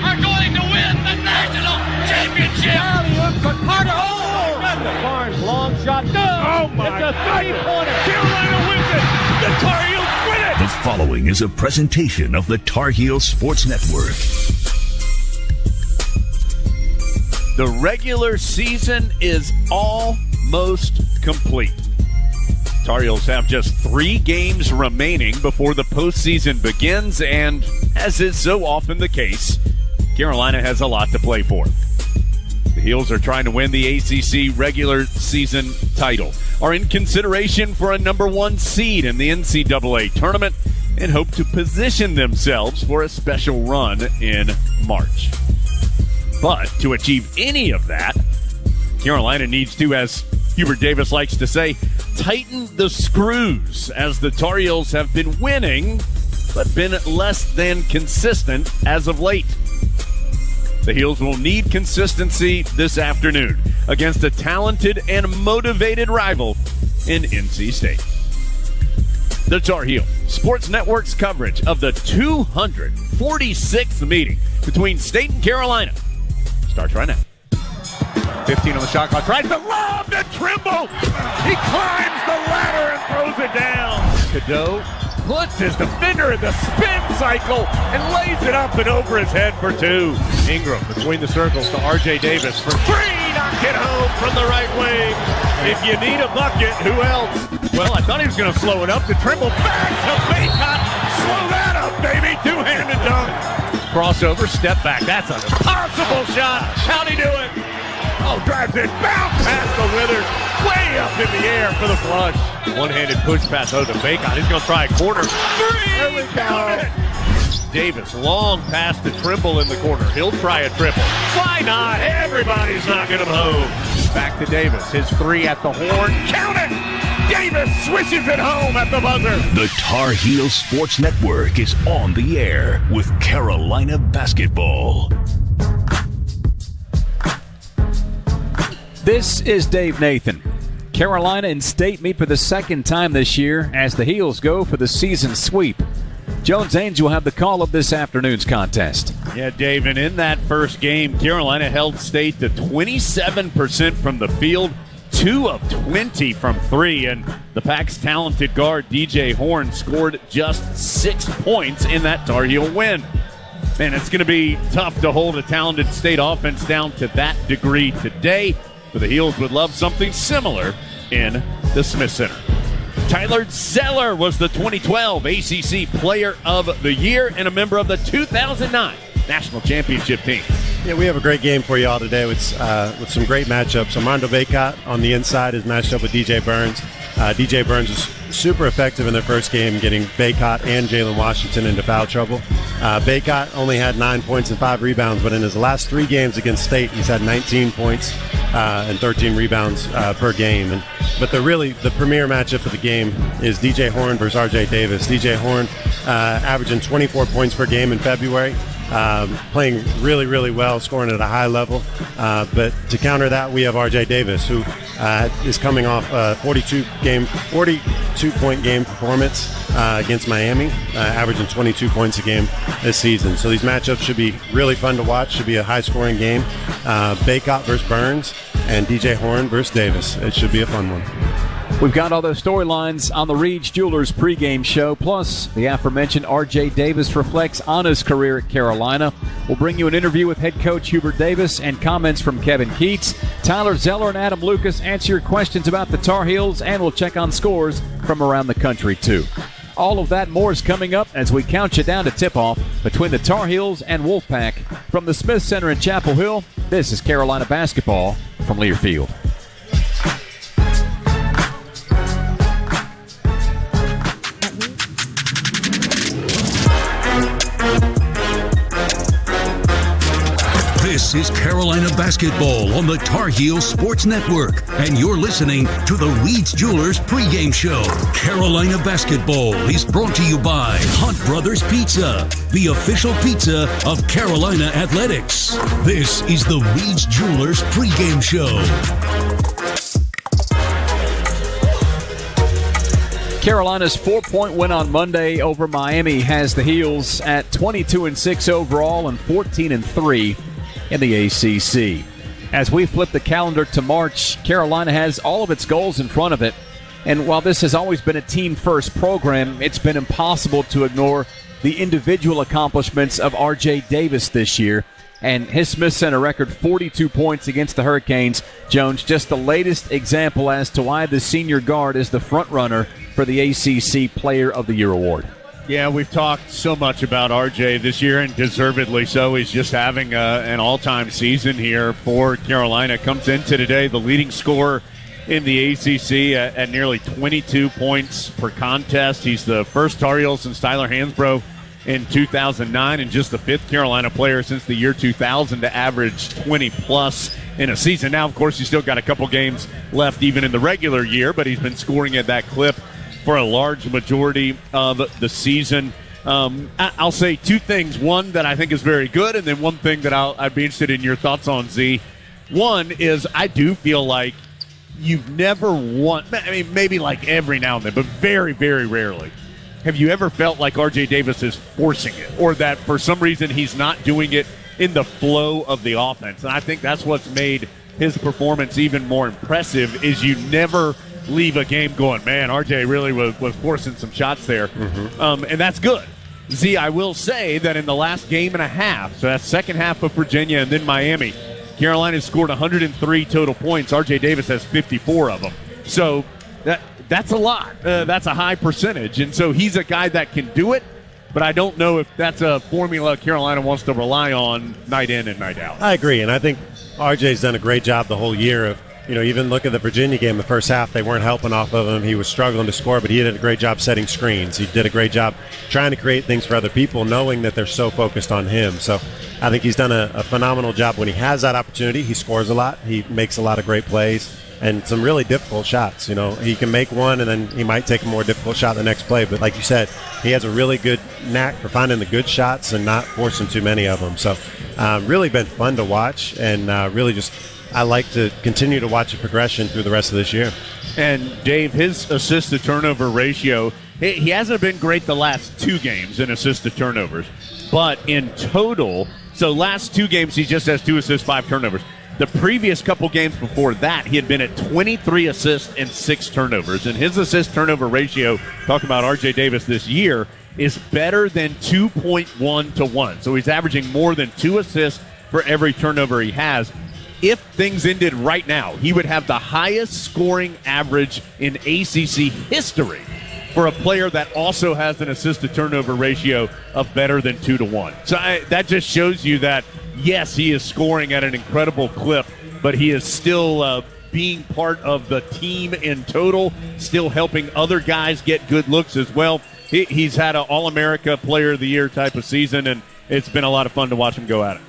are going to win the national championship. Alley-oop for Carter. Oh! Barnes, long shot. Good. Oh, my It's a three-pointer. Carolina wins it. The Tar Heels win it. The following is a presentation of the Tar Heels Sports Network. The regular season is almost complete. Tar Heels have just 3 games remaining before the postseason begins, and as is so often the case, Carolina has a lot to play for. The Heels are trying to win the ACC regular season title, are in consideration for a number 1 seed in the NCAA tournament, and hope to position themselves for a special run in March. But to achieve any of that, Carolina needs to, as Hubert Davis likes to say, tighten the screws, as the Tar Heels have been winning, but been less than consistent as of late. The Heels will need consistency this afternoon against a talented and motivated rival in NC State. The Tar Heel Sports Network's coverage of the 246th meeting between State and Carolina starts right now. 15 on the shot clock. Tries to lob to Trimble. He climbs the ladder and throws it down. Cadeau puts his defender in the spin cycle and lays it up and over his head for 2. Ingram between the circles to R.J. Davis for 3. Knock it home from the right wing. If you need a bucket, who else? Well, I thought he was going to slow it up to Trimble. Back to Baycott. Slow that up, baby. Two-handed dunk. Crossover, step back. That's an impossible shot. How'd he do it? Oh, drives it. Bounce past the Withers. Way up in the air for the flush. One-handed push pass to Baycott. He's going to try a corner. 3. There we go. Davis, long pass to Trimble in the corner. He'll try a triple. Why not? Everybody's knocking him home. Back to Davis. His 3 at the horn. Count it! Davis swishes it home at the buzzer. The Tar Heels Sports Network is on the air with Carolina basketball. This is Dave Nathan. Carolina and State meet for the second time this year as the Heels go for the season sweep. Jones Angel will have the call of this afternoon's contest. Yeah, Dave, and in that first game, Carolina held State to 27% from the field, 2 of 20 from 3, and the Pac's talented guard, DJ Horn, scored just 6 points in that Tar Heel win. Man, it's going to be tough to hold a talented State offense down to that degree today, but the Heels would love something similar in the Smith Center. Tyler Zeller was the 2012 ACC Player of the Year and a member of the 2009 National Championship team. Yeah, we have a great game for you all today with some great matchups. Armando Baycott on the inside is matched up with DJ Burns. DJ Burns was super effective in their first game, getting Baycott and Jalen Washington into foul trouble. Baycott only had 9 points and 5 rebounds, but in his last 3 games against State, he's had 19 points and 13 rebounds per game. But the premier matchup of the game is DJ Horn versus R.J. Davis. DJ Horn averaging 24 points per game in February. Playing really, really well, scoring at a high level. But to counter that, we have R.J. Davis, who is coming off a 42-point game performance against Miami, averaging 22 points a game this season. So these matchups should be really fun to watch. Should be a high-scoring game. Baycott versus Burns and DJ Horn versus Davis. It should be a fun one. We've got all those storylines on the Reed's Jewelers pregame show. Plus, the aforementioned R.J. Davis reflects on his career at Carolina. We'll bring you an interview with head coach Hubert Davis and comments from Kevin Keats. Tyler Zeller and Adam Lucas answer your questions about the Tar Heels, and we'll check on scores from around the country, too. All of that and more is coming up as we count you down to tip-off between the Tar Heels and Wolfpack. From the Smith Center in Chapel Hill, this is Carolina basketball from Learfield. This is Carolina basketball on the Tar Heels Sports Network, and you're listening to the Reed's Jewelers pregame show. Carolina basketball is brought to you by Hunt Brothers Pizza, the official pizza of Carolina Athletics. This is the Reed's Jewelers pregame show. Carolina's 4-point win on Monday over Miami has the Heels at 22-6 overall and 14-3 in the ACC. As we flip the calendar to March, Carolina has all of its goals in front of it. And while this has always been a team-first program, it's been impossible to ignore the individual accomplishments of R.J. Davis this year. And his Smith Center record, 42 points against the Hurricanes. Jones, just the latest example as to why the senior guard is the front runner for the ACC Player of the Year award. Yeah, we've talked so much about RJ this year, and deservedly so. He's just having an all-time season here for Carolina. Comes into today the leading scorer in the ACC at nearly 22 points per contest. He's the first Tar Heel since Tyler Hansbrough in 2009, and just the fifth Carolina player since the year 2000 to average 20-plus in a season. Now, of course, he's still got a couple games left even in the regular year, but he's been scoring at that clip for a large majority of the season. I'll say two things. One that I think is very good, and then one thing that I'd be interested in your thoughts on, Z. One is I do feel like you've never won, I mean, maybe like every now and then, but very, very rarely have you ever felt like R.J. Davis is forcing it, or that for some reason he's not doing it in the flow of the offense. And I think that's what's made his performance even more impressive, is you never leave a game going, man, RJ really was forcing some shots there. And that's good. Z, I will say that in the last game and a half, so that's second half of Virginia and then Miami, Carolina scored 103 total points. RJ Davis has 54 of them. So that's a lot. That's a high percentage. And so he's a guy that can do it, but I don't know if that's a formula Carolina wants to rely on night in and night out. I agree, and I think RJ's done a great job the whole year of, even look at the Virginia game, the first half, they weren't helping off of him. He was struggling to score, but he did a great job setting screens. He did a great job trying to create things for other people, knowing that they're so focused on him. So I think he's done a phenomenal job. When he has that opportunity, he scores a lot. He makes a lot of great plays and some really difficult shots. He can make one, and then he might take a more difficult shot the next play. But like you said, he has a really good knack for finding the good shots and not forcing too many of them. So really been fun to watch, and really just I like to continue to watch a progression through the rest of this year. And, Dave, his assist-to-turnover ratio, he hasn't been great the last two games in assist-to-turnovers. But in total, so last two games he just has 2 assists, 5 turnovers. The previous couple games before that, he had been at 23 assists and 6 turnovers. And his assist-turnover ratio, talking about R.J. Davis this year, is better than 2.1 to 1. So he's averaging more than 2 assists for every turnover he has. If things ended right now, he would have the highest scoring average in ACC history for a player that also has an assist-to-turnover ratio of better than 2 to 1. So that just shows you that, yes, he is scoring at an incredible clip, but he is still being part of the team in total, still helping other guys get good looks as well. He's had an All-America Player of the Year type of season, and it's been a lot of fun to watch him go at it.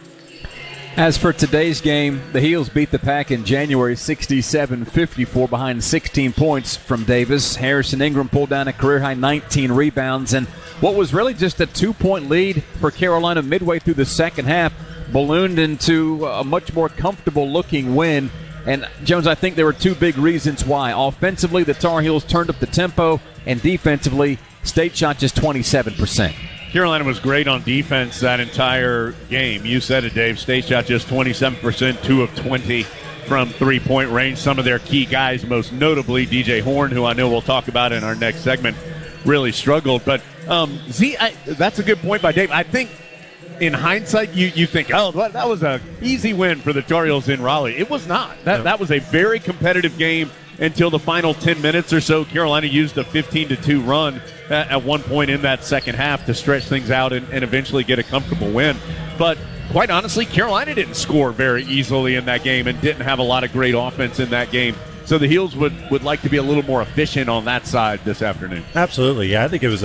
As for today's game, the Heels beat the Pack in January 67-54 behind 16 points from Davis. Harrison Ingram pulled down a career-high 19 rebounds, and what was really just a 2-point lead for Carolina midway through the second half ballooned into a much more comfortable-looking win. And, Jones, I think there were two big reasons why. Offensively, the Tar Heels turned up the tempo, and defensively, State shot just 27%. Carolina was great on defense that entire game. You said it, Dave. State shot just 27%, 2 of 20 from three-point range. Some of their key guys, most notably DJ Horn, who I know we'll talk about in our next segment, really struggled. But, that's a good point by Dave. I think in hindsight, you think, that was an easy win for the Tar Heels in Raleigh. It was not. That was a very competitive game until the final 10 minutes or so. Carolina used a 15-2 run at one point in that second half to stretch things out and eventually get a comfortable win. But quite honestly, Carolina didn't score very easily in that game and didn't have a lot of great offense in that game. So the Heels would like to be a little more efficient on that side this afternoon. Absolutely, yeah. I think it was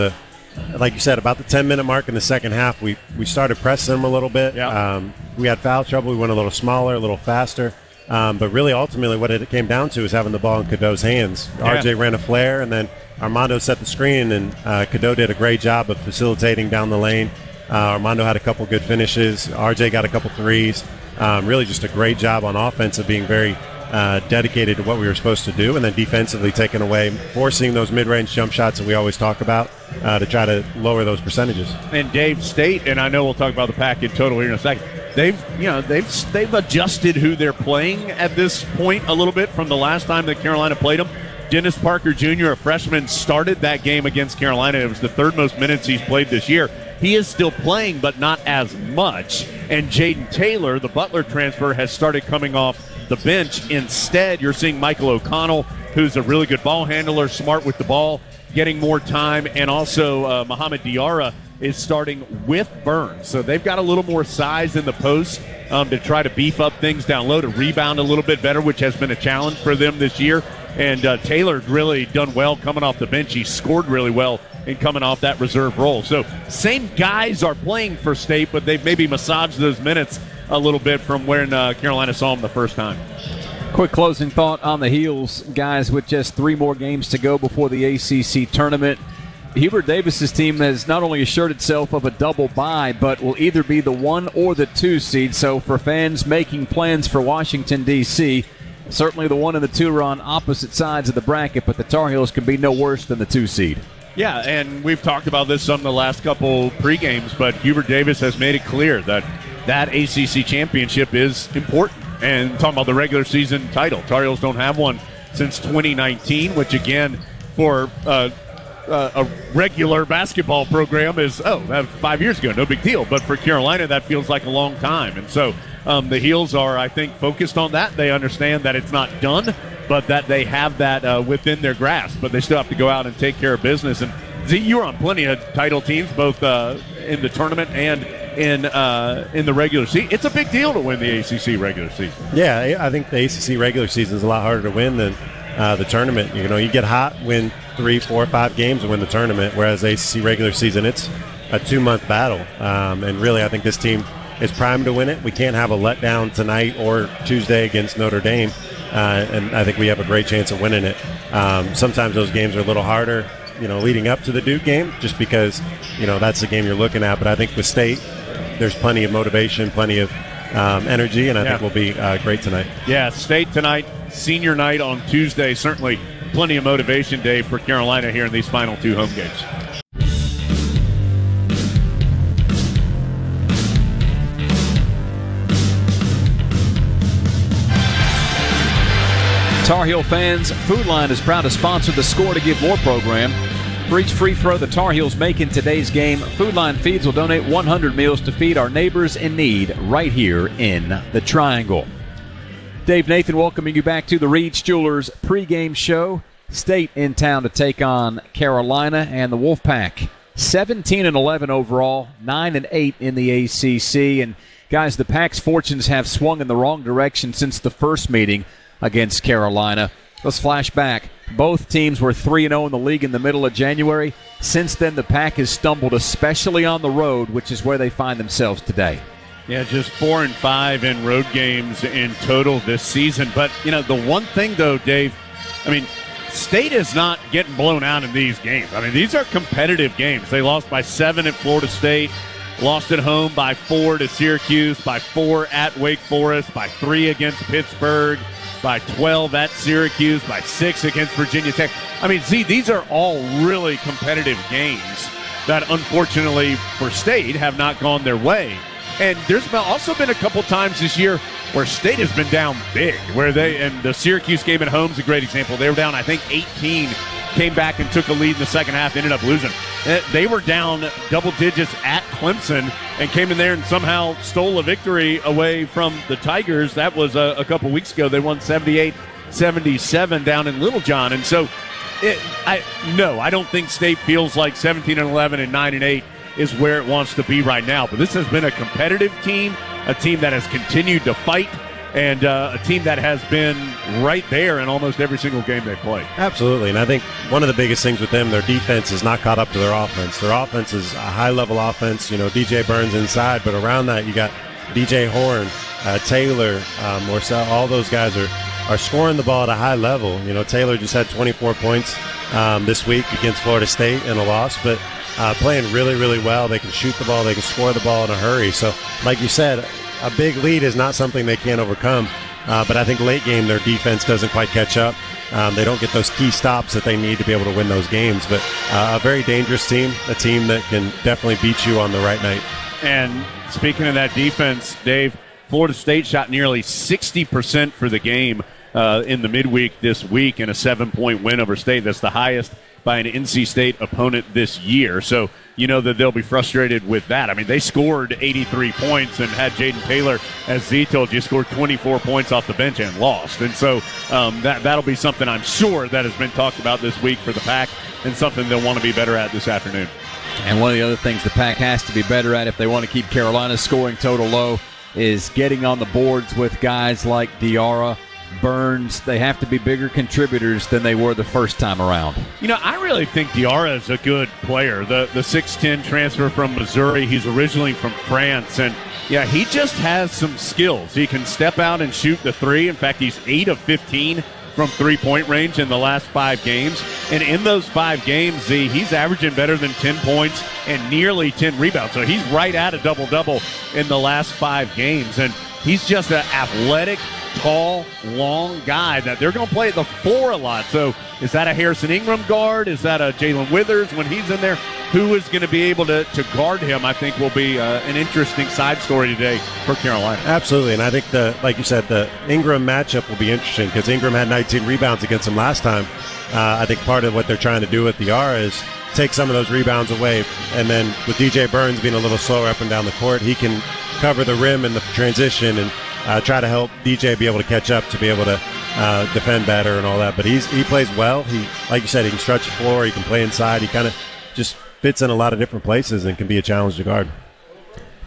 like you said, about the 10-minute mark in the second half, we started pressing them a little bit. Yeah. We had foul trouble. We went a little smaller, a little faster. But really, ultimately, what it came down to is having the ball in Cadeau's hands. Yeah. RJ ran a flare, and then Armando set the screen, and Cadeau did a great job of facilitating down the lane. Armando had a couple good finishes. RJ got a couple threes. Really just a great job on offense of being very dedicated to what we were supposed to do, and then defensively taking away, forcing those mid-range jump shots that we always talk about to try to lower those percentages. And Dave State, and I know we'll talk about the pack in total here in a second. They've adjusted who they're playing at this point a little bit from the last time that Carolina played them. Dennis Parker Jr., a freshman, started that game against Carolina. It was the third most minutes he's played this year. He is still playing, but not as much. And Jaden Taylor, the Butler transfer, has started coming off the bench. Instead, you're seeing Michael O'Connell, who's a really good ball handler, smart with the ball, getting more time. And also Mohamed Diarra is starting with Burns. So they've got a little more size in the post to try to beef up things down low, to rebound a little bit better, which has been a challenge for them this year. And Taylor's really done well coming off the bench. He scored really well in coming off that reserve role. So same guys are playing for State, but they've maybe massaged those minutes a little bit from when Carolina saw them the first time. Quick closing thought on the Heels, guys, with just 3 more games to go before the ACC tournament. Hubert Davis's team has not only assured itself of a double bye, but will either be the 1 or the 2 seed. So for fans making plans for Washington, D.C., certainly the 1 and the 2 are on opposite sides of the bracket, but the Tar Heels can be no worse than the 2 seed. Yeah, and we've talked about this some the last couple pre-games, but Hubert Davis has made it clear that ACC championship is important. And talking about the regular season title, Tar Heels don't have one since 2019, which again, for a regular basketball program is, that was 5 years ago, no big deal. But for Carolina, that feels like a long time. And so the Heels are, I think, focused on that. They understand that it's not done, but that they have that within their grasp. But they still have to go out and take care of business. And Z, you were on plenty of title teams, both in the tournament and in the regular season. It's a big deal to win the ACC regular season. Yeah, I think the ACC regular season is a lot harder to win than the tournament. You know, you get hot, win 3, 4, 5 games and win the tournament, whereas the ACC regular season, it's a 2-month battle. And really, I think this team is primed to win it. We can't have a letdown tonight or Tuesday against Notre Dame, and I think we have a great chance of winning it. Sometimes those games are a little harder, leading up to the Duke game, just because, that's the game you're looking at. But I think with State, there's plenty of motivation, plenty of energy, and I think we'll be great tonight. Yeah, State tonight, senior night on Tuesday. Certainly plenty of motivation, Dave, for Carolina here in these final 2 home games. Tar Heel fans, Food Line is proud to sponsor the Score to Give More program. For each free throw the Tar Heels make in today's game, Food Line Feeds will donate 100 meals to feed our neighbors in need right here in the Triangle. Dave Nathan welcoming you back to the Reed's Jewelers pregame show. State in town to take on Carolina, and the Wolfpack 17-11 overall, 9-8 in the ACC. And guys, the Pack's fortunes have swung in the wrong direction since the first meeting against Carolina. Let's flash back. Both teams were 3-0 in the league in the middle of January. Since then, the Pack has stumbled, especially on the road, which is where they find themselves today. Yeah, just 4-5 in road games in total this season. But, the one thing, though, Dave, State is not getting blown out in these games. These are competitive games. They lost by 7 at Florida State, lost at home by 4 to Syracuse, by 4 at Wake Forest, by 3 against Pittsburgh, by 12 at Syracuse, by 6 against Virginia Tech. These are all really competitive games that, unfortunately for State, have not gone their way. And there's also been a couple times this year where State has been down big, and the Syracuse game at home is a great example. They were down, I think, 18, came back and took a lead in the second half, ended up losing. They were down double digits at Clemson and came in there and somehow stole a victory away from the Tigers. That was a couple weeks ago. They won 78-77 down in Littlejohn. And so, I don't think State feels like 17-11 and 9-8 is where it wants to be right now. But this has been a competitive team, a team that has continued to fight, and a team that has been right there in almost every single game they play. Absolutely, and I think one of the biggest things with them, their defense is not caught up to their offense. Their offense is a high-level offense. DJ Burns inside, but around that you got DJ Horn, Taylor, Morcell. All those guys are scoring the ball at a high level. Taylor just had 24 points this week against Florida State in a loss, but playing really, really well. They can shoot the ball. They can score the ball in a hurry. So, like you said, a big lead is not something they can't overcome. But I think late game their defense doesn't quite catch up. They don't get those key stops that they need to be able to win those games. But a very dangerous team, a team that can definitely beat you on the right night. And speaking of that defense, Dave, Florida State shot nearly 60% for the game in the midweek this week in a 7-point win over State. That's the highest by an NC State opponent this year. So you know that they'll be frustrated with that. I mean, they scored 83 points and had Jaden Taylor, as Z told you, scored 24 points off the bench and lost. And so that'll be something I'm sure that has been talked about this week for the Pack and something they'll want to be better at this afternoon. And one of the other things the Pack has to be better at if they want to keep Carolina's scoring total low is getting on the boards with guys like Diarra, Burns. They have to be bigger contributors than they were the first time around. You know, I really think Diarra is a good player. The 6'10 transfer from Missouri. He's originally from France. And, yeah, he just has some skills. He can step out and shoot the three. In fact, he's 8 of 15 from three-point range in the last 5 games. And in those 5 games, he's averaging better than 10 points and nearly 10 rebounds. So he's right at a double-double in the last 5 games. And he's just an athletic, tall, long guy that they're going to play at the 4 a lot. So is that a Harrison Ingram guard? Is that a Jalen Withers when he's in there? Who is going to be able to guard him, I think, will be an interesting side story today for Carolina. Absolutely, and I think, like you said, the Ingram matchup will be interesting because Ingram had 19 rebounds against him last time. I think part of what they're trying to do with Diarra is take some of those rebounds away, and then with DJ Burns being a little slower up and down the court, he can cover the rim in the transition and try to help DJ be able to catch up to be able to defend better and all that. But he plays well. He, like you said, he can stretch the floor. He can play inside. He kind of just fits in a lot of different places and can be a challenge to guard.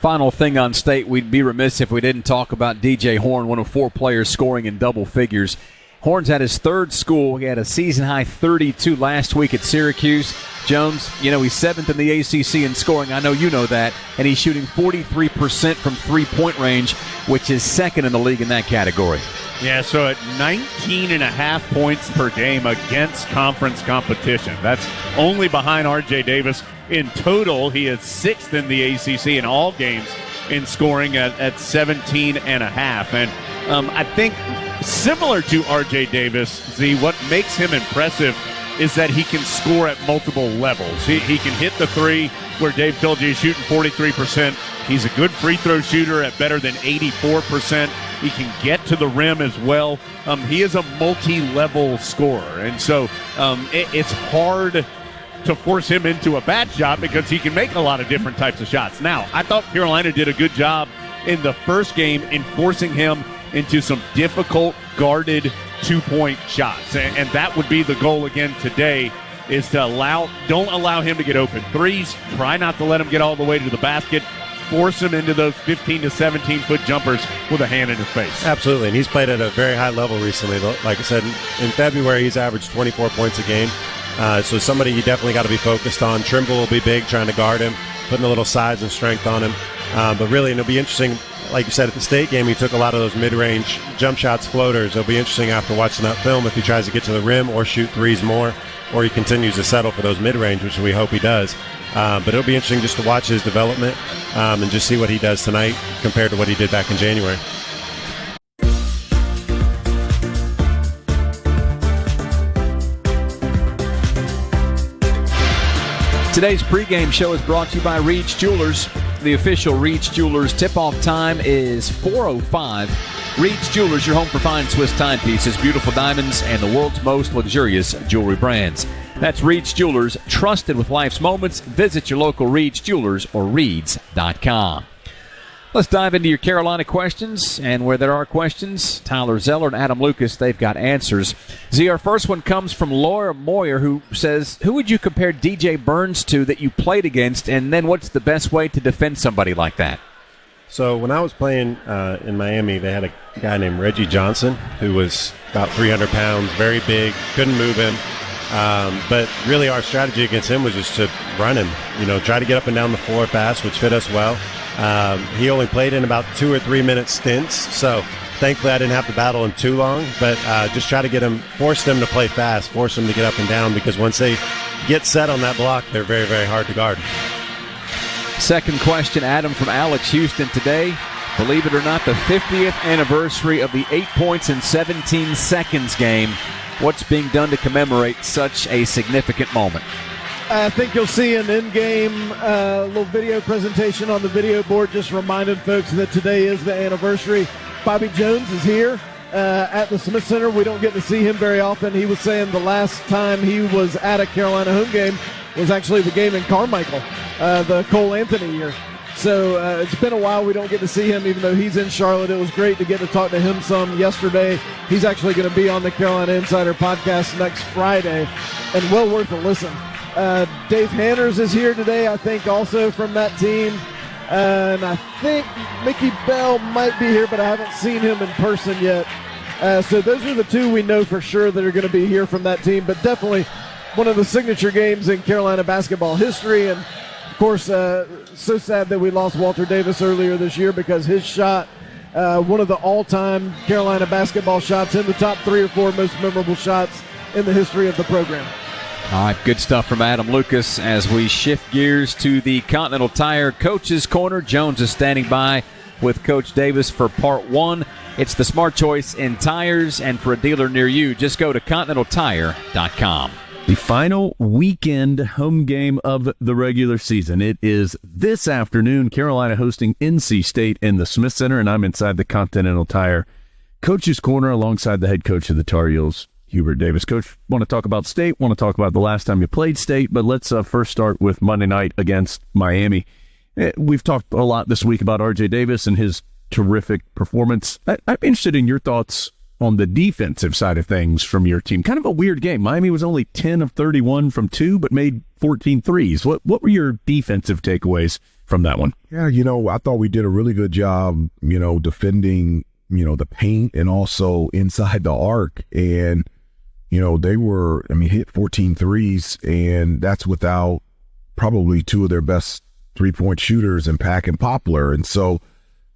Final thing on State, we'd be remiss if we didn't talk about DJ Horne, one of 4 players scoring in double figures. Horne's at his 3rd school. He had a season-high 32 last week at Syracuse. Jones, you know, he's 7th in the ACC in scoring. I know you know that. And he's shooting 43% from three-point range, which is 2nd in the league in that category. Yeah, so at 19.5 points per game against conference competition. That's only behind R.J. Davis. In total, he is 6th in the ACC in all games in scoring at 17.5. And I think similar to R.J. Davis, what makes him impressive is that he can score at multiple levels. He can hit the three, where Dave told you he's shooting 43%. He's a good free throw shooter at better than 84%. He can get to the rim as well. He is a multi-level scorer. And so it's hard to force him into a bad shot because he can make a lot of different types of shots. Now, I thought Carolina did a good job in the first game in forcing him into some difficult, guarded two-point shots. And that would be the goal again today, is to don't allow him to get open threes. Try not to let him get all the way to the basket. Force him into those 15 to 17-foot jumpers with a hand in his face. Absolutely, and he's played at a very high level recently. Like I said, in February, he's averaged 24 points a game. So somebody you definitely got to be focused on. Trimble will be big, trying to guard him, putting a little size and strength on him. But really, it'll be interesting. Like you said, at the State game, he took a lot of those mid-range jump shots, floaters. It'll be interesting after watching that film if he tries to get to the rim or shoot threes more, or he continues to settle for those mid-range, which we hope he does. But it'll be interesting just to watch his development and just see what he does tonight compared to what he did back in January. Today's pregame show is brought to you by Reed's Jewelers. The official Reed's Jewelers tip-off time is 4:05. Reed's Jewelers, your home for fine Swiss timepieces, beautiful diamonds, and the world's most luxurious jewelry brands. That's Reed's Jewelers, trusted with life's moments. Visit your local Reed's Jewelers or Reeds.com. Let's dive into your Carolina questions. And where there are questions, Tyler Zeller and Adam Lucas, they've got answers. Z, our first one comes from Laura Moyer, who says, who would you compare DJ Burns to that you played against, and then what's the best way to defend somebody like that? So when I was playing in Miami, they had a guy named Reggie Johnson who was about 300 pounds, very big, couldn't move him. But really our strategy against him was just to run him, try to get up and down the floor fast, which fit us well. He only played in about 2 or 3 minute stints, so thankfully I didn't have to battle him too long, but just try to force them to play fast, force them to get up and down, because once they get set on that block, they're very, very hard to guard. Second question, Adam from Alex Houston today. believe it or not, the 50th anniversary of the 8 points in 17 seconds game. What's being done to commemorate such a significant moment? I think you'll see an in-game little video presentation on the video board just reminding folks that today is the anniversary. Bobby Jones is here at the Smith Center. We don't get to see him very often. He was saying the last time he was at a Carolina home game was actually the game in Carmichael, the Cole Anthony year. So it's been a while. We don't get to see him, even though he's in Charlotte. It was great to get to talk to him some yesterday. He's actually going to be on the Carolina Insider podcast next Friday, and well worth a listen. Dave Hanners is here today, I think, also from that team. And I think Mickey Bell might be here, but I haven't seen him in person yet. So those are the two we know for sure that are going to be here from that team, but definitely one of the signature games in Carolina basketball history. And, of course, so sad that we lost Walter Davis earlier this year because his shot, one of the all-time Carolina basketball shots, in the top 3 or 4 most memorable shots in the history of the program. All right, good stuff from Adam Lucas as we shift gears to the Continental Tire Coach's Corner. Jones is standing by with Coach Davis for part 1. It's the smart choice in tires, and for a dealer near you, just go to ContinentalTire.com. The final weekend home game of the regular season. It is this afternoon, Carolina hosting NC State in the Smith Center, and I'm inside the Continental Tire Coach's Corner alongside the head coach of the Tar Heels, Hubert Davis. Coach, want to talk about State, want to talk about the last time you played State, but let's first start with Monday night against Miami. We've talked a lot this week about R.J. Davis and his terrific performance. I'm interested in your thoughts on the defensive side of things from your team. Kind of a weird game. Miami was only 10 of 31 from 2, but made 14 threes. What were your defensive takeaways from that one? Yeah, I thought we did a really good job, defending, the paint and also inside the arc. And, they were, hit 14 threes, and that's without probably 2 of their best three-point shooters in Pack and Poplar. And so,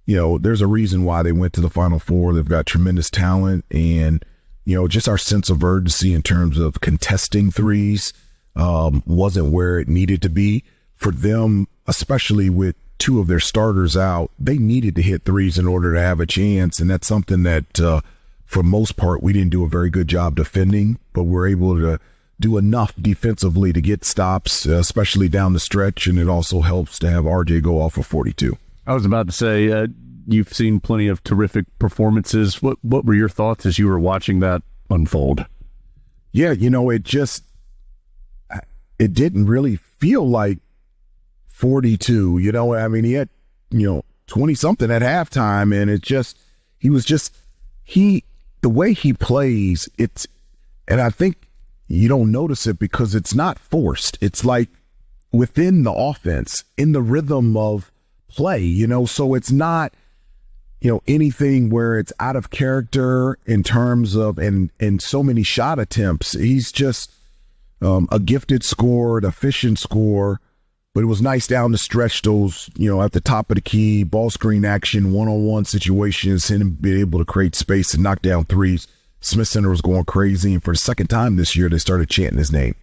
there's a reason why they went to the Final Four. They've got tremendous talent, and, just our sense of urgency in terms of contesting threes wasn't where it needed to be. For them, especially with 2 of their starters out, they needed to hit threes in order to have a chance, and that's something that, for most part, we didn't do a very good job defending, but we're able to do enough defensively to get stops, especially down the stretch, and it also helps to have RJ go off for 42. I was about to say, you've seen plenty of terrific performances. What were your thoughts as you were watching that unfold? Yeah, it didn't really feel like 42. He had, 20-something at halftime, and the way he plays, and I think you don't notice it because it's not forced. It's like within the offense, in the rhythm of play, so it's not, anything where it's out of character in terms of, and so many shot attempts. He's just a gifted scorer, an efficient scorer, but it was nice down the stretch, those, at the top of the key, ball screen action, one-on-one situations, and him be able to create space and knock down threes. Smith Center was going crazy, and for the second time this year, they started chanting his name.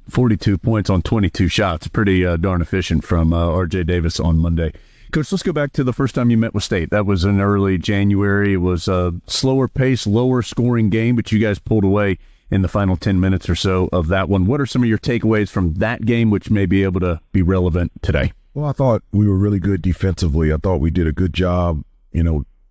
42 points on 22 shots. Pretty darn efficient from R.J. Davis on Monday. Coach, let's go back to the first time you met with State. That was in early January. It was a slower pace, lower scoring game, but you guys pulled away in the final 10 minutes or so of that one. What are some of your takeaways from that game which may be able to be relevant today? Well, I thought we were really good defensively. I thought we did a good job,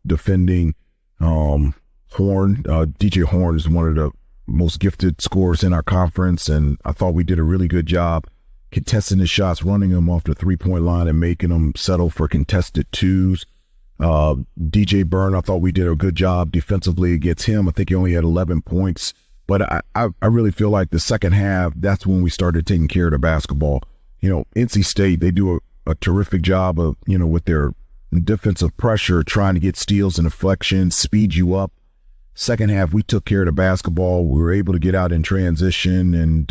defending Horn. DJ Horn is one of the most gifted scorers in our conference, and I thought we did a really good job contesting his shots, running them off the three-point line and making them settle for contested twos. DJ Byrne, I thought we did a good job defensively against him. I think he only had 11 points. But I really feel like the second half, that's when we started taking care of the basketball. NC State, they do a terrific job of, with their defensive pressure, trying to get steals and deflections, speed you up. Second half, we took care of the basketball. We were able to get out in transition. And,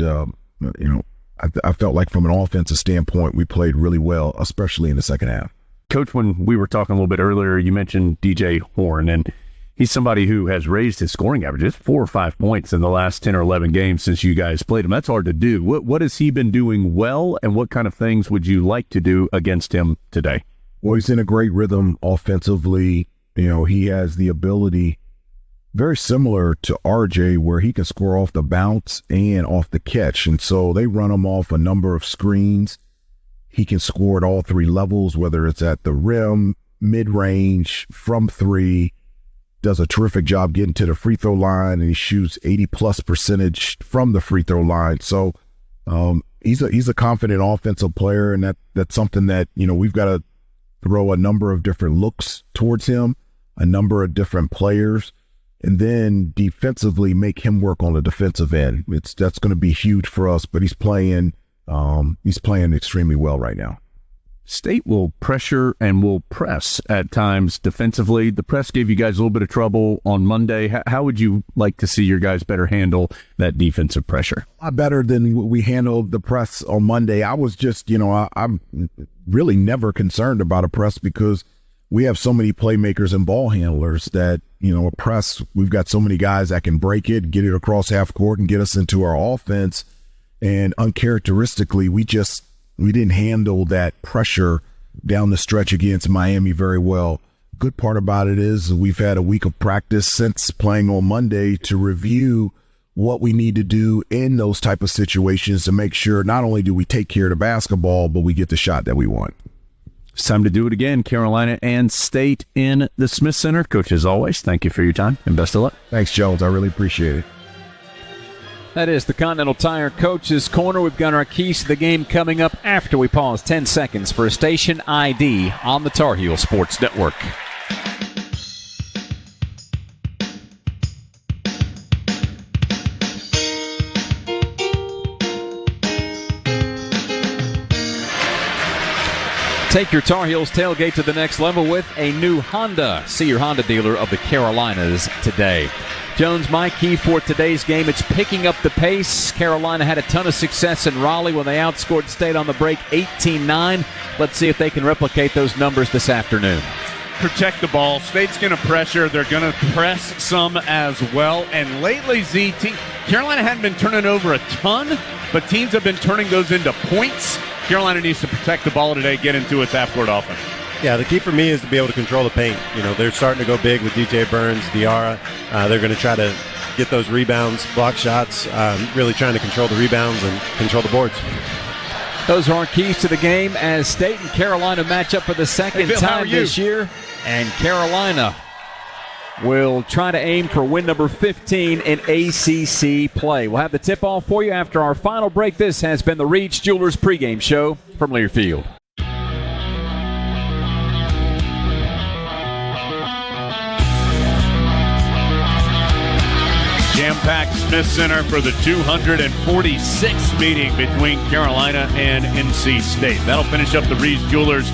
I felt like from an offensive standpoint, we played really well, especially in the second half. Coach, when we were talking a little bit earlier, you mentioned DJ Horn, and he's somebody who has raised his scoring averages 4 or 5 points in the last 10 or 11 games since you guys played him. That's hard to do. What has he been doing well, and what kind of things would you like to do against him today? Well, he's in a great rhythm offensively. He has the ability very similar to RJ where he can score off the bounce and off the catch. And so they run him off a number of screens. He can score at all three levels, whether it's at the rim, mid-range, from three. Does a terrific job getting to the free throw line, and he shoots 80+% from the free throw line. So he's a confident offensive player, and that's something that, we've got to throw a number of different looks towards him, a number of different players, and then defensively make him work on the defensive end. That's going to be huge for us, but he's playing extremely well right now. State will pressure and will press at times defensively. The press gave you guys a little bit of trouble on Monday. How would you like to see your guys better handle that defensive pressure? Better than we handled the press on Monday. I was just, I'm really never concerned about a press because we have so many playmakers and ball handlers that, a press, we've got so many guys that can break it, get it across half court, and get us into our offense. And uncharacteristically, we didn't handle that pressure down the stretch against Miami very well. Good part about it is we've had a week of practice since playing on Monday to review what we need to do in those type of situations to make sure not only do we take care of the basketball, but we get the shot that we want. It's time to do it again. Carolina and State in the Smith Center. Coach, as always, thank you for your time and best of luck. Thanks, Jones. I really appreciate it. That is the Continental Tire Coach's Corner. We've got our keys to the game coming up after we pause 10 seconds for a station ID on the Tar Heel Sports Network. Take your Tar Heels tailgate to the next level with a new Honda. See your Honda dealer of the Carolinas today. Jones, my key for today's game, it's picking up the pace. Carolina had a ton of success in Raleigh when they outscored State on the break 18-9. Let's see if they can replicate those numbers this afternoon. Protect the ball. State's going to pressure. They're going to press some as well. And lately, Carolina hadn't been turning over a ton, but teams have been turning those into points. Carolina needs to protect the ball today, get into its half-court offense. Yeah, the key for me is to be able to control the paint. They're starting to go big with DJ Burns, Diarra. They're going to try to get those rebounds, block shots, really trying to control the rebounds and control the boards. Those are our keys to the game as State and Carolina match up for the second time this year. And Carolina will try to aim for win number 15 in ACC play. We'll have the tip-off for you after our final break. This has been the Reed's Jewelers pregame show from Learfield. Jam-packed Smith Center for the 246th meeting between Carolina and NC State. That'll finish up the Reed's Jewelers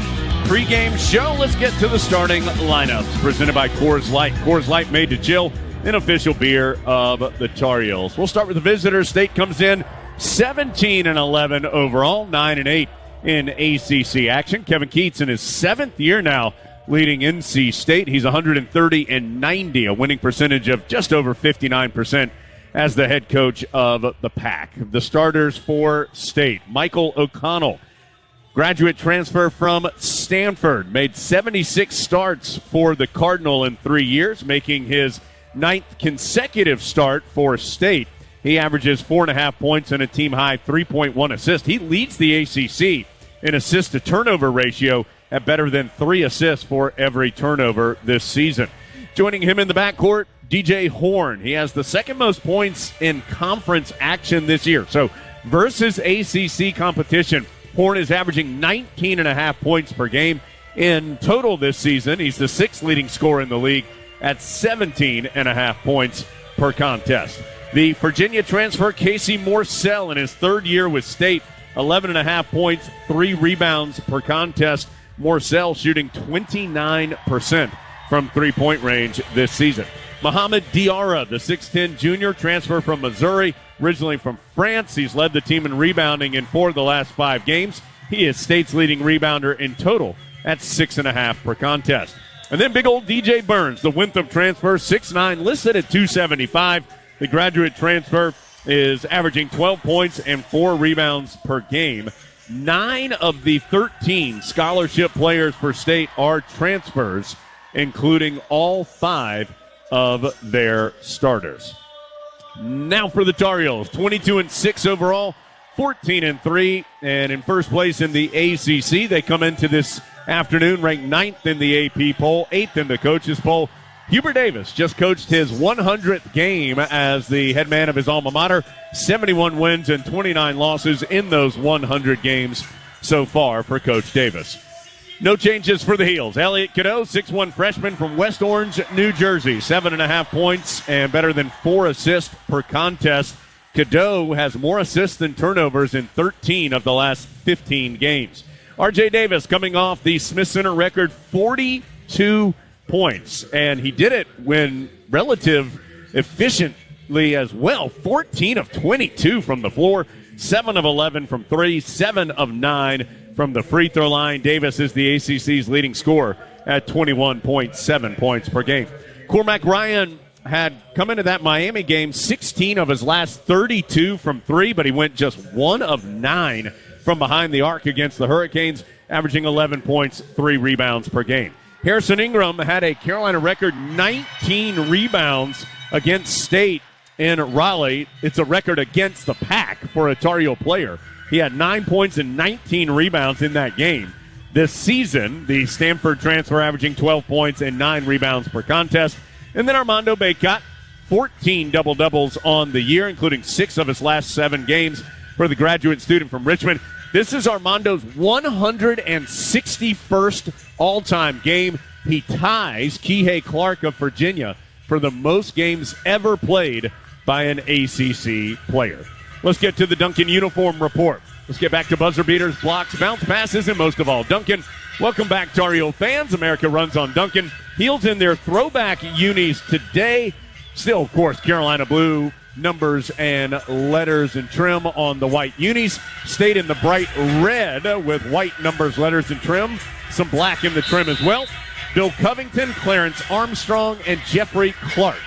pregame show. Let's get to the starting lineups presented by Coors Light. Coors Light, made to chill, an official beer of the Tar Heels. We'll start with the visitors. State comes in 17-11 overall, 9-8 in ACC action. Kevin Keats in his 7th year now leading NC State. He's 130-90, a winning percentage of just over 59% as the head coach of the Pack. The starters for State: Michael O'Connell, graduate transfer from Stanford, made 76 starts for the Cardinal in 3 years, making his 9th consecutive start for State. He averages 4.5 points and a team-high 3.1 assists. He leads the ACC in assist-to-turnover ratio at better than 3 assists for every turnover this season. Joining him in the backcourt, DJ Horn. He has the second most points in conference action this year. So versus ACC competition, Horn is averaging 19.5 points per game. In total this season, he's the 6th leading scorer in the league at 17.5 points per contest. The Virginia transfer, Casey Morsell, in his 3rd year with State, 11.5 points, 3 rebounds per contest. Morsell shooting 29% from three-point range this season. Mohamed Diarra, the 6'10 junior, transfer from Missouri, originally from France. He's led the team in rebounding in 4 of the last 5 games. He is State's leading rebounder in total at 6.5 per contest. And then big old DJ Burns, the Winthrop transfer, 6'9", listed at 275. The graduate transfer is averaging 12 points and 4 rebounds per game. 9 of the 13 scholarship players for State are transfers, including all 5 of their starters. Now for the Tar Heels, 22-6 overall, 14-3, and in first place in the ACC. They come into this afternoon ranked 9th in the AP poll, 8th in the coaches poll. Hubert Davis just coached his 100th game as the head man of his alma mater. 71 wins and 29 losses in those 100 games so far for Coach Davis. No changes for the Heels. Elliot Cadeau, 6'1 freshman from West Orange, New Jersey. 7.5 points and better than 4 assists per contest. Cadeau has more assists than turnovers in 13 of the last 15 games. R.J. Davis coming off the Smith Center record 42 points, and he did it when relative efficiently as well. 14 of 22 from the floor, 7 of 11 from 3, 7 of 9 from the free throw line. Davis is the ACC's leading scorer at 21.7 points per game. Cormac Ryan had come into that Miami game 16 of his last 32 from 3, but he went just 1 of 9 from behind the arc against the Hurricanes, averaging 11 points, 3 rebounds per game. Harrison Ingram had a Carolina record 19 rebounds against State in Raleigh. It's a record against the pack for a Tar Heel player. He had 9 points and 19 rebounds in that game. This season, the Stanford transfer averaging 12 points and 9 rebounds per contest. And then Armando Bacot, 14 double-doubles on the year, including 6 of his last 7 games for the graduate student from Richmond. This is Armando's 161st all-time game. He ties Kihei Clark of Virginia for the most games ever played by an ACC player. Let's get to the Duncan uniform report. Let's get back to buzzer beaters, blocks, bounce passes, and most of all, Duncan. Welcome back, Tar Heel fans. America runs on Duncan. Heels in their throwback unis today. Still, of course, Carolina blue numbers and letters and trim on the white unis. State in the bright red with white numbers, letters, and trim. Some black in the trim as well. Bill Covington, Clarence Armstrong, and Jeffrey Clark,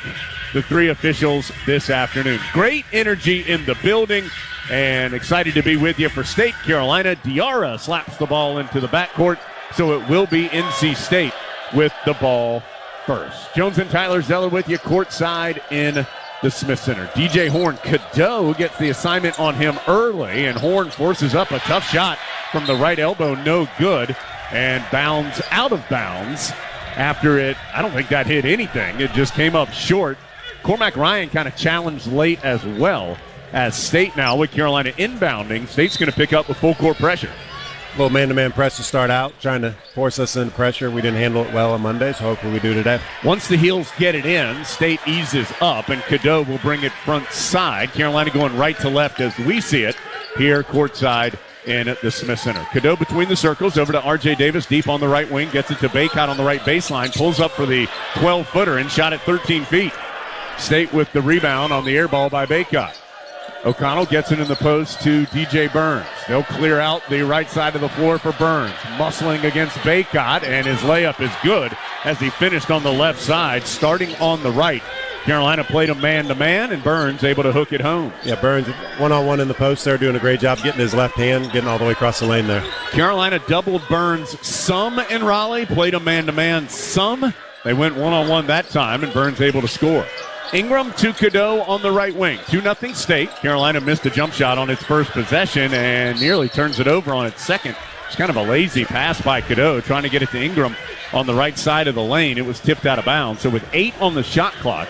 the 3 officials this afternoon. Great energy in the building, and excited to be with you for State Carolina. Diarra slaps the ball into the backcourt, so it will be NC State with the ball first. Jones and Tyler Zeller with you courtside in the Smith Center. DJ Horn, Cadeau gets the assignment on him early, and Horn forces up a tough shot from the right elbow, no good, and bounds out of bounds after it. I don't think that hit anything. It just came up short. Cormac Ryan kind of challenged late as well, as State now with Carolina inbounding. State's going to pick up with full court pressure. A little man-to-man press to start out, trying to force us into pressure. We didn't handle it well on Monday, so hopefully we do today. Once the Heels get it in, State eases up, and Cadeau will bring it front side. Carolina going right to left as we see it here courtside in the Smith Center. Cadeau between the circles, over to R.J. Davis, deep on the right wing, gets it to Bacot on the right baseline, pulls up for the 12-footer and shot at 13 feet. State with the rebound on the air ball by Bacot. O'Connell gets it in the post to DJ Burns. They'll clear out the right side of the floor for Burns. Muscling against Bacot, and his layup is good as he finished on the left side, starting on the right. Carolina played a man-to-man, and Burns able to hook it home. Yeah, Burns one-on-one in the post there, doing a great job getting his left hand, getting all the way across the lane there. Carolina doubled Burns some in Raleigh, played a man-to-man some. They went one-on-one that time, and Burns able to score. Ingram to Cadeau on the right wing. 2-0 State. Carolina missed a jump shot on its first possession and nearly turns it over on its second. It's kind of a lazy pass by Cadeau, trying to get it to Ingram on the right side of the lane. It was tipped out of bounds. So with 8 on the shot clock,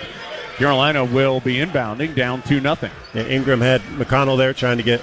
Carolina will be inbounding down 2-0. Yeah, Ingram had O'Connell trying to get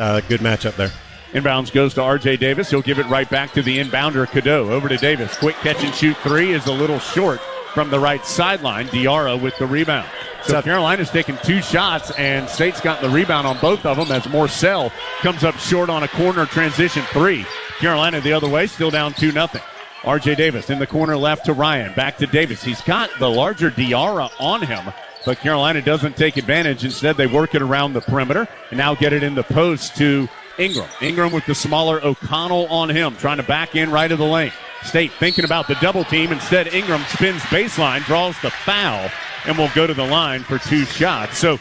a good matchup there. Inbounds goes to R.J. Davis. He'll give it right back to the inbounder, Cadeau. Over to Davis. Quick catch and shoot 3 is a little short from the right sideline. Diarra with the rebound. So Carolina's taken 2 shots, and State's gotten the rebound on both of them as Morcell comes up short on a corner transition 3. Carolina the other way, still down 2-0. R.J. Davis in the corner left to Ryan. Back to Davis. He's got the larger Diarra on him, but Carolina doesn't take advantage. Instead, they work it around the perimeter and now get it in the post to Ingram. Ingram with the smaller O'Connell on him, trying to back in right of the lane. State thinking about the double team. Instead, Ingram spins baseline, draws the foul, and will go to the line for 2 shots. So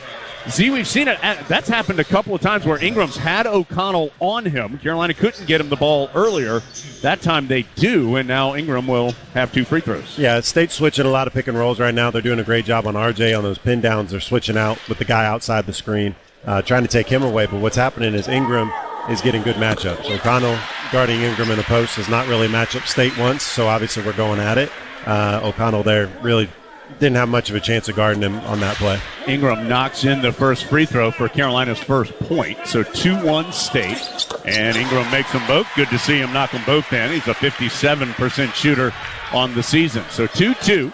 Z, we've seen it. That's happened a couple of times where Ingram's had O'Connell on him. Carolina couldn't get him the ball earlier. That time they do, and now Ingram will have 2 free throws. Yeah, State's switching a lot of pick and rolls right now. They're doing a great job on RJ on those pin downs. They're switching out with the guy outside the screen, trying to take him away. But what's happening is Ingram is getting good matchups. O'Connell guarding Ingram in the post is not really matchup State wants, so obviously we're going at it. O'Connell there really didn't have much of a chance of guarding him on that play. Ingram knocks in the first free throw for Carolina's first point. So 2-1 State. And Ingram makes them both. Good to see him knock them both in. He's a 57% shooter on the season. So 2-2.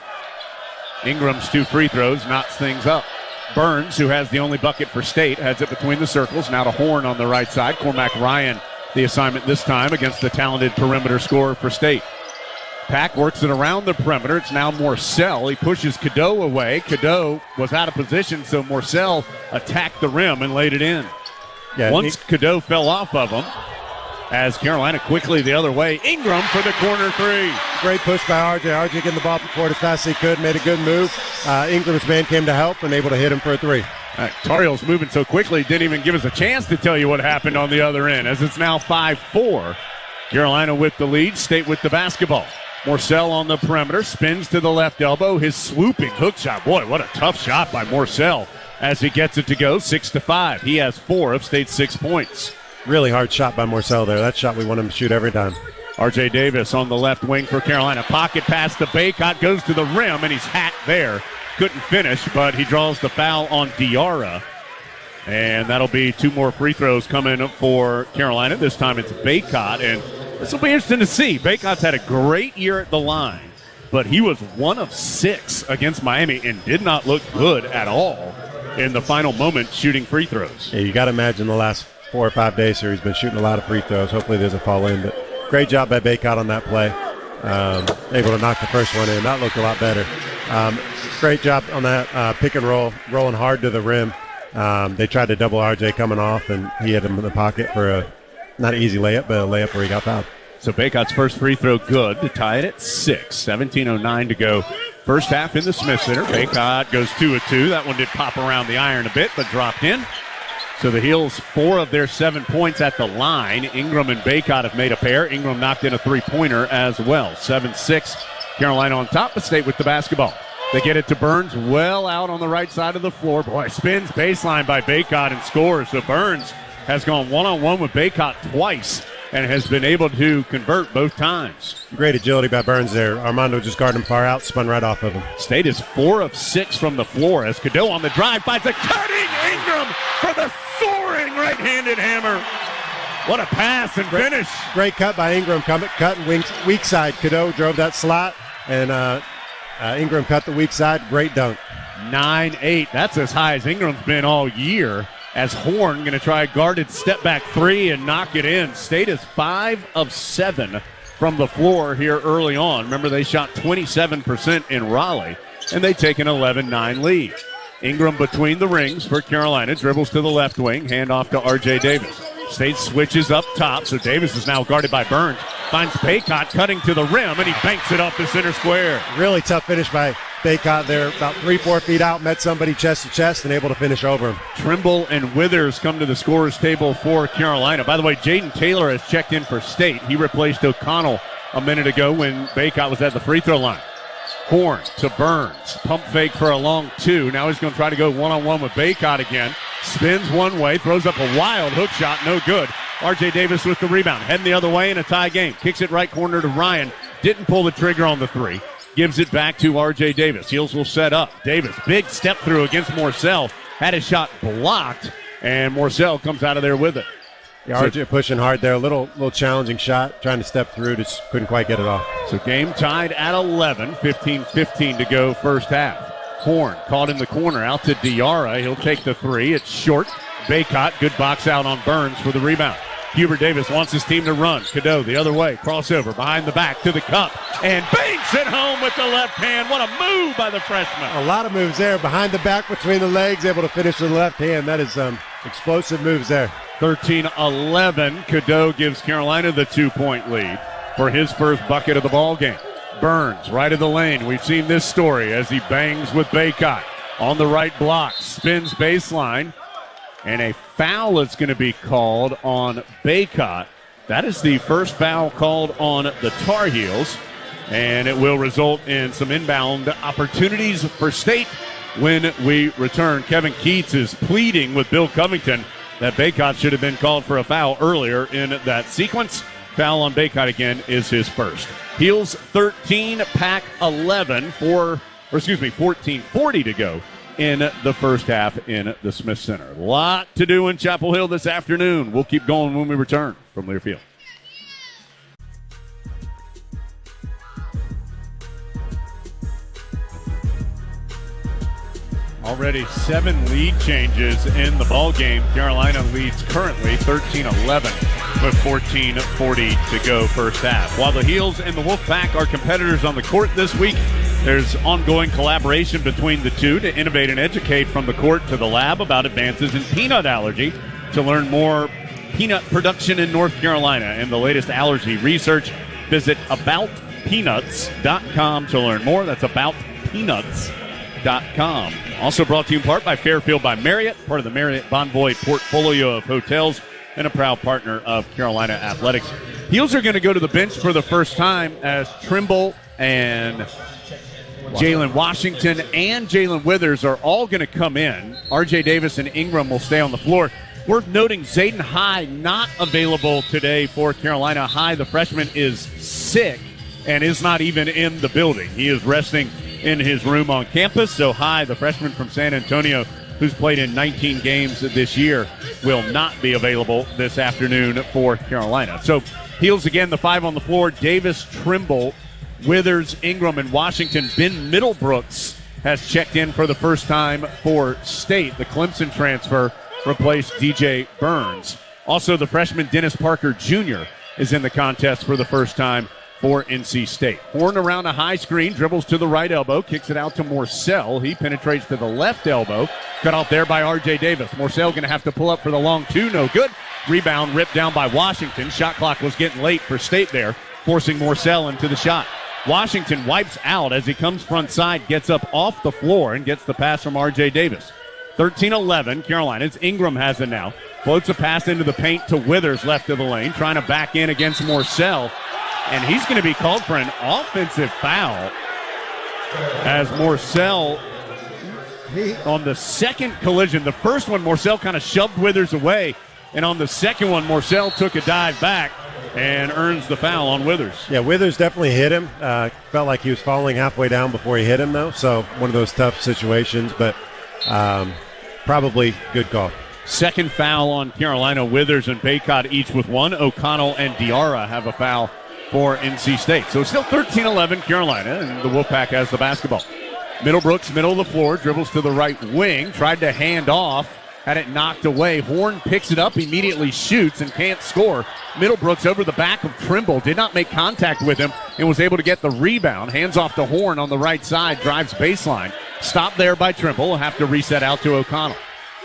Ingram's 2 free throws knocks things up. Burns, who has the only bucket for State, has it between the circles. Now to Horn on the right side. Cormac Ryan, the assignment this time against the talented perimeter scorer for State. Pack works it around the perimeter. It's now Morcell. He pushes Cadeau away. Cadeau was out of position, so Morcell attacked the rim and laid it in. Yeah, Once Cadeau fell off of him, as Carolina quickly the other way, Ingram for the corner 3. Great push by RJ. RJ getting the ball up the court as fast as he could, made a good move. Ingram's man came to help and able to hit him for a 3. Tar Heels moving so quickly, didn't even give us a chance to tell you what happened on the other end, as it's now 5-4. Carolina with the lead, State with the basketball. Morcell on the perimeter, spins to the left elbow. His swooping hook shot. Boy, what a tough shot by Morcell as he gets it to go 6-5. He has 4 of State's 6 points. Really hard shot by Morcell there. That shot we want him to shoot every time. RJ Davis on the left wing for Carolina. Pocket pass to Baycott, goes to the rim, and he's hacked there. Couldn't finish, but he draws the foul on Diarra. And that'll be 2 more free throws coming for Carolina. This time it's Baycott, and this will be interesting to see. Baycott's had a great year at the line, but he was 1 of 6 against Miami and did not look good at all in the final moment shooting free throws. Yeah, you got to imagine the last 4 or 5 days here he's been shooting a lot of free throws. Hopefully it doesn't fall in, but great job by Baycott on that play. Able to knock the first one in. That looked a lot better. Great job on that pick and roll, rolling hard to the rim. They tried to double RJ coming off, and he had him in the pocket for a not an easy layup, but a layup where he got fouled. So Baycott's first free throw good to tie it at 6. 17:09 to go. First half in the Smith Center. Baycott goes 2 of 2. That one did pop around the iron a bit, but dropped in. So the Heels, 4 of their 7 points at the line. Ingram and Baycott have made a pair. Ingram knocked in a 3-pointer as well. 7-6. Carolina on top, but State with the basketball. They get it to Burns, well out on the right side of the floor. Boy, spins baseline by Baycott and scores. So Burns has gone one-on-one with Baycott twice and has been able to convert both times. Great agility by Burns there. Armando just guarded him far out, spun right off of him. State is 4 of 6 from the floor as Cadeau on the drive finds a cutting Ingram for the soaring right-handed hammer. What a pass and finish. Great cut by Ingram, cutting weak side. Cadeau drove that slot, and Ingram cut the weak side. Great dunk. 9-8. That's as high as Ingram's been all year. As Horn going to try a guarded step-back 3 and knock it in. State is 5 of 7 from the floor here early on. Remember, they shot 27% in Raleigh, and they take an 11-9 lead. Ingram between the rings for Carolina. Dribbles to the left wing. Handoff to R.J. Davis. State switches up top, so Davis is now guarded by Burns. Finds Baycott cutting to the rim, and he banks it off the center square. Really tough finish by Baycott there, about 3-4 feet out, met somebody chest to chest and able to finish over him. Trimble and Withers come to the scorer's table for Carolina. By the way, Jaden Taylor has checked in for State. He replaced O'Connell a minute ago when Baycott was at the free throw line. Horn to Burns. Pump fake for a long 2. Now he's going to try to go one-on-one with Baycott again. Spins one way, throws up a wild hook shot, no good. R.J. Davis with the rebound. Heading the other way in a tie game. Kicks it right corner to Ryan. Didn't pull the trigger on the 3. Gives it back to R.J. Davis. Heels will set up. Davis, big step through against Morcell. Had his shot blocked, and Morcell comes out of there with it. Yeah, RJ pushing hard there. A little challenging shot. Trying to step through. Just couldn't quite get it off. So game tied at 11. 15-15 to go first half. Horn caught in the corner. Out to Diarra. He'll take the 3. It's short. Baycott, good box out on Burns for the rebound. Hubert Davis wants his team to run. Cadeau the other way. Crossover behind the back to the cup. And banks it home with the left hand. What a move by the freshman. A lot of moves there. Behind the back, between the legs. Able to finish with the left hand. That is explosive moves there. 13-11. Cadeau gives Carolina the 2-point lead for his first bucket of the ball game. Burns, right of the lane. We've seen this story as he bangs with Baycott. on the right block, spins baseline, and a foul is going to be called on Baycott. That is the first foul called on the Tar Heels, and it will result in some inbound opportunities for State when we return. Kevin Keats is pleading with Bill Covington that Baycott should have been called for a foul earlier in that sequence. Foul on Baycott again is his first. Heels 13, Pack 11, 14:40 to go in the first half in the Smith Center. A lot to do in Chapel Hill this afternoon. We'll keep going when we return from Learfield. Already 7 lead changes in the ball game. Carolina leads currently 13-11 with 14:40 to go first half. While the Heels and the Wolfpack are competitors on the court this week, there's ongoing collaboration between the two to innovate and educate from the court to the lab about advances in peanut allergy. To learn more peanut production in North Carolina and the latest allergy research, visit aboutpeanuts.com to learn more. That's aboutpeanuts.com. Also brought to you in part by Fairfield by Marriott, part of the Marriott Bonvoy portfolio of hotels, and a proud partner of Carolina Athletics. Heels are going to go to the bench for the first time as Trimble and Jalen Washington and Jalen Withers are all going to come in. R.J. Davis and Ingram will stay on the floor. Worth noting, Zayden High not available today for Carolina. High, the freshman, is sick and is not even in the building. He is resting in his room on campus. So High, the freshman from San Antonio, who's played in 19 games this year, will not be available this afternoon for Carolina. So Heels again, the 5 on the floor. Davis, Trimble, Withers, Ingram, and Washington. Ben Middlebrooks has checked in for the first time for State. The Clemson transfer replaced DJ Burns. Also, the freshman Dennis Parker Jr. is in the contest for the first time for NC State. Horn around a high screen, dribbles to the right elbow, kicks it out to Morcell. He penetrates to the left elbow. Cut off there by R.J. Davis. Morcell going to have to pull up for the long 2. No good. Rebound ripped down by Washington. Shot clock was getting late for State there, forcing Morcell into the shot. Washington wipes out as he comes front side, gets up off the floor, and gets the pass from R.J. Davis. 13-11, Carolina's Ingram has it now. Floats a pass into the paint to Withers left of the lane, trying to back in against Morcell. And he's going to be called for an offensive foul as Morcell, on the second collision, the first one, Morcell kind of shoved Withers away. And on the second one, Morcell took a dive back and earns the foul on Withers. Yeah, Withers definitely hit him. Felt like he was falling halfway down before he hit him, though. So one of those tough situations, but probably good call. Second foul on Carolina. Withers and Baycott each with 1. O'Connell and Diarra have a foul for NC State. So it's still 13-11 Carolina, and the Wolfpack has the basketball. Middlebrooks, middle of the floor, dribbles to the right wing, tried to hand off, had it knocked away. Horn picks it up, immediately shoots, and can't score. Middlebrooks over the back of Trimble, did not make contact with him, and was able to get the rebound. Hands off to Horn on the right side, drives baseline. Stopped there by Trimble, will have to reset out to O'Connell.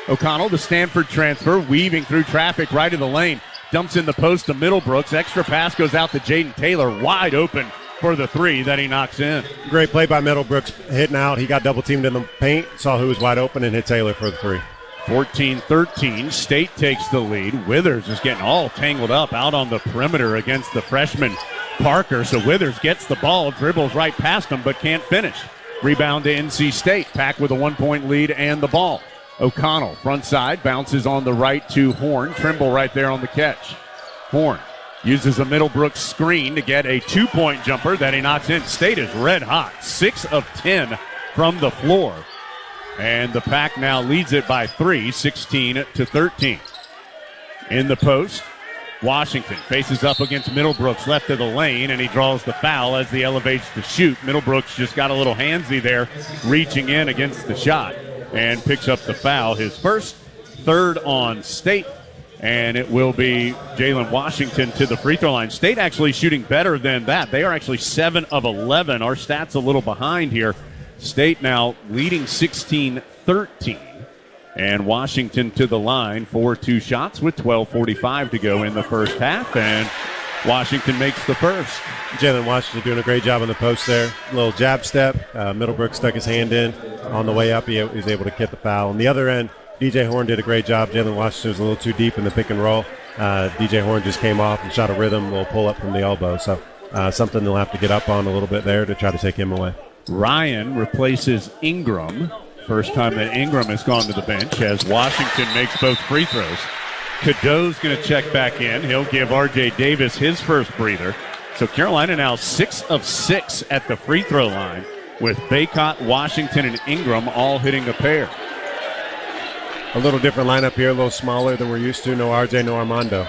O'Connell, the Stanford transfer, weaving through traffic right of the lane. Dumps in the post to Middlebrooks. Extra pass goes out to Jaden Taylor, wide open for the 3 that he knocks in. Great play by Middlebrooks, hitting out. He got double teamed in the paint, saw who was wide open, and hit Taylor for the 3. 14-13, State takes the lead. Withers is getting all tangled up out on the perimeter against the freshman Parker. So Withers gets the ball, dribbles right past him, but can't finish. Rebound to NC State. Pack with a 1-point lead and the ball. O'Connell, front side, bounces on the right to Horn. Trimble right there on the catch. Horn uses a Middlebrooks screen to get a 2-point jumper that he knocks in. State is red hot, 6 of 10 from the floor. And the Pack now leads it by 3, 16-13. In the post, Washington faces up against Middlebrooks left of the lane, and he draws the foul as he elevates to shoot. Middlebrooks just got a little handsy there, reaching in against the shot, and picks up the foul, his first, 3rd on State, and it will be Jalen Washington to the free throw line. State actually shooting better than that. They are actually 7 of 11. Our stats a little behind here. State now leading 16-13, and Washington to the line for 2 shots with 12:45 to go in the first half, and Washington makes the first. Jalen Washington doing a great job on the post there. Little jab step. Middlebrook stuck his hand in. On the way up, he was able to get the foul. On the other end, DJ Horn did a great job. Jalen Washington was a little too deep in the pick and roll. DJ Horn just came off and shot a rhythm, a little pull up from the elbow. So something they'll have to get up on a little bit there to try to take him away. Ryan replaces Ingram. First time that Ingram has gone to the bench as Washington makes both free throws. Cadeau's going to check back in. He'll give R.J. Davis his first breather. So Carolina now 6 of 6 at the free throw line with Bacot, Washington, and Ingram all hitting a pair. A little different lineup here, a little smaller than we're used to. No R.J., no Armando.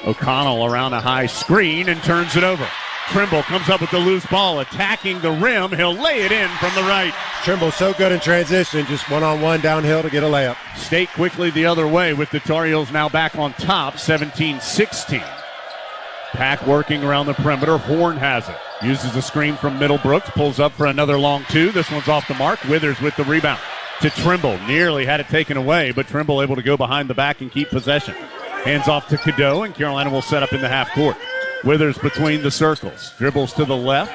O'Connell around a high screen and turns it over. Trimble comes up with the loose ball, attacking the rim. He'll lay it in from the right. Trimble so good in transition, just one-on-one downhill to get a layup. State quickly the other way with the Tar Heels now back on top, 17-16. Pack working around the perimeter. Horn has it. Uses the screen from Middlebrooks, pulls up for another long two. This one's off the mark. Withers with the rebound to Trimble. Nearly had it taken away, but Trimble able to go behind the back and keep possession. Hands off to Cadeau, and Carolina will set up in the half court. Withers between the circles. Dribbles to the left.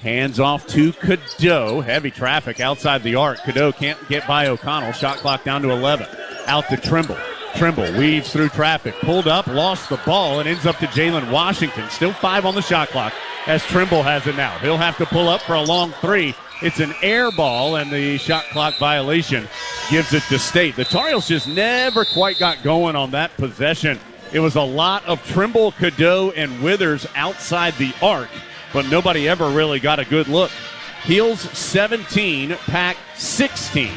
Hands off to Cadeau. Heavy traffic outside the arc. Cadeau can't get by O'Connell. Shot clock down to 11. Out to Trimble. Trimble weaves through traffic. Pulled up, lost the ball, and ends up to Jalen Washington. Still 5 on the shot clock as Trimble has it now. He'll have to pull up for a long three. It's an air ball, and the shot clock violation gives it to State. The Tar Heels just never quite got going on that possession. It was a lot of Trimble, Cadeau, and Withers outside the arc, but nobody ever really got a good look. Heels 17, Pack 16.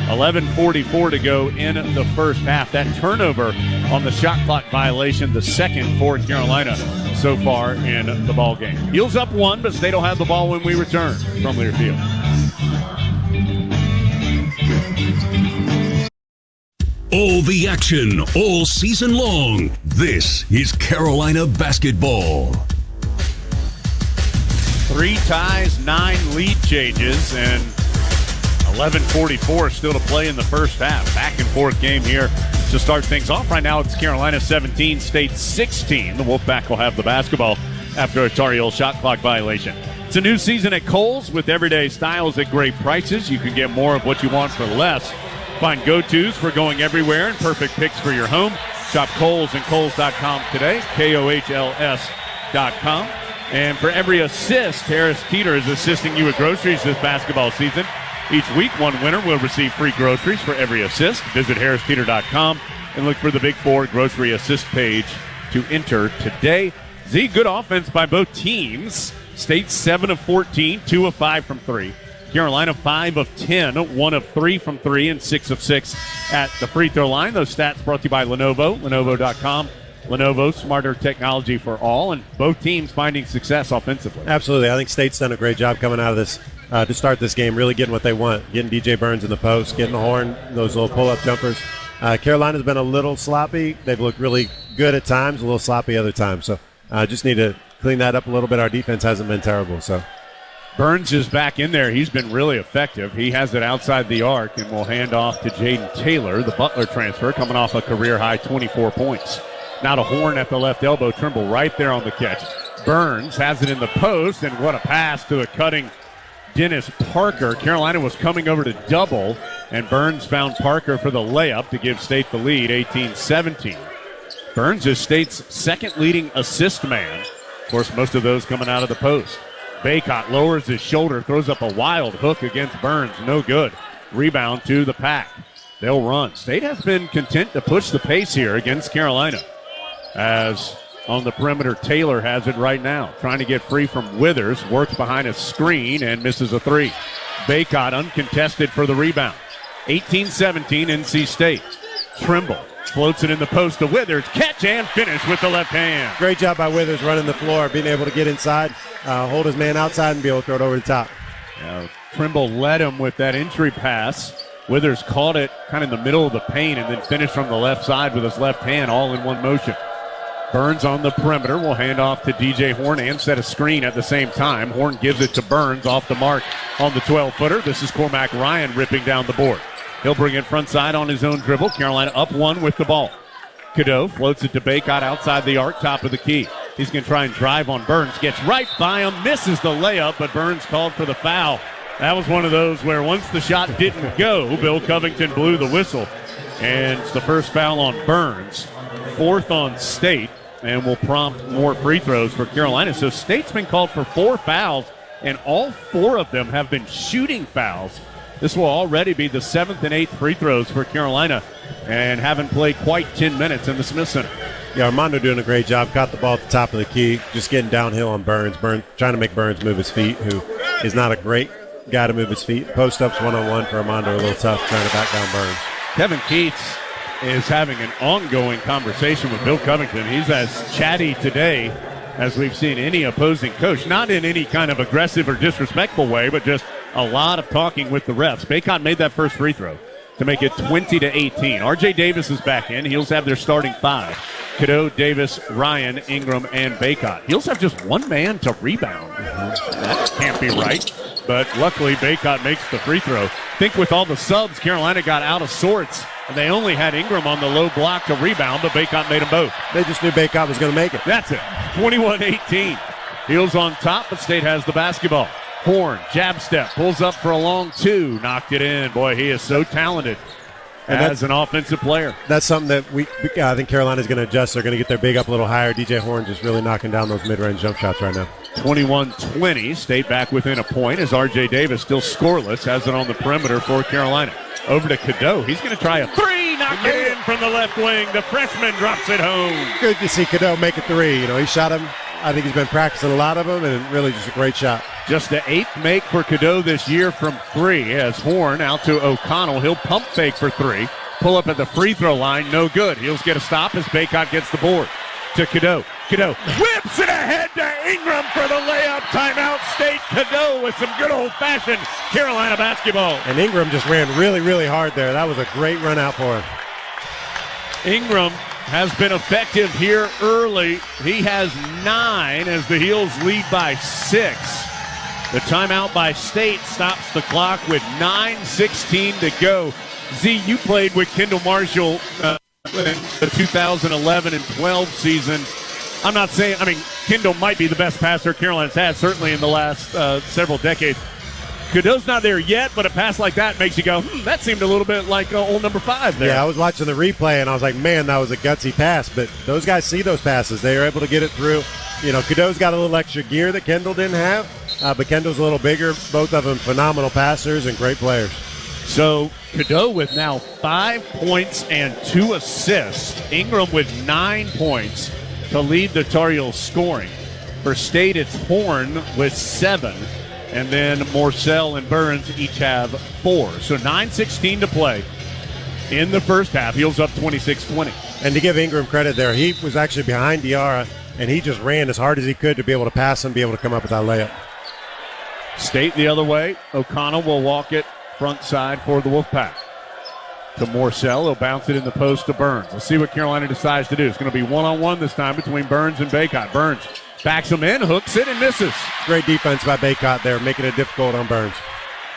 11:44 to go in the first half. That turnover on the shot clock violation, the second for Carolina so far in the ball game. Heels up 1, but State will have the ball when we return from Learfield. All the action, all season long. This is Carolina basketball. 3 ties, 9 lead changes, and 11:44 still to play in the first half. Back and forth game here to start things off. Right now it's Carolina 17, State 16. The Wolfpack will have the basketball after a Tar Heel shot clock violation. It's a new season at Kohl's with everyday styles at great prices. You can get more of what you want for less. Find go-tos for going everywhere and perfect picks for your home. Shop Kohl's and Kohl's.com today, KOHLS.com. And for every assist, Harris Teeter is assisting you with groceries this basketball season. Each week, one winner will receive free groceries for every assist. Visit HarrisTeeter.com and look for the Big 4 grocery assist page to enter today. Z, good offense by both teams. State 7 of 14, 2 of 5 from 3. Carolina 5 of 10, 1 of 3 from 3, and 6 of 6 at the free throw line. Those stats brought to you by Lenovo, Lenovo.com. Lenovo, smarter technology for all, and both teams finding success offensively. Absolutely. I think State's done a great job coming out of this to start this game, really getting what they want, getting DJ Burns in the post, getting the Horn, those little pull-up jumpers. Carolina's been a little sloppy. They've looked really good at times, a little sloppy other times. So just need to clean that up a little bit. Our defense hasn't been terrible. So Burns is back in there. He's been really effective. He has it outside the arc and will hand off to Jaden Taylor, the Butler transfer, coming off a career-high 24 points. Now to Horn at the left elbow. Trimble right there on the catch. Burns has it in the post, and what a pass to a cutting Dennis Parker. Carolina was coming over to double, and Burns found Parker for the layup to give State the lead, 18-17. Burns is State's second leading assist man. Of course, most of those coming out of the post. Bacot lowers his shoulder, throws up a wild hook against Burns. No good. Rebound to the Pack. They'll run. State has been content to push the pace here against Carolina. As on the perimeter, Taylor has it right now. Trying to get free from Withers. Works behind a screen and misses a three. Bacot uncontested for the rebound. 18-17 NC State. Trimble floats it in the post to Withers. Catch and finish with the left hand. Great job by Withers running the floor, being able to get inside, hold his man outside, and be able to throw it over the top. Trimble led him with that entry pass. Withers caught it kind of in the middle of the paint and then finished from the left side with his left hand all in one motion. Burns on the perimeter will hand off to DJ Horn and set a screen at the same time. Horn gives it to Burns off the mark on the 12-footer. This is Cormac Ryan ripping down the board. He'll bring it front side on his own dribble. Carolina up 1 with the ball. Cadeau floats it to Bacot outside the arc, top of the key. He's going to try and drive on Burns. Gets right by him, misses the layup, but Burns called for the foul. That was one of those where once the shot didn't go, Bill Covington blew the whistle. And it's the first foul on Burns. 4th on State, and will prompt more free throws for Carolina. So State's been called for 4 fouls, and all 4 of them have been shooting fouls. This will already be the 7th and 8th free throws for Carolina, and haven't played quite 10 minutes in the Smith Center. Yeah, Armando doing a great job. Caught the ball at the top of the key, just getting downhill on Burns. Trying to make Burns move his feet, who is not a great guy to move his feet. Post-ups one-on-one for Armando, a little tough trying to back down Burns. Kevin Keats is having an ongoing conversation with Bill Covington. He's as chatty today as we've seen any opposing coach. Not in any kind of aggressive or disrespectful way, but just a lot of talking with the refs. Bacot made that first free throw to make it 20-18. R.J. Davis is back in. Heels have their starting 5. Cadeau, Davis, Ryan, Ingram, and Bacot. Heels have just one man to rebound. That can't be right. But luckily, Bacot makes the free throw. Think with all the subs, Carolina got out of sorts. And they only had Ingram on the low block to rebound, but Bacot made them both. They just knew Bacot was going to make it. That's it. 21-18. Heels on top, but State has the basketball. Horn, jab step, pulls up for a long 2, knocked it in. Boy, he is so talented as an offensive player. That's something that I think Carolina's going to adjust. They're going to get their big up a little higher. DJ Horn just really knocking down those mid-range jump shots right now. 21-20, State back within a point as R.J. Davis, still scoreless, has it on the perimeter for Carolina. Over to Cadeau. He's going to try a 3, knocked it in from the left wing. The freshman drops it home. Good to see Cadeau make a 3. He shot him. I think he's been practicing a lot of them, and really just a great shot. Just the 8th make for Cadeau this year from 3 as Horn out to O'Connell. He'll pump fake for 3. Pull up at the free throw line. No good. He'll get a stop as Bacot gets the board. To Cadeau. Cadeau whips it ahead to Ingram for the layup. Timeout State. Cadeau with some good old-fashioned Carolina basketball. And Ingram just ran really, really hard there. That was a great run out for him. Ingram has been effective here early. He has 9 as the Heels lead by 6. The timeout by State stops the clock with 9:16 to go. Z, you played with Kendall Marshall in the 2011 and 12 season. I'm not saying, Kendall might be the best passer Carolina's had, certainly in the last several decades. Cadeau's not there yet, but a pass like that makes you go, that seemed a little bit like old number 5 there. Yeah, I was watching the replay, and I was like, man, that was a gutsy pass. But those guys see those passes. They are able to get it through. Cadeau's got a little extra gear that Kendall didn't have, but Kendall's a little bigger. Both of them phenomenal passers and great players. So Cadeau with now 5 points and 2 assists. Ingram with 9 points to lead the Tar Heels scoring. For State, it's Horn with 7. And then Morcell and Burns each have 4. So 9:16 to play in the first half. Heels up 26-20. And to give Ingram credit there, he was actually behind Diarra, and he just ran as hard as he could to be able to pass him, be able to come up with that layup. State the other way. O'Connell will walk it front side for the Wolfpack. To Morcell. He'll bounce it in the post to Burns. Let's see what Carolina decides to do. It's going to be one-on-one this time between Burns and Bacot. Burns backs him in, hooks it, and misses. Great defense by Bacot there, making it difficult on Burns.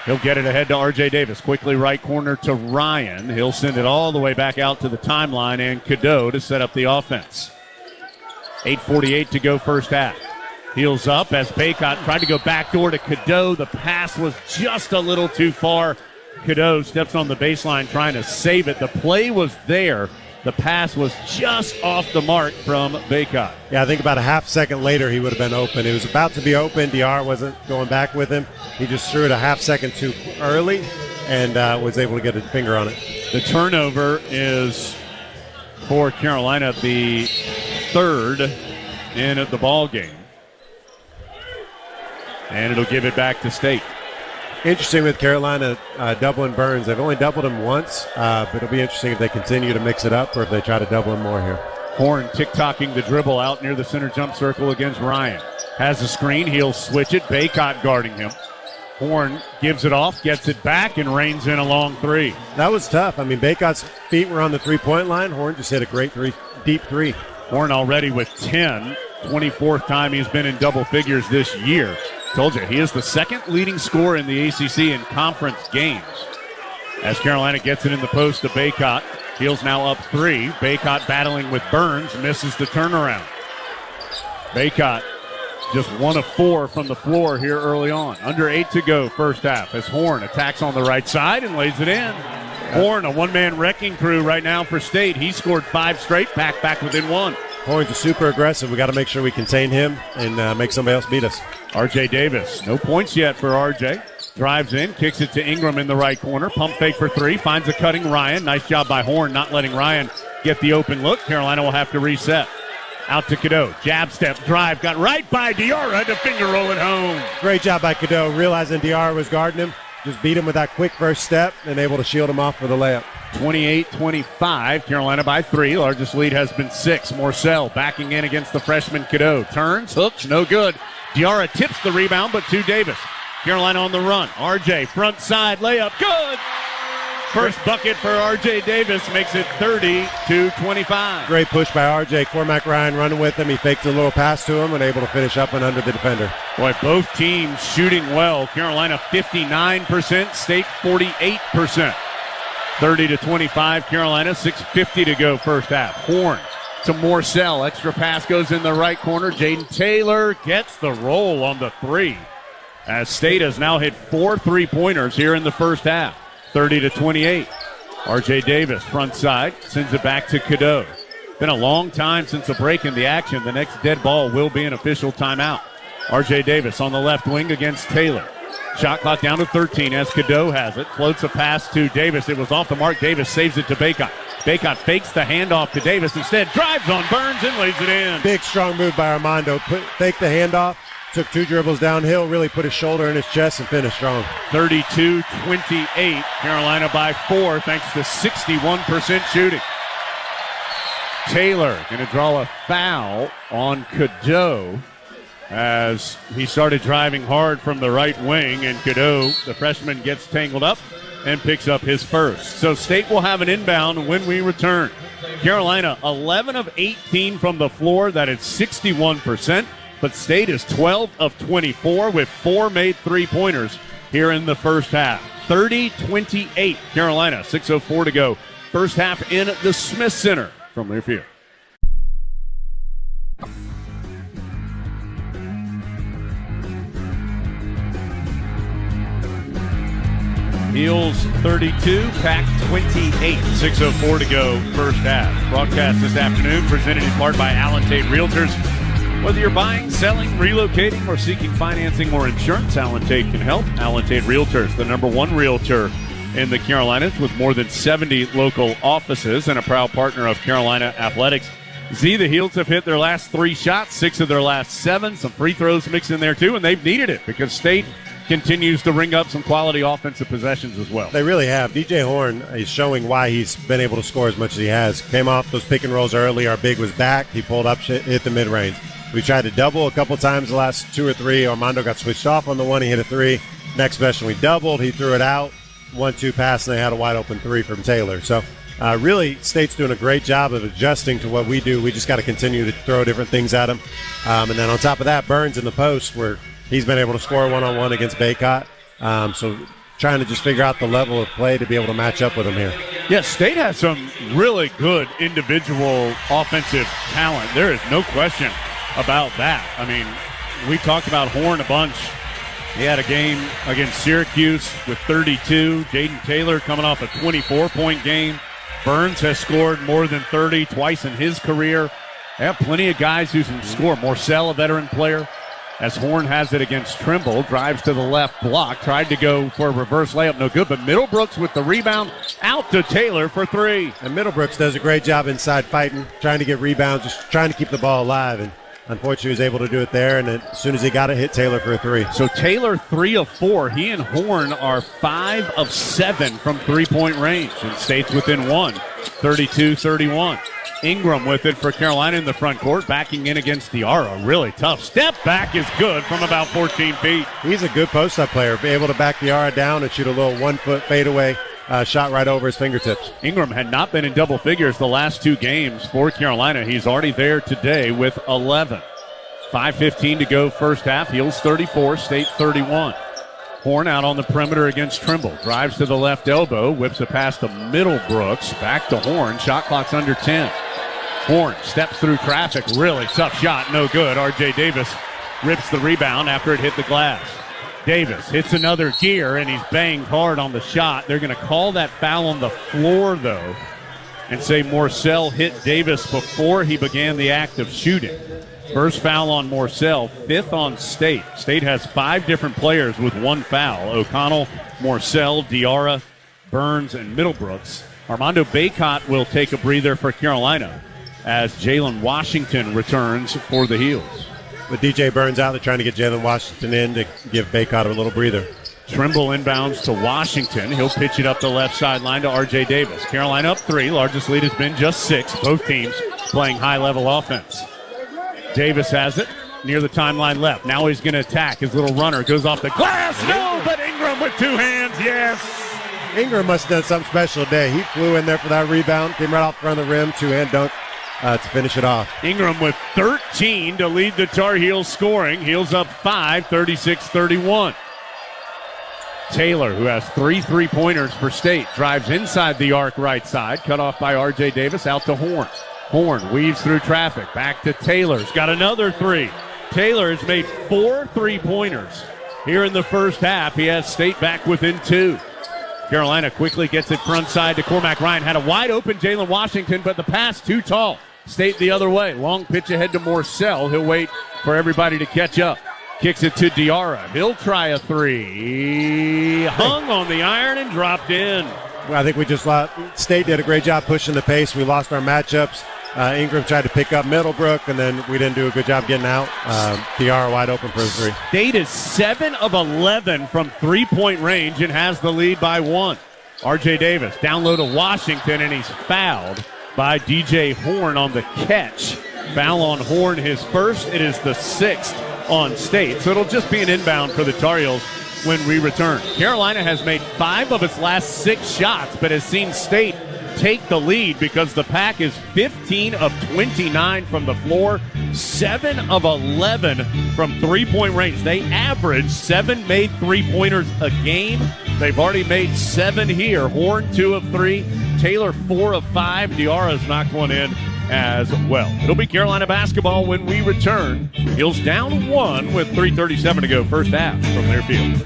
He'll get it ahead to R.J. Davis. Quickly right corner to Ryan. He'll send it all the way back out to the timeline, and Cadeau to set up the offense. 8:48 to go first half. Heels up as Bacot tried to go backdoor to Cadeau. The pass was just a little too far. Cadeau steps on the baseline trying to save it. The play was there. The pass was just off the mark from Bacot. Yeah, I think about a half second later he would have been open. It was about to be open. DR wasn't going back with him. He just threw it a half second too early and was able to get a finger on it. The turnover is for Carolina the 3rd in the ball game. And it'll give it back to State. Interesting with Carolina doubling Burns. They've only doubled him once, but it'll be interesting if they continue to mix it up or if they try to double him more here. Horn tick-tocking the dribble out near the center jump circle against Ryan. Has a screen. He'll switch it. Bacot guarding him. Horn gives it off, gets it back, and rains in a long 3. That was tough. Bacot's feet were on the three-point line. Horn just hit a great deep 3. Horn already with 10. 24th time he's been in double figures this year. Told you, he is the 2nd leading scorer in the ACC in conference games. As Carolina gets it in the post to Bacot. Heels now up 3. Bacot battling with Burns, misses the turnaround. Baycott just 1 of 4 from the floor here early on. Under 8 to go first half as Horn attacks on the right side and lays it in. Horn, a one-man wrecking crew right now for State. He scored 5 straight, back within 1. Horn's super aggressive. We got to make sure we contain him and make somebody else beat us. R.J. Davis, no points yet for R.J. Drives in, kicks it to Ingram in the right corner. Pump fake for 3, finds a cutting Ryan. Nice job by Horn, not letting Ryan get the open look. Carolina will have to reset. Out to Cadeau. Jab step, drive, got right by Diarra to finger roll it home. Great job by Cadeau, realizing Diarra was guarding him. Just beat him with that quick first step and able to shield him off for the layup. 28-25, Carolina by 3. Largest lead has been 6. Morcell backing in against the freshman Cadeau. Turns, hooks, no good. Diarra tips the rebound, but to Davis. Carolina on the run. RJ, front side layup, good! First bucket for R.J. Davis makes it 30-25. Great push by R.J. Cormac Ryan running with him. He faked a little pass to him and able to finish up and under the defender. Boy, both teams shooting well. Carolina 59%, State 48%. 30-25, Carolina, 6:50 to go first half. Horn to Morcell. Extra pass goes in the right corner. Jaden Taylor gets the roll on the 3. As State has now hit 4 3-pointers here in the first half. 30-28. R.J. Davis, front side, sends it back to Cadeau. Been a long time since a break in the action. The next dead ball will be an official timeout. R.J. Davis on the left wing against Taylor. Shot clock down to 13 as Cadeau has it. Floats a pass to Davis. It was off the mark. Davis saves it to Baycott. Baycott fakes the handoff to Davis. Instead, drives on Burns and lays it in. Big, strong move by Armando. Fake the handoff. Took 2 dribbles downhill, really put his shoulder in his chest and finished strong. 32-28, Carolina by 4 thanks to 61% shooting. Taylor going to draw a foul on Cadeau as he started driving hard from the right wing, and Cadeau, the freshman, gets tangled up and picks up his first. So State will have an inbound when we return. Carolina, 11 of 18 from the floor. That is 61%. But State is 12 of 24 with 4 made 3-pointers here in the first half. 30-28, Carolina, 6:04 to go. First half in the Smith Center from Learfield. Heels 32, Pack 28. 6:04 to go, first half. Broadcast this afternoon presented in part by Allen Tate Realtors. Whether you're buying, selling, relocating, or seeking financing or insurance, Allen Tate can help. Allen Tate Realtors, the #1 realtor in the Carolinas with more than 70 local offices and a proud partner of Carolina Athletics. The Heels have hit their last 3 shots, 6 of their last 7. Some free throws mixed in there too, and they've needed it because State continues to ring up some quality offensive possessions as well. They really have. DJ Horn is showing why he's been able to score as much as he has. Came off those pick and rolls early. Our big was back. He pulled up, hit the mid-range. We tried to double a couple times the last 2 or 3. Armando got switched off on the one. He hit a 3. Next possession we doubled. He threw it out. 1-2 pass, and they had a wide-open 3 from Taylor. So really, State's doing a great job of adjusting to what we do. We just got to continue to throw different things at him. And then on top of that, Burns in the post where he's been able to score one-on-one against Baycott. So trying to just figure out the level of play to be able to match up with him here. Yes, State has some really good individual offensive talent. There is no question about that. I mean, we talked about Horn a bunch. He had a game against Syracuse with 32. Jaden Taylor coming off a 24-point game. Burns has scored more than 30 twice in his career. They have plenty of guys who can score. Morcell, a veteran player, as Horn has it against Trimble. Drives to the left block. Tried to go for a reverse layup. No good. But Middlebrooks with the rebound. Out to Taylor for 3. And Middlebrooks does a great job inside fighting, trying to get rebounds, just trying to keep the ball alive. And unfortunately, he was able to do it there, and as soon as he got it, hit Taylor for a 3. So Taylor 3 of 4. He and Horn are 5 of 7 from 3-point range, and State's within 1, 32-31. Ingram with it for Carolina in the front court, backing in against Diarra. Really tough. Step back is good from about 14 feet. He's a good post-up player, be able to back Diarra down and shoot a little 1-foot fadeaway. Shot right over his fingertips. Ingram had not been in double figures the last 2 games for Carolina. He's already there today with 11. 5:15 to go first half. Heels 34, State 31. Horn out on the perimeter against Trimble. Drives to the left elbow. Whips it past to Middlebrooks. Back to Horn. Shot clock's under 10. Horn steps through traffic. Really tough shot. No good. R.J. Davis rips the rebound after it hit the glass. Davis hits another gear, and he's banged hard on the shot. They're going to call that foul on the floor, though, and say Morcell hit Davis before he began the act of shooting. First foul on Morcell, 5th on State. State has 5 different players with 1 foul. O'Connell, Morcell, Diarra, Burns, and Middlebrooks. Armando Bacot will take a breather for Carolina as Jalen Washington returns for the Heels. With DJ Burns out, they're trying to get Jalen Washington in to give Bacot a little breather. Trimble inbounds to Washington. He'll pitch it up the left sideline to R.J. Davis. Carolina up 3. Largest lead has been just 6. Both teams playing high-level offense. Davis has it near the timeline left. Now he's going to attack. His little runner goes off the glass. No, but Ingram with 2 hands. Yes. Ingram must have done something special today. He flew in there for that rebound, came right off front of the rim, 2-hand dunk to finish it off. Ingram with 13 to lead the Tar Heels scoring. Heels up 5, 36-31. Taylor, who has 3 3-pointers for State, drives inside the arc right side. Cut off by R.J. Davis, out to Horn. Horn weaves through traffic. Back to Taylor's got another 3. Taylor has made 4 3-pointers here in the first half. He has State back within 2. Carolina quickly gets it front side to Cormac Ryan. Had a wide open Jalen Washington, but the pass too tall. State the other way. Long pitch ahead to Morcell. He'll wait for everybody to catch up. Kicks it to Diarra. He'll try a 3. Hung on the iron and dropped in. Well, I think we just lost. State did a great job pushing the pace. We lost our matchups. Ingram tried to pick up Middlebrook, and then we didn't do a good job getting out. Diarra wide open for a 3. State is 7 of 11 from 3-point range and has the lead by 1. R.J. Davis down low to Washington, and he's fouled by DJ Horn on the catch. Foul on Horn, his first. It is the 6th on State, so it'll just be an inbound for the Tar Heels when we return. Carolina has made 5 of its last 6 shots, but has seen State take the lead because the Pack is 15 of 29 from the floor, 7 of 11 from 3-point range. They average 7 made 3-pointers a game. They've already made 7 here. Horn 2 of 3, Taylor 4 of 5. Diarra's knocked one in as well. It'll be Carolina basketball when we return. Heels down 1 with 3:37 to go first half from their field.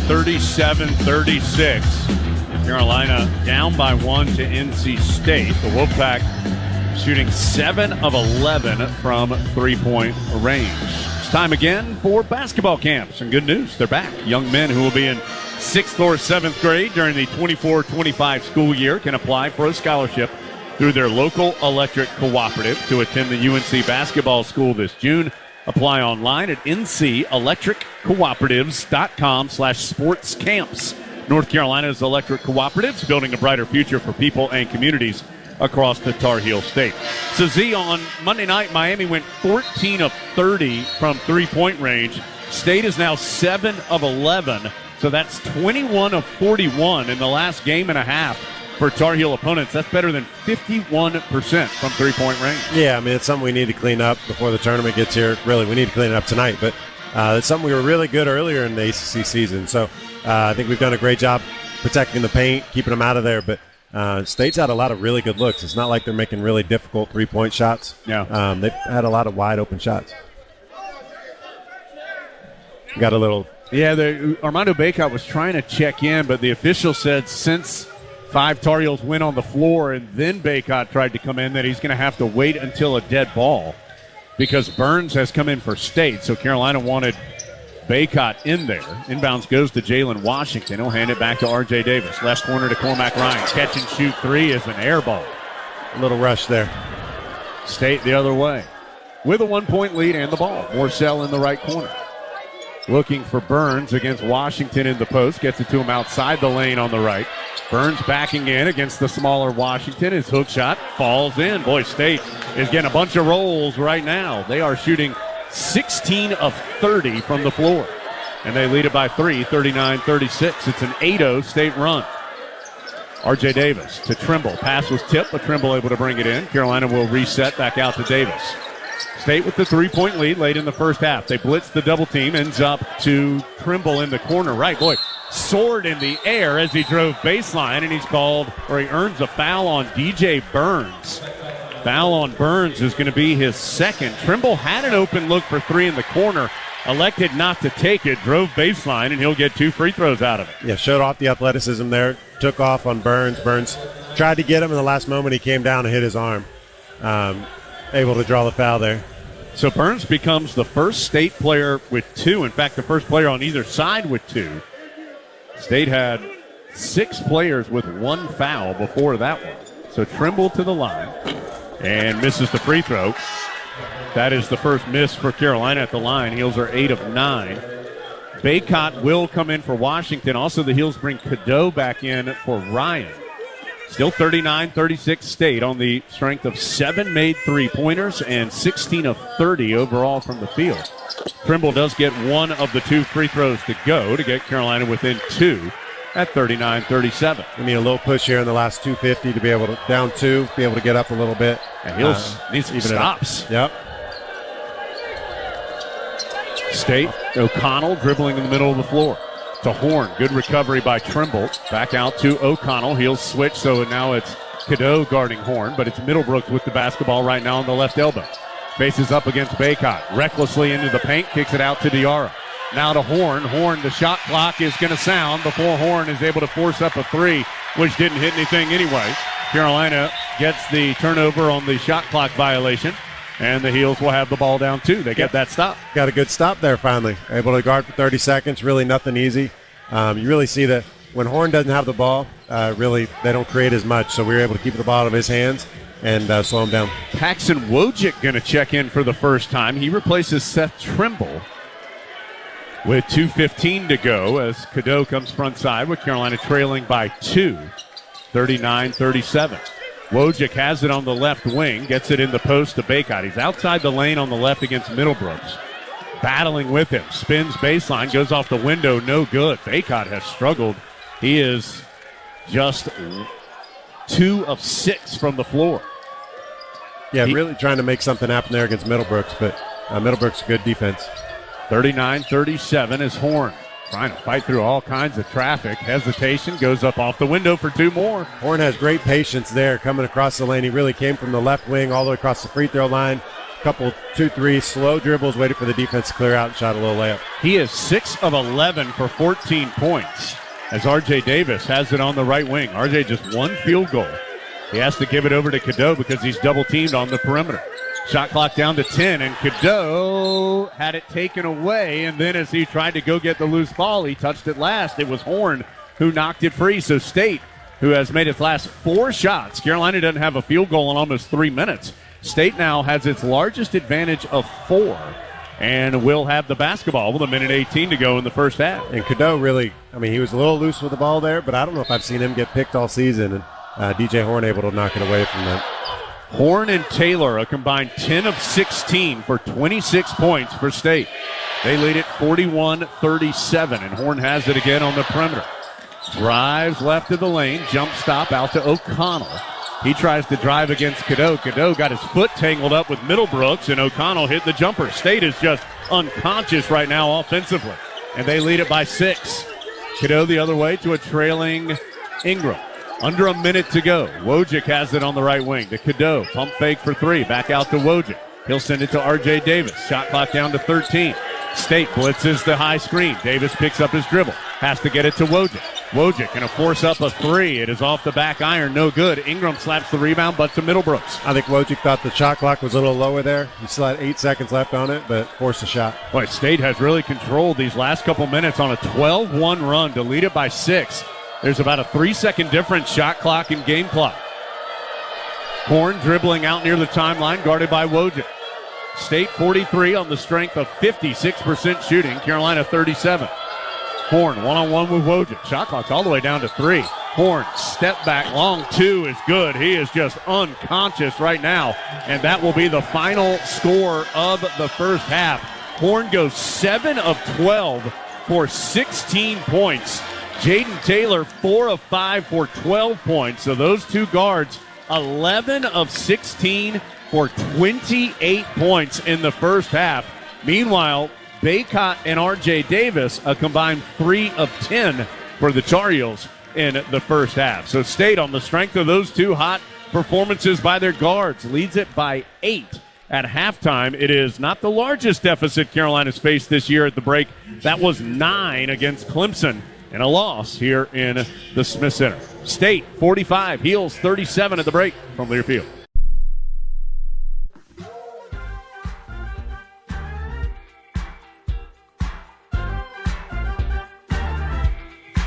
(37-36). Carolina down by 1 to NC State. The Wolfpack shooting 7 of 11 from 3-point range. It's time again for basketball camps, and good news, they're back. Young men who will be in 6th or 7th grade during the 24-25 school year can apply for a scholarship through their local electric cooperative to attend the UNC basketball school this June. Apply online at ncelectriccooperatives.com/sportscamps. North Carolina's electric cooperatives, building a brighter future for people and communities across the Tar Heel State. So, Z, on Monday night, Miami went 14 of 30 from 3-point range. State is now 7 of 11, so that's 21 of 41 in the last game and a half for Tar Heel opponents. That's better than 51% from 3-point range. Yeah, I mean, it's something we need to clean up before the tournament gets here. Really, we need to clean it up tonight, but it's something we were really good earlier in the ACC season. So I think we've done a great job protecting the paint, keeping them out of there, but State's had a lot of really good looks. It's not like they're making really difficult 3-point shots. Yeah. They've had a lot of wide open shots. Got a little. Yeah, Armando Bacot was trying to check in, but the official said since 5 Tar Heels went on the floor and then Bacot tried to come in, that he's going to have to wait until a dead ball because Burns has come in for State. So Carolina wanted Bacot in there. Inbounds goes to Jalen Washington. He'll hand it back to R.J. Davis. Left corner to Cormac Ryan. Catch and shoot 3 is an air ball. A little rush there. State the other way with a 1-point lead and the ball. Morcell in the right corner. Looking for Burns against Washington in the post. Gets it to him outside the lane on the right. Burns backing in against the smaller Washington. His hook shot falls in. Boy, State is getting a bunch of rolls right now. They are shooting 16 of 30 from the floor. And they lead it by 3, 39-36. It's an 8-0 State run. R.J. Davis to Trimble. Pass was tipped, but Trimble able to bring it in. Carolina will reset back out to Davis. State with the 3-point lead late in the first half. They blitz the double team, ends up to Trimble in the corner right. Boy, soared in the air as he drove baseline, and he's called, or he earns a foul on DJ Burns. Foul on Burns is going to be his second. Trimble had an open look for three in the corner, elected not to take it, drove baseline, and he'll get 2 free throws out of it. Yeah, showed off the athleticism there, took off on Burns. Burns tried to get him in the last moment. He came down and hit his arm. Able to draw the foul there. So Burns becomes the first State player with 2. In fact, the first player on either side with 2. State had 6 players with 1 foul before that one. So Trimble to the line and misses the free throw. That is the first miss for Carolina at the line. Heels are 8 of 9. Baycott will come in for Washington. Also, the Heels bring Cadeau back in for Ryan. Still 39-36 State on the strength of 7 made three-pointers and 16 of 30 overall from the field. Trimble does get 1 of the 2 free throws to go to get Carolina within 2 at 39-37. We need a little push here in the last 2:50 to be able to, down 2, be able to get up a little bit. And he'll need some stops. Yep. State, O'Connell dribbling in the middle of the floor. To Horn, good recovery by Trimble. Back out to O'Connell. He'll switch, so now it's Cadeau guarding Horn, but it's Middlebrooks with the basketball right now on the left elbow. Faces up against Baycott. Recklessly into the paint, kicks it out to Diarra. Now to Horn. Horn, the shot clock is going to sound before Horn is able to force up a 3, which didn't hit anything anyway. Carolina gets the turnover on the shot clock violation, and the Heels will have the ball down 2. They get that stop. Got a good stop there finally. Able to guard for 30 seconds. Really nothing easy. You really see that when Horn doesn't have the ball, really they don't create as much. So we were able to keep the ball out of his hands and slow him down. Paxton Wojcik going to check in for the first time. He replaces Seth Trimble with 2:15 to go as Cadeau comes front side with Carolina trailing by 2, 39-37. Wojcik has it on the left wing, gets it in the post to Baycott. He's outside the lane on the left against Middlebrooks. Battling with him, spins baseline, goes off the window, no good. Baycott has struggled. He is just 2 of 6 from the floor. Yeah, really trying to make something happen there against Middlebrooks, but Middlebrooks, good defense. 39-37 is Horn. Trying to fight through all kinds of traffic. Hesitation, goes up off the window for 2 more. Horn has great patience there coming across the lane. He really came from the left wing all the way across the free throw line. Couple 2-3 slow dribbles, waited for the defense to clear out and shot a little layup. He is 6 of 11 for 14 points as RJ Davis has it on the right wing. RJ just 1 field goal. He has to give it over to Cadeau because he's double teamed on the perimeter. Shot clock down to 10, and Cadeau had it taken away, and then as he tried to go get the loose ball, he touched it last. It was Horn who knocked it free. So State, who has made its last 4 shots, Carolina doesn't have a field goal in almost 3 minutes. State now has its largest advantage of 4 and will have the basketball with 1:18 to go in the first half. And Cadeau really, he was a little loose with the ball there, but I don't know if I've seen him get picked all season, and DJ Horn able to knock it away from that. Horn and Taylor a combined 10 of 16 for 26 points for State. They lead it 41-37, and Horn has it again on the perimeter. Drives left of the lane, jump stop out to O'Connell. He tries to drive against Cadeau. Cadeau got his foot tangled up with Middlebrooks, and O'Connell hit the jumper. State is just unconscious right now offensively, and they lead it by 6. Cadeau the other way to a trailing Ingram. Under a minute to go. Wojcik has it on the right wing to Cadeau. Pump fake for 3. Back out to Wojcik. He'll send it to RJ Davis. Shot clock down to 13. State blitzes the high screen. Davis picks up his dribble. Has to get it to Wojcik. Wojcik going to force up a 3. It is off the back iron. No good. Ingram slaps the rebound, but to Middlebrooks. I think Wojcik thought the shot clock was a little lower there. He still had 8 seconds left on it, but forced a shot. Boy, State has really controlled these last couple minutes on a 12-1 run to lead it by 6. There's about a 3-second difference, shot clock and game clock. Horn dribbling out near the timeline, guarded by Wojcik. State 43 on the strength of 56% shooting. Carolina 37. Horn one-on-one with Wojcik. Shot clock's all the way down to 3. Horn, step back, long 2 is good. He is just unconscious right now, and that will be the final score of the first half. Horn goes 7 of 12 for 16 points. Jaden Taylor, 4 of 5 for 12 points. So those 2 guards, 11 of 16 for 28 points in the first half. Meanwhile, Baycott and R.J. Davis, a combined 3 of 10 for the Tar Heels in the first half. So State, on the strength of those two hot performances by their guards, leads it by 8 at halftime. It is not the largest deficit Carolina's faced this year at the break. That was 9 against Clemson in a loss here in the Smith Center. State 45, Heels 37 at the break from Learfield.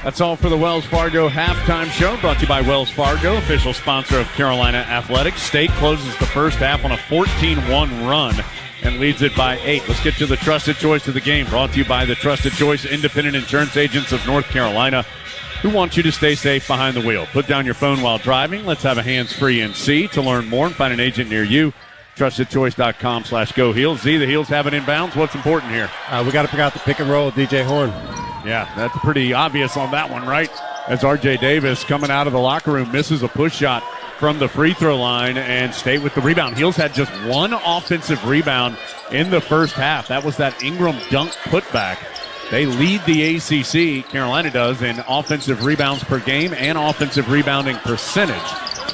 That's all for the Wells Fargo halftime show, brought to you by Wells Fargo, official sponsor of Carolina Athletics. State closes the first half on a 14-1 run and leads it by 8. Let's get to the trusted choice of the game, brought to you by the Trusted Choice Independent Insurance Agents of North Carolina, who want you to stay safe behind the wheel. Put down your phone while driving. Let's have a hands-free NC. To learn more and find an agent near you, trustedchoice.com/go Heels. Z, the Heels have it inbounds. What's important here? We got to figure out the pick and roll with DJ Horn. Yeah, that's pretty obvious on that one, right? As R.J. Davis, coming out of the locker room, misses a push shot from the free throw line, and State with the rebound. Heels had just one offensive rebound in the first half. That was that Ingram dunk putback. They lead the ACC, Carolina does, in offensive rebounds per game and offensive rebounding percentage.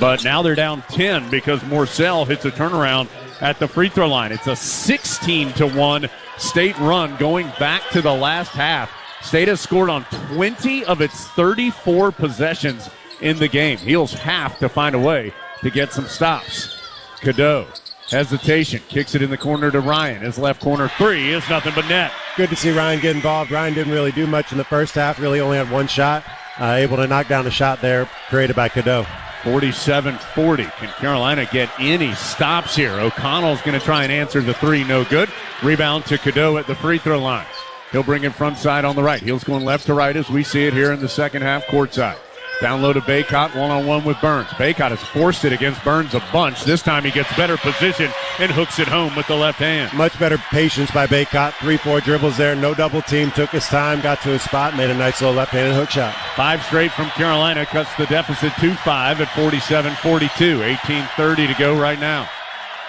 But now they're down 10 because Morcell hits a turnaround at the free throw line. It's a 16-1 State run going back to the last half. State has scored on 20 of its 34 possessions in the game. Heels have to find a way to get some stops. Cadeau, hesitation, kicks it in the corner to Ryan. His left corner three is nothing but net. Good to see Ryan get involved. Ryan didn't really do much in the first half, really only had one shot. Able to knock down a shot there created by Cadeau. 47-40. Can Carolina get any stops here? O'Connell's going to try and answer the three. No good. Rebound to Cadeau at the free throw line. He'll bring it front side on the right. Heels going left to right as we see it here in the second half courtside. Down low to Baycott, one-on-one with Burns. Baycott has forced it against Burns a bunch. This time he gets better position and hooks it home with the left hand. Much better patience by Baycott. 3-4 dribbles there. No double team. Took his time, got to his spot, made a nice little left-handed hook shot. 5 straight from Carolina. Cuts the deficit to 5 at 47-42. 18:30 to go right now.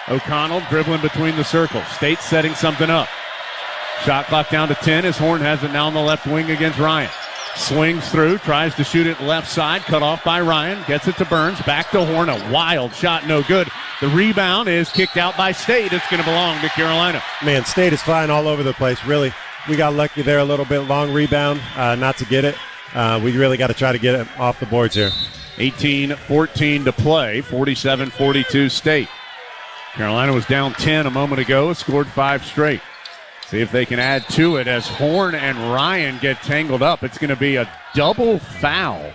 O'Connell dribbling between the circles. State setting something up. Shot clock down to 10 as Horn has it now on the left wing against Ryan. Swings through, tries to shoot it left side, cut off by Ryan, gets it to Burns, back to Horn, a wild shot, no good. The rebound is kicked out by State. It's going to belong to Carolina. Man, State is flying all over the place, really. We got lucky there a little bit, long rebound, not to get it. We really got to try to get it off the boards here. 18-14 to play, 47-42 State. Carolina was down 10 a moment ago, scored 5 straight. See if they can add to it as Horn and Ryan get tangled up. It's going to be a double foul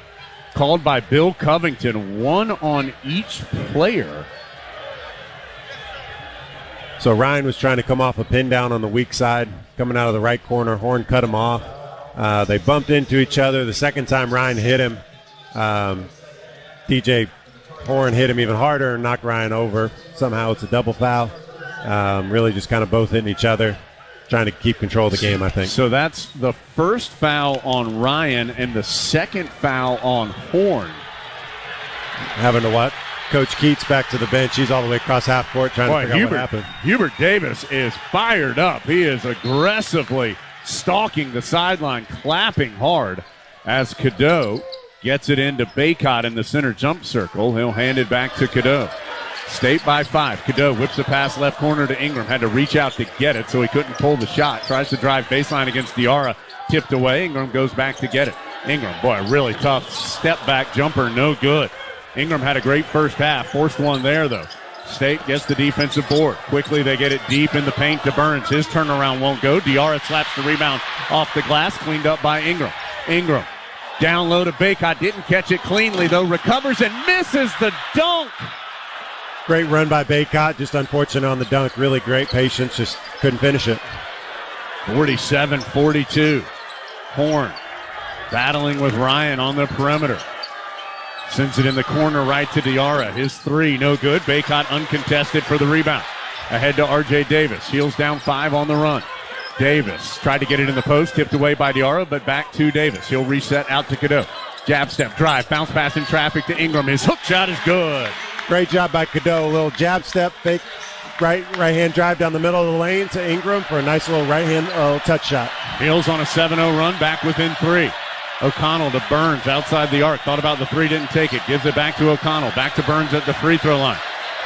called by Bill Covington, one on each player. So Ryan was trying to come off a pin down on the weak side, coming out of the right corner. Horn cut him off. They bumped into each other. The second time Ryan hit him, DJ Horn hit him even harder and knocked Ryan over. Somehow it's a double foul. Really just kind of both hitting each other, trying to keep control of the game, I think. So that's the first foul on Ryan and the second foul on Horn. Having to what? Coach Keats back to the bench. He's all the way across half court trying to figure out what happened. Hubert Davis is fired up. He is aggressively stalking the sideline, clapping hard as Cadeau gets it into Baycott in the center jump circle. He'll hand it back to Cadeau. State by 5. Cadeau whips the pass left corner to Ingram. Had to reach out to get it, so he couldn't pull the shot. Tries to drive baseline against Diarra. Tipped away. Ingram goes back to get it. Ingram, boy, a really tough step-back jumper. No good. Ingram had a great first half. Forced one there, though. State gets the defensive board. Quickly, they get it deep in the paint to Burns. His turnaround won't go. Diarra slaps the rebound off the glass. Cleaned up by Ingram. Ingram down low to Baycott. Didn't catch it cleanly, though. Recovers and misses the dunk. Great run by Baycott, just unfortunate on the dunk. Really great patience, just couldn't finish it. 47-42. Horn battling with Ryan on the perimeter. Sends it in the corner right to Diarra. His three, no good. Baycott uncontested for the rebound. Ahead to R.J. Davis. Heels down 5 on the run. Davis tried to get it in the post, tipped away by Diarra, but back to Davis. He'll reset out to Cadeau. Jab step, drive, bounce pass in traffic to Ingram. His hook shot is good. Great job by Cadeau. A little jab step, fake right hand drive down the middle of the lane to Ingram for a nice little right hand touch shot. Heels on a 7-0 run, back within 3. O'Connell to Burns outside the arc. Thought about the 3, didn't take it. Gives it back to O'Connell. Back to Burns at the free throw line.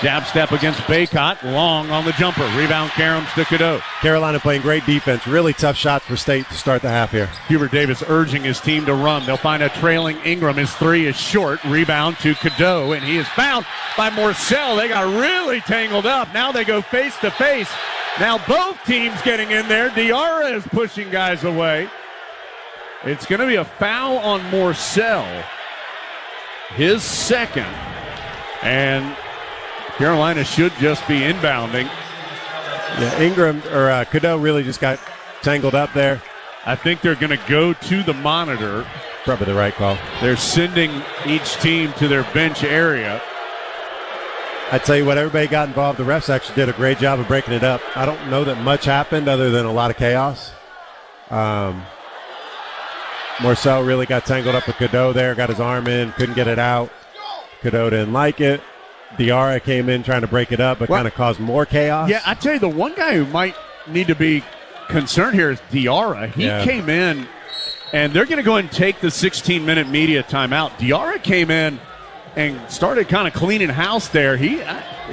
Jab step against Baycott. Long on the jumper. Rebound Karams to Cadeau. Carolina playing great defense. Really tough shots for State to start the half here. Hubert Davis urging his team to run. They'll find a trailing Ingram. His 3 is short. Rebound to Cadeau, and he is fouled by Morcell. They got really tangled up. Now they go face to face. Now both teams getting in there. Diarra is pushing guys away. It's going to be a foul on Morcell. His second. And Carolina should just be inbounding. Yeah, Ingram or Cadeau really just got tangled up there. I think they're going to go to the monitor. Probably the right call. They're sending each team to their bench area. I tell you what, everybody got involved. The refs actually did a great job of breaking it up. I don't know that much happened other than a lot of chaos. Morcell really got tangled up with Cadeau there, got his arm in, couldn't get it out. Cadeau didn't like it. Diarra came in trying to break it up, but kind of caused more chaos. Yeah, I tell you, the one guy who might need to be concerned here is Diarra. He came in, and they're going to go ahead and take the 16-minute media timeout. Diarra came in and started kind of cleaning house there. He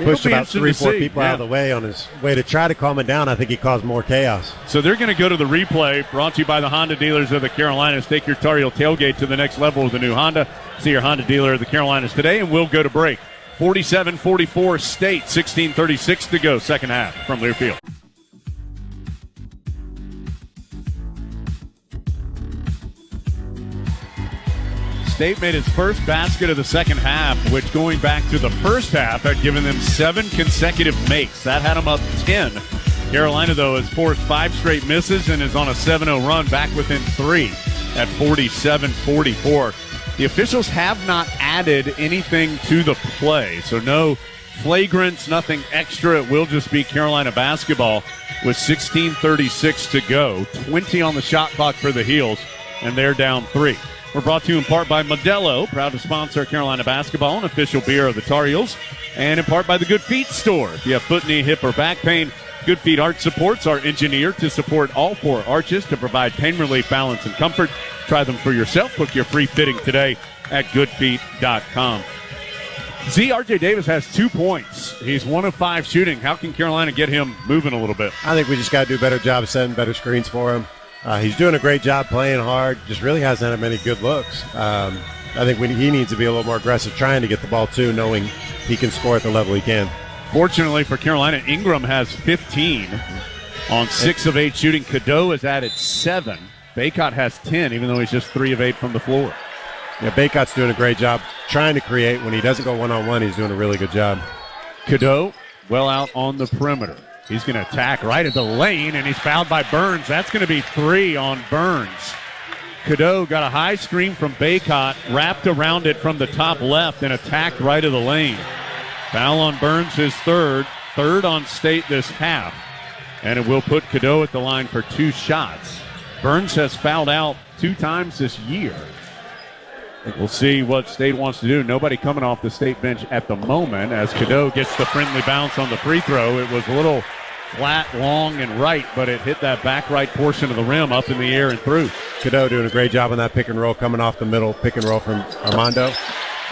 pushed about 3-4 people out of the way on his way to try to calm it down. I think he caused more chaos. So they're going to go to the replay, brought to you by the Honda dealers of the Carolinas. Take your Tar Heel tailgate to the next level with the new Honda. See your Honda dealer of the Carolinas today, and we'll go to break. 47-44 State, 16:36 to go, second half from Learfield. State made its first basket of the second half, which going back to the first half had given them 7 consecutive makes. That had them up 10. Carolina, though, has forced 5 straight misses and is on a 7-0 run back within 3 at 47-44. The officials have not added anything to the play, so no flagrants, nothing extra. It will just be Carolina basketball with 16:36 to go. 20 on the shot clock for the Heels, and they're down 3. We're brought to you in part by Modelo, proud to sponsor Carolina basketball, an official beer of the Tar Heels, and in part by the Good Feet store. If you have foot, knee, hip, or back pain, Good Feet Arch Supports are engineered to support all 4 arches to provide pain relief, balance, and comfort. Try them for yourself. Book your free fitting today at goodfeet.com. RJ Davis has 2 points. He's 1 of 5 shooting. How can Carolina get him moving a little bit? I think we just got to do a better job of setting better screens for him. He's doing a great job playing hard. Just really hasn't had many good looks. I think he needs to be a little more aggressive trying to get the ball, too, knowing he can score at the level he can. Fortunately for Carolina, Ingram has 15 on 6 of 8 shooting. Cadeau has added 7. Baycott has 10, even though he's just 3 of 8 from the floor. Yeah, Baycott's doing a great job trying to create. When he doesn't go one-on-one, he's doing a really good job. Cadeau, well out on the perimeter. He's going to attack right at the lane, and he's fouled by Burns. That's going to be 3 on Burns. Cadeau got a high screen from Baycott, wrapped around it from the top left, and attacked right of the lane. Foul on Burns, his third on State this half. And it will put Cadeau at the line for 2 shots. Burns has fouled out 2 times this year. We'll see what State wants to do. Nobody coming off the State bench at the moment as Cadeau gets the friendly bounce on the free throw. It was a little flat, long, and right, but it hit that back right portion of the rim up in the air and through. Cadeau doing a great job on that pick and roll, coming off the middle pick and roll from Armando,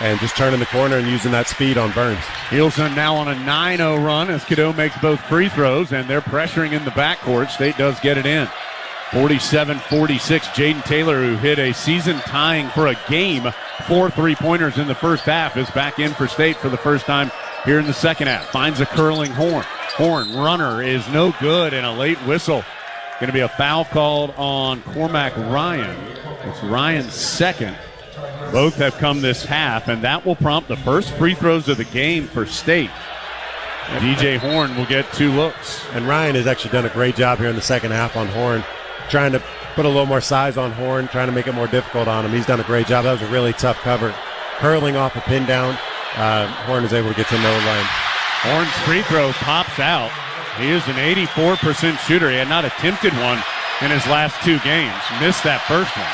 and just turning the corner and using that speed on Burns. Heels are now on a 9-0 run as Cadeau makes both free throws, and they're pressuring in the backcourt. State does get it in. 47-46, Jaden Taylor, who hit a season-tying for a game 4 3-pointers in the first half, is back in for State for the first time here in the second half. Finds a curling Horn. Horn, runner, is no good, and a late whistle. Going to be a foul called on Cormac Ryan. It's Ryan's second. Both have come this half, and that will prompt the first free throws of the game for State. DJ Horn will get 2 looks. And Ryan has actually done a great job here in the second half on Horn, trying to put a little more size on Horn, trying to make it more difficult on him. He's done a great job. That was a really tough cover. Curling off a pin down. Horn is able to get to no line. Horn's free throw pops out. He is an 84% shooter. He had not attempted one in his last 2 games. Missed that first one.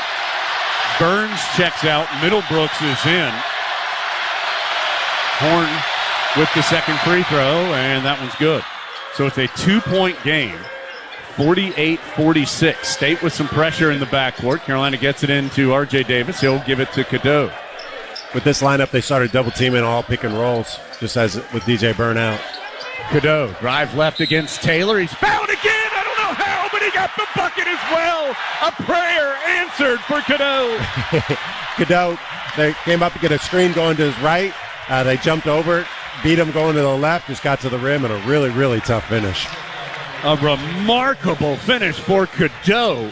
Burns checks out. Middlebrooks is in. Horn with the second free throw, and that one's good. So it's a 2-point game, 48-46. State with some pressure in the backcourt. Carolina gets it into R.J. Davis. He'll give it to Cadeau. With this lineup, they started double teaming all pick and rolls, just as with DJ Byrne out. Cadeau drives left against Taylor. He's fouled again. I don't know how, but he got the bucket as well. A prayer answered for Cadeau. Cadeau, they came up to get a screen going to his right. They jumped over it, beat him going to the left, just got to the rim, and a really, really tough finish. A remarkable finish for Cadeau.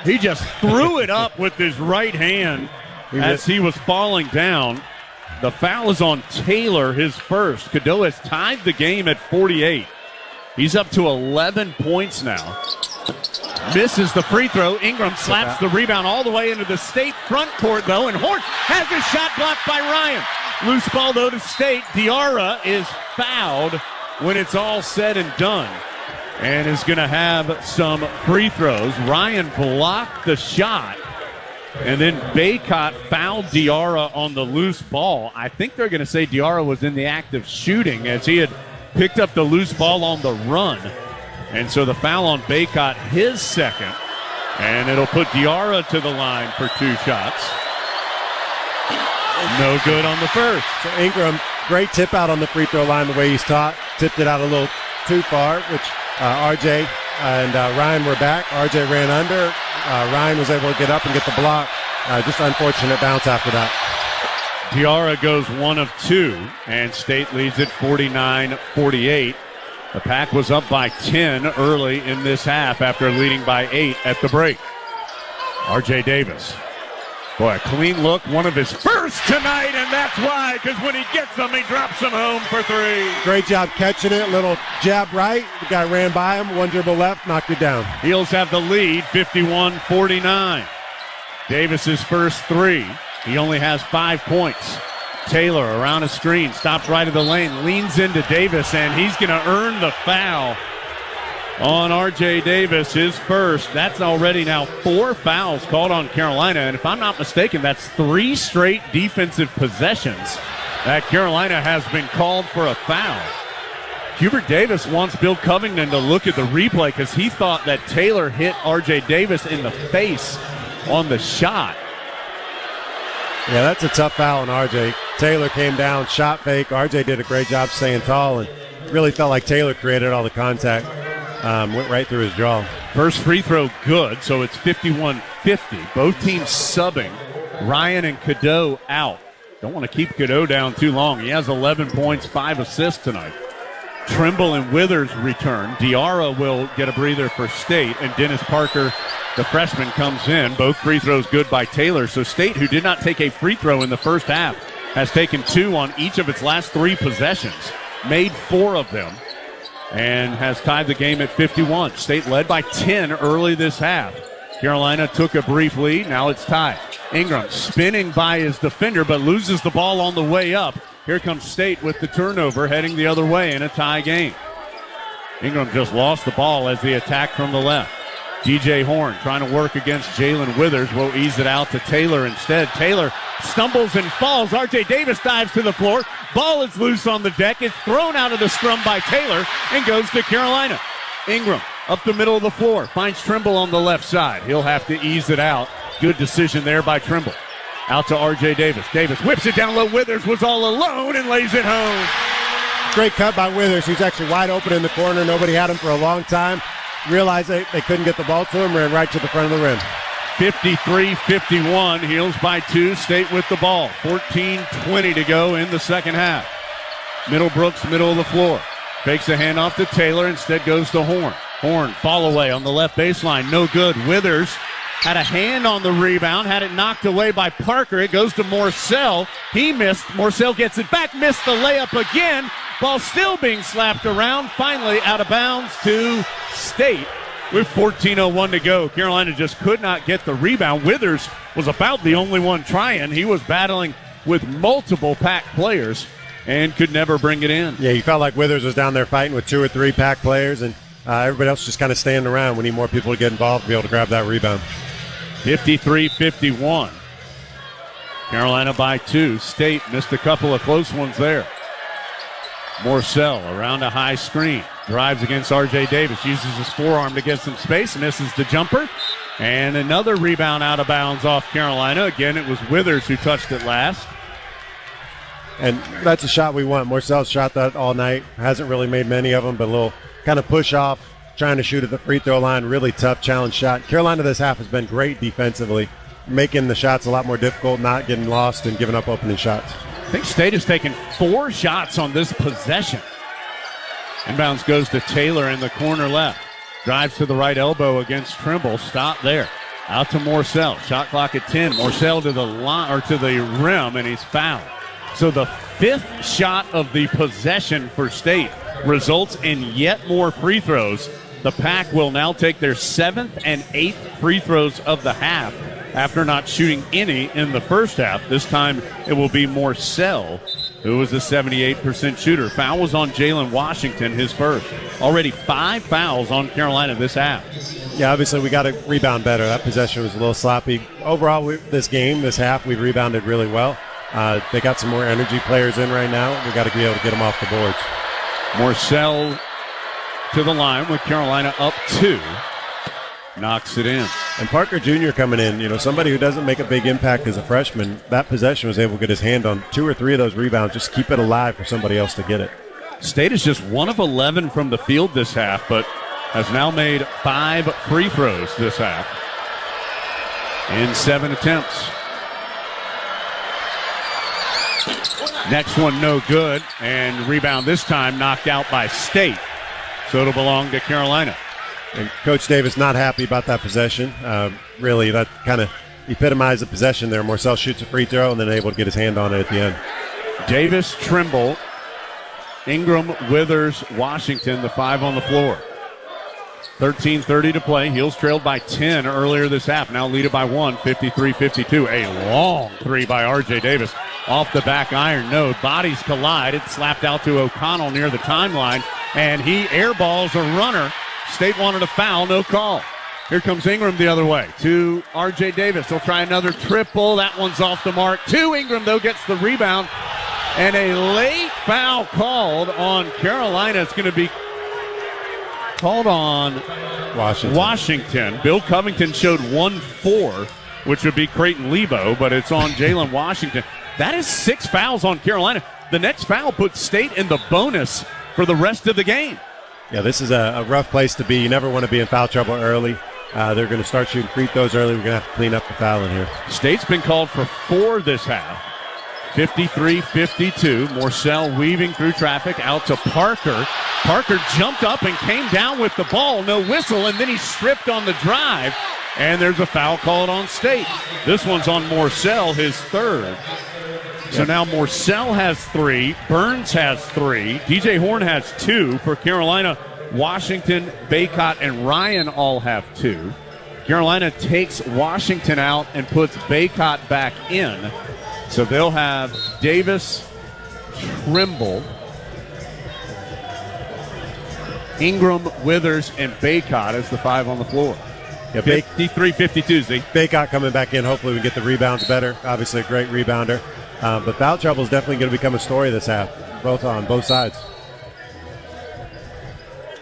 He just threw it up with his right hand as he was falling down. The foul is on Taylor, his first. Cadeau has tied the game at 48. He's up to 11 points now. Misses the free throw. Ingram slaps the rebound all the way into the State front court, though, and Horn has his shot blocked by Ryan. Loose ball, though, to State. Diarra is fouled when it's all said and done and is going to have some free throws. Ryan blocked the shot. And then Baycott fouled Diarra on the loose ball. I think they're going to say Diarra was in the act of shooting as he had picked up the loose ball on the run. And so the foul on Baycott, his second. And it'll put Diarra to the line for 2 shots. No good on the first. So Ingram, great tip out on the free throw line the way he's taught. Tipped it out a little too far, which RJ and Ryan were back. RJ ran under. Ryan was able to get up and get the block. Just unfortunate bounce after that. Diarra goes 1 of 2, and State leads it 49-48. The Pack was up by 10 early in this half after leading by 8 at the break. R.J. Davis. Boy, a clean look, one of his first tonight, and that's why, because when he gets them, he drops them home for 3. Great job catching it. Little jab right. The guy ran by him. One dribble left, knocked it down. Heels have the lead, 51-49. Davis's first 3. He only has 5 points. Taylor around a screen, stops right of the lane, leans into Davis, and he's going to earn the foul on R.J. Davis, his first. That's already now 4 fouls called on Carolina, and if I'm not mistaken, that's 3 straight defensive possessions that Carolina has been called for a foul. Hubert Davis wants Bill Covington to look at the replay because he thought that Taylor hit R.J. Davis in the face on the shot. Yeah, that's a tough foul on R.J. Taylor came down, shot fake. R.J. did a great job staying tall and really felt like Taylor created all the contact. Went right through his jaw. First free throw good, so it's 51-50. Both teams subbing. Ryan and Cadeau out. Don't want to keep Cadeau down too long. He has 11 points, 5 assists tonight. Trimble and Withers return. Diarra will get a breather for State, and Dennis Parker, the freshman, comes in. Both free throws good by Taylor. So State, who did not take a free throw in the first half, has taken 2 on each of its last 3 possessions, made 4 of them, and has tied the game at 51. State led by 10 early this half. Carolina took a brief lead. Now it's tied. Ingram spinning by his defender, but loses the ball on the way up. Here comes State with the turnover, heading the other way in a tie game. Ingram just lost the ball as the attack from the left. DJ Horn trying to work against Jalen Withers. Will ease it out to Taylor instead. Taylor stumbles and falls. R.J. Davis dives to the floor. Ball is loose on the deck. It's thrown out of the scrum by Taylor and goes to Carolina. Ingram up the middle of the floor. Finds Trimble on the left side. He'll have to ease it out. Good decision there by Trimble. Out to R.J. Davis. Davis whips it down low. Withers was all alone and lays it home. Great cut by Withers. He's actually wide open in the corner. Nobody had him for a long time. Realized they couldn't get the ball to him. Ran right to the front of the rim. 53-51. Heels by 2. State with the ball. 14:20 to go in the second half. Middlebrooks, middle of the floor. Fakes a handoff to Taylor. Instead goes to Horn. Horn, fall away on the left baseline. No good. Withers had a hand on the rebound. Had it knocked away by Parker. It goes to Morcell. He missed. Morcell gets it back. Missed the layup again. Ball still being slapped around. Finally out of bounds to State with 14:01 to go. Carolina just could not get the rebound. Withers was about the only one trying. He was battling with multiple Pack players and could never bring it in. Yeah, you felt like Withers was down there fighting with 2 or 3 Pack players, and everybody else just kind of standing around. We need more people to get involved to be able to grab that rebound. Morcell around a high screen. Drives against R.J. Davis. Uses his forearm to get some space. Misses the jumper. And another rebound out of bounds off Carolina. Again, it was Withers who touched it last. And that's a shot we want. Morcell's shot that all night. Hasn't really made many of them, but a little kind of push off, trying to shoot at the free throw line. Really tough challenge shot. Carolina this half has been great defensively, making the shots a lot more difficult, not getting lost and giving up opening shots. I think State has taken 4 shots on this possession. Inbounds goes to Taylor in the corner left. Drives to the right elbow against Trimble. Stop there. Out to Morcell. Shot clock at 10. Morcell to the line or to the rim, and he's fouled. So the 5th shot of the possession for State results in yet more free throws. The Pack will now take their 7th and 8th free throws of the half after not shooting any in the first half. This time it will be Morcell, who was a 78% shooter. Foul was on Jalen Washington, his first. Already 5 fouls on Carolina this half. Yeah, obviously we got to rebound better. That possession was a little sloppy. Overall, this half, we rebounded really well. They got some more energy players in right now. We got to be able to get them off the boards. Morcell to the line with Carolina up 2. Knocks it in. And Parker Jr. coming in, somebody who doesn't make a big impact as a freshman, that possession was able to get his hand on 2 or 3 of those rebounds, just keep it alive for somebody else to get it. State is just 1 of 11 from the field this half, but has now made 5 free throws this half in 7 attempts. Next one no good, and rebound this time knocked out by State. So it'll belong to Carolina. And Coach Davis not happy about that possession. Really, that kind of epitomized the possession there. Morcell shoots a free throw and then able to get his hand on it at the end. Davis, Trimble, Ingram, Withers, Washington, the 5 on the floor. 13:30 to play. Heels trailed by 10 earlier this half. Now lead it by 1, 53-52. A long 3 by R.J. Davis. Off the back iron, no. Bodies collide. It's slapped out to O'Connell near the timeline, and he airballs a runner. State wanted a foul, no call. Here comes Ingram the other way to R.J. Davis. He'll try another triple. That one's off the mark. Ingram, though, gets the rebound. And a late foul called on Carolina. It's going to be called on Washington. Bill Covington showed 1-4, which would be Creighton Lebo, but it's on Jalen Washington. That is 6 fouls on Carolina. The next foul puts State in the bonus for the rest of the game. Yeah, this is a rough place to be. You never want to be in foul trouble early. They're going to start shooting free throws early. We're going to have to clean up the foul in here. State's been called for 4 this half. 53-52. Morcell weaving through traffic out to Parker. Parker jumped up and came down with the ball. No whistle, and then he stripped on the drive. And there's a foul called on State. This one's on Morcell, his 3rd. So now Morcell has 3, Burns has 3, DJ Horn has 2 for Carolina. Washington, Baycott, and Ryan all have 2. Carolina takes Washington out and puts Baycott back in. So they'll have Davis, Trimble, Ingram, Withers, and Baycott as the 5 on the floor. Yeah, 53-52, Z. Baycott coming back in. Hopefully we get the rebounds better. Obviously a great rebounder. But foul trouble is definitely going to become a story this half, on both sides.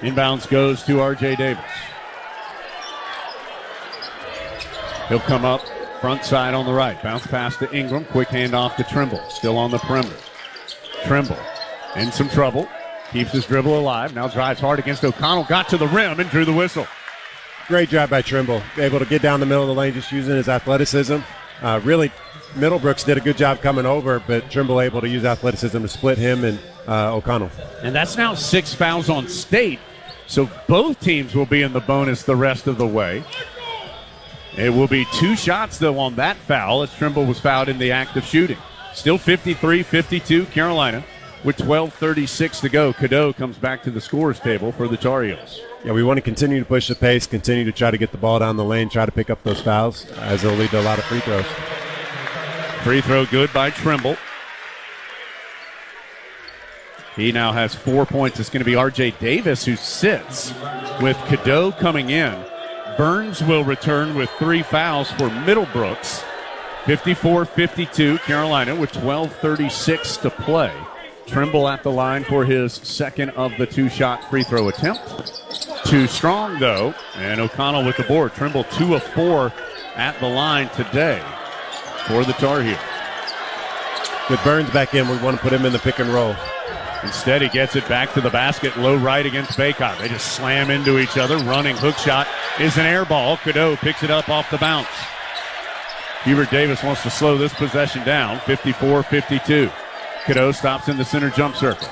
Inbounds goes to R.J. Davis. He'll come up front side on the right. Bounce pass to Ingram. Quick handoff to Trimble. Still on the perimeter. Trimble in some trouble. Keeps his dribble alive. Now drives hard against O'Connell. Got to the rim and drew the whistle. Great drive by Trimble. Able to get down the middle of the lane just using his athleticism. Really, Middlebrooks did a good job coming over, but Trimble able to use athleticism to split him and O'Connell. And that's now 6 fouls on State. So both teams will be in the bonus the rest of the way. It will be 2 shots, though, on that foul as Trimble was fouled in the act of shooting. Still 53-52 Carolina with 12:36 to go. Cadeau comes back to the scorer's table for the Tar Heels. Yeah, we want to continue to push the pace, continue to try to get the ball down the lane, try to pick up those fouls, as it'll lead to a lot of free throws. Free throw good by Trimble. He now has 4 points. It's going to be R.J. Davis who sits with Cadeau coming in. Burns will return with 3 fouls for Middlebrooks. 54-52 Carolina with 12:36 to play. Trimble at the line for his second of the two-shot free throw attempt. Too strong, though, and O'Connell with the board. Trimble 2 of 4 at the line today for the Tar Heels. With Burns back in, we want to put him in the pick and roll. Instead, he gets it back to the basket, low right against Baycott. They just slam into each other. Running hook shot is an air ball. Cadeau picks it up off the bounce. Hubert Davis wants to slow this possession down, 54-52. Cadeau stops in the center jump circle.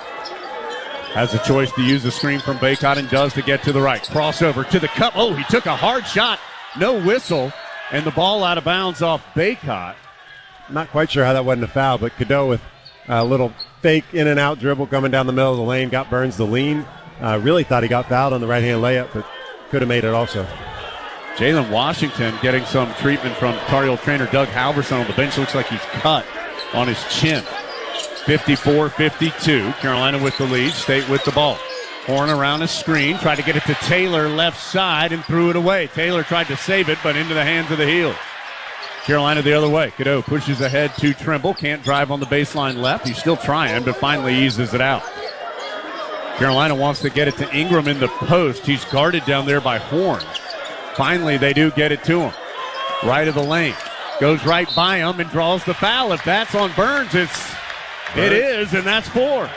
Has a choice to use the screen from Baycott and does to get to the right. Crossover to the cup. Oh, he took a hard shot. No whistle. And the ball out of bounds off Baycott. Not quite sure how that wasn't a foul, but Cadeau with a little fake in and out dribble coming down the middle of the lane got Burns the lean. Really thought he got fouled on the right-hand layup, but could have made it also. Jalen Washington getting some treatment from Tar Heel trainer Doug Halverson on the bench. Looks like he's cut on his chin. 54-52. Carolina with the lead. State with the ball. Horn around a screen. Tried to get it to Taylor left side and threw it away. Taylor tried to save it, but into the hands of the Heels. Carolina the other way. Cadeau pushes ahead to Trimble. Can't drive on the baseline left. He's still trying, but finally eases it out. Carolina wants to get it to Ingram in the post. He's guarded down there by Horn. Finally, they do get it to him. Right of the lane. Goes right by him and draws the foul. If that's on Burns, it is, and that's 4.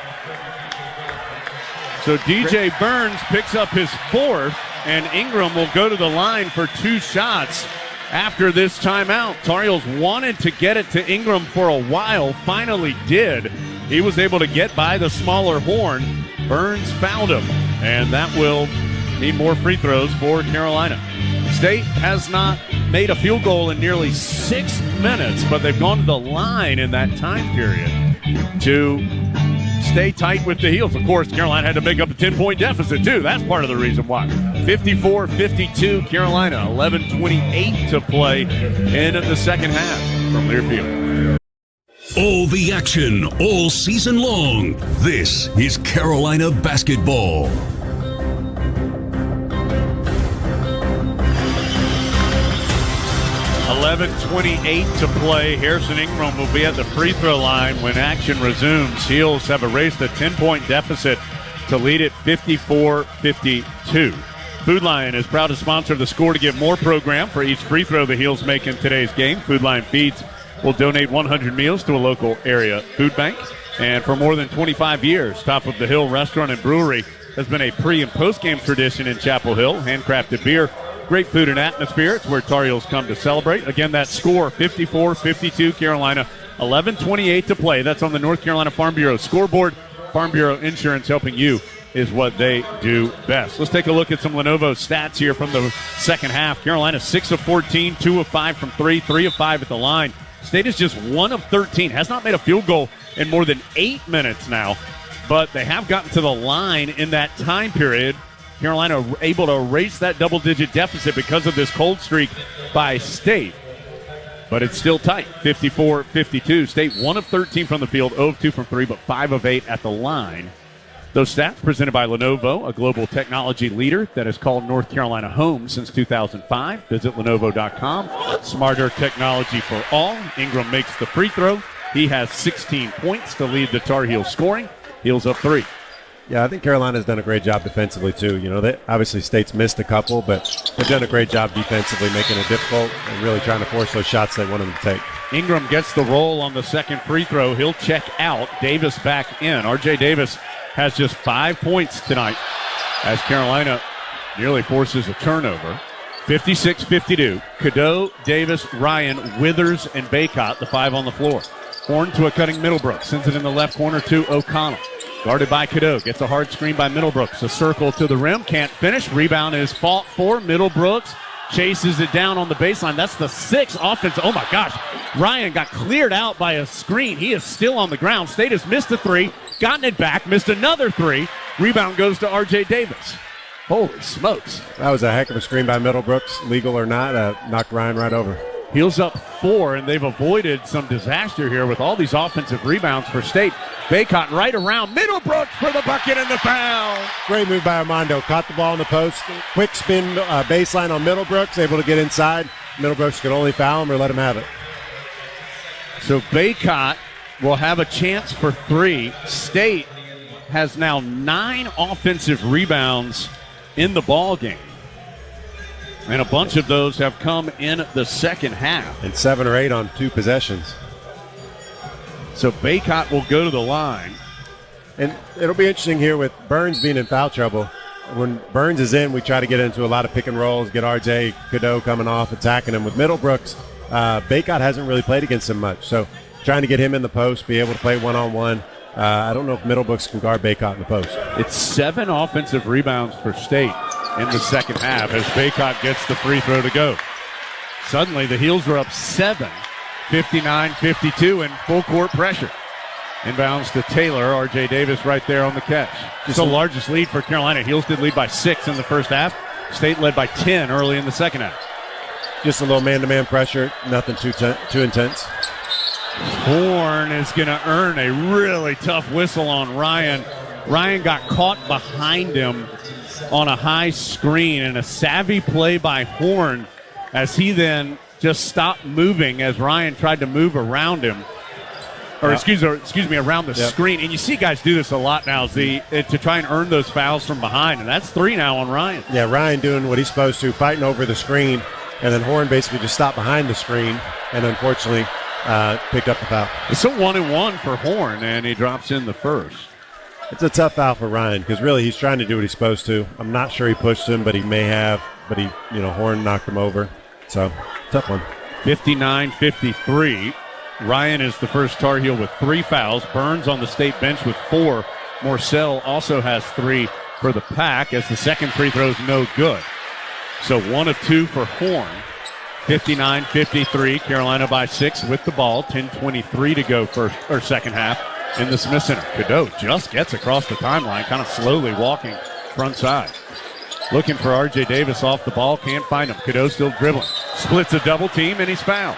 So DJ Burns picks up his 4th, and Ingram will go to the line for 2 shots after this timeout. Tar Heels wanted to get it to Ingram for a while, finally did. He was able to get by the smaller Horn. Burns fouled him, and that will mean more free throws for Carolina. State has not made a field goal in nearly 6 minutes, but they've gone to the line in that time period to stay tight with the Heels. Of course, Carolina had to make up a 10-point deficit, too. That's part of the reason why. 54-52, Carolina. 11:28 to play in the second half from Learfield. All the action, all season long. This is Carolina basketball. 11:28 to play. Harrison Ingram will be at the free throw line when action resumes. Heels have erased a 10-point deficit to lead it 54-52. Food Lion is proud to sponsor the Score to Give More program. For each free throw the Heels make in today's game, Food Lion Feeds will donate 100 meals to a local area food bank. And for more than 25 years, Top of the Hill Restaurant and Brewery has been a pre- and post-game tradition in Chapel Hill. Handcrafted beer, great food and atmosphere. It's where Tar Heels come to celebrate. Again, that score, 54-52 Carolina, 11:28 to play. That's on the North Carolina Farm Bureau scoreboard. Farm Bureau Insurance helping you is what they do best. Let's take a look at some Lenovo stats here from the second half. Carolina 6 of 14, 2 of 5 from 3, 3 of 5 at the line. State is just 1 of 13, has not made a field goal in more than 8 minutes now, but they have gotten to the line in that time period. Carolina able to erase that double-digit deficit because of this cold streak by State. But it's still tight, 54-52. State 1 of 13 from the field, 0 of 2 from 3, but 5 of 8 at the line. Those stats presented by Lenovo, a global technology leader that has called North Carolina home since 2005. Visit Lenovo.com. Smarter technology for all. Ingram makes the free throw. He has 16 points to lead the Tar Heels scoring. Heels up 3. Yeah, I think Carolina's done a great job defensively, too. You know, they, obviously State's missed a couple, but they've done a great job defensively, making it difficult and really trying to force those shots they want them to take. Ingram gets the roll on the second free throw. He'll check out. Davis back in. R.J. Davis has just 5 points tonight as Carolina nearly forces a turnover. 56-52. Cadeau, Davis, Ryan, Withers, and Baycott, the 5 on the floor. Horn to a cutting Middlebrook. Sends it in the left corner to O'Connell. Guarded by Cadeau. Gets a hard screen by Middlebrooks. A circle to the rim. Can't finish. Rebound is fought for. Middlebrooks chases it down on the baseline. That's the 6th offense. Oh, my gosh. Ryan got cleared out by a screen. He is still on the ground. State has missed a 3. Gotten it back. Missed another 3. Rebound goes to R.J. Davis. Holy smokes. That was a heck of a screen by Middlebrooks. Legal or not, knocked Ryan right over. Heels up 4, and they've avoided some disaster here with all these offensive rebounds for State. Baycott right around Middlebrooks for the bucket and the foul. Great move by Armando. Caught the ball in the post. Quick spin baseline on Middlebrooks. Able to get inside. Middlebrooks could only foul him or let him have it. So Baycott will have a chance for 3. State has now 9 offensive rebounds in the ball game. And a bunch of those have come in the second half. And 7 or 8 on 2 possessions. So Baycott will go to the line. And it'll be interesting here with Burns being in foul trouble. When Burns is in, we try to get into a lot of pick and rolls, get R.J. Cadeau coming off, attacking him. With Middlebrooks, Baycott hasn't really played against him much. So trying to get him in the post, be able to play one-on-one. I don't know if Middlebrooks can guard Baycott in the post. It's 7 offensive rebounds for State in the second half as Baycott gets the free throw to go. Suddenly the Heels are up 7, 59-52 in full court pressure. Inbounds to Taylor. R.J. Davis right there on the catch. It's the largest lead for Carolina. Heels did lead by 6 in the first half. State led by 10 early in the second half. Just a little man-to-man pressure, nothing too intense. Horn is going to earn a really tough whistle on Ryan. Ryan got caught behind him on a high screen, and a savvy play by Horn as he then just stopped moving as Ryan tried to move around him. Or excuse me, around the screen. And you see guys do this a lot now, Z, to try and earn those fouls from behind. And that's 3 now on Ryan. Yeah, Ryan doing what he's supposed to, fighting over the screen. And then Horn basically just stopped behind the screen and unfortunately picked up the foul. It's a 1-and-1 for Horn, and he drops in the first. It's a tough foul for Ryan because really he's trying to do what he's supposed to. I'm not sure he pushed him, but he may have. But Horn knocked him over. So, tough one. 59-53. Ryan is the first Tar Heel with 3 fouls. Burns on the State bench with 4. Morcell also has 3 for the Pack as the second free throw is no good. So 1 of 2 for Horn. 59-53. Carolina by 6 with the ball. 10:23 to go second half in the Smith Center. Cadeau just gets across the timeline, kind of slowly walking front side. Looking for R.J. Davis off the ball. Can't find him. Cadeau still dribbling. Splits a double team, and he's fouled.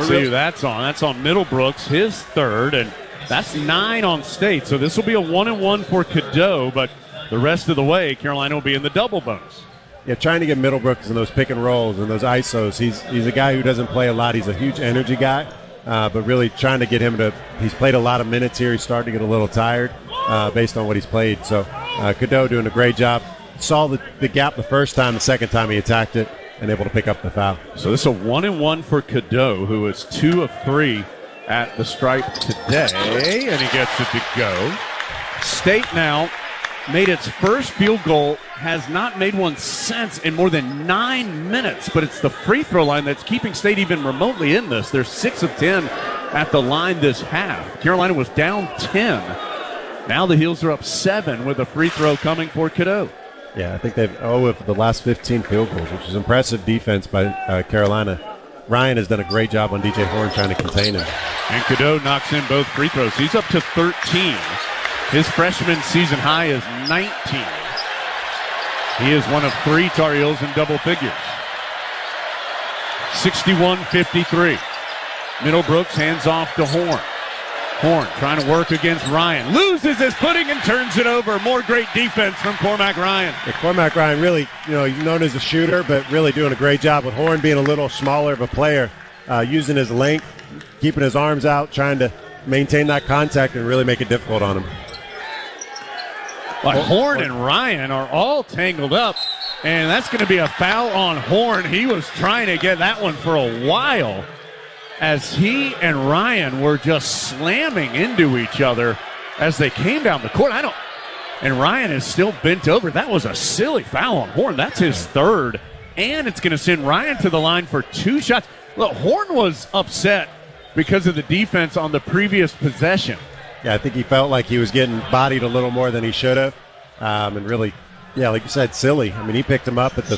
See who that's on. That's on Middlebrooks, his 3rd, and that's 9 on State. So this will be a 1-and-1 for Cadeau, but the rest of the way, Carolina will be in the double bonus. Yeah, trying to get Middlebrooks in those pick and rolls and those ISOs. He's a guy who doesn't play a lot. He's a huge energy guy, but really trying to get him to – he's played a lot of minutes here. He's starting to get a little tired based on what he's played. So Cadeau doing a great job. Saw the gap the first time. The second time he attacked it and able to pick up the foul. So this is a 1-and-1 for Cadeau, who is 2 of 3 at the stripe today, and he gets it to go. State now made its first field goal, has not made one since in more than 9 minutes, but it's the free throw line that's keeping State even remotely in this. They're 6 of 10 at the line this half. Carolina was down 10. Now the Heels are up 7 with a free throw coming for Cadeau. Yeah, I think they've for the last 15 field goals, which is impressive defense by Carolina. Ryan has done a great job on DJ Horn trying to contain him. And Cadeau knocks in both free throws. He's up to 13. His freshman season high is 19. He is one of 3 Tar Heels in double figures. 61-53. Middlebrooks hands off to Horn. Horn trying to work against Ryan. Loses his footing and turns it over. More great defense from Cormac Ryan. Yeah, Cormac Ryan really, he's known as a shooter, but really doing a great job with Horn being a little smaller of a player, using his length, keeping his arms out, trying to maintain that contact and really make it difficult on him. But Horn and Ryan are all tangled up, and that's going to be a foul on Horn. He was trying to get that one for a while, as he and Ryan were just slamming into each other as they came down the court. And Ryan is still bent over. That was a silly foul on Horn. That's his 3rd, and it's going to send Ryan to the line for 2 shots. Look, Horn was upset because of the defense on the previous possession. Yeah, I think he felt like he was getting bodied a little more than he should have, and really, like you said, silly. I mean, he picked him up at the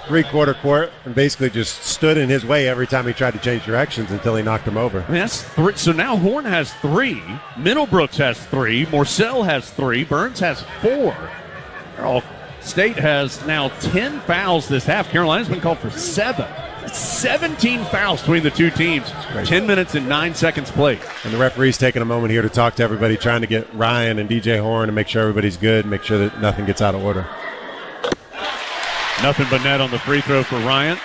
3/4 court and basically just stood in his way every time he tried to change directions until he knocked him over. I mean, that's 3. So now Horn has 3. Middlebrooks has 3. Morcell has 3. Burns has 4. State has now 10 fouls this half. Carolina's been called for 7. 17 fouls between the two teams. 10 minutes and 9 seconds played. And the referee's taking a moment here to talk to everybody, trying to get Ryan and DJ Horn and make sure everybody's good, make sure that nothing gets out of order. Nothing but net on the free throw for Ryan.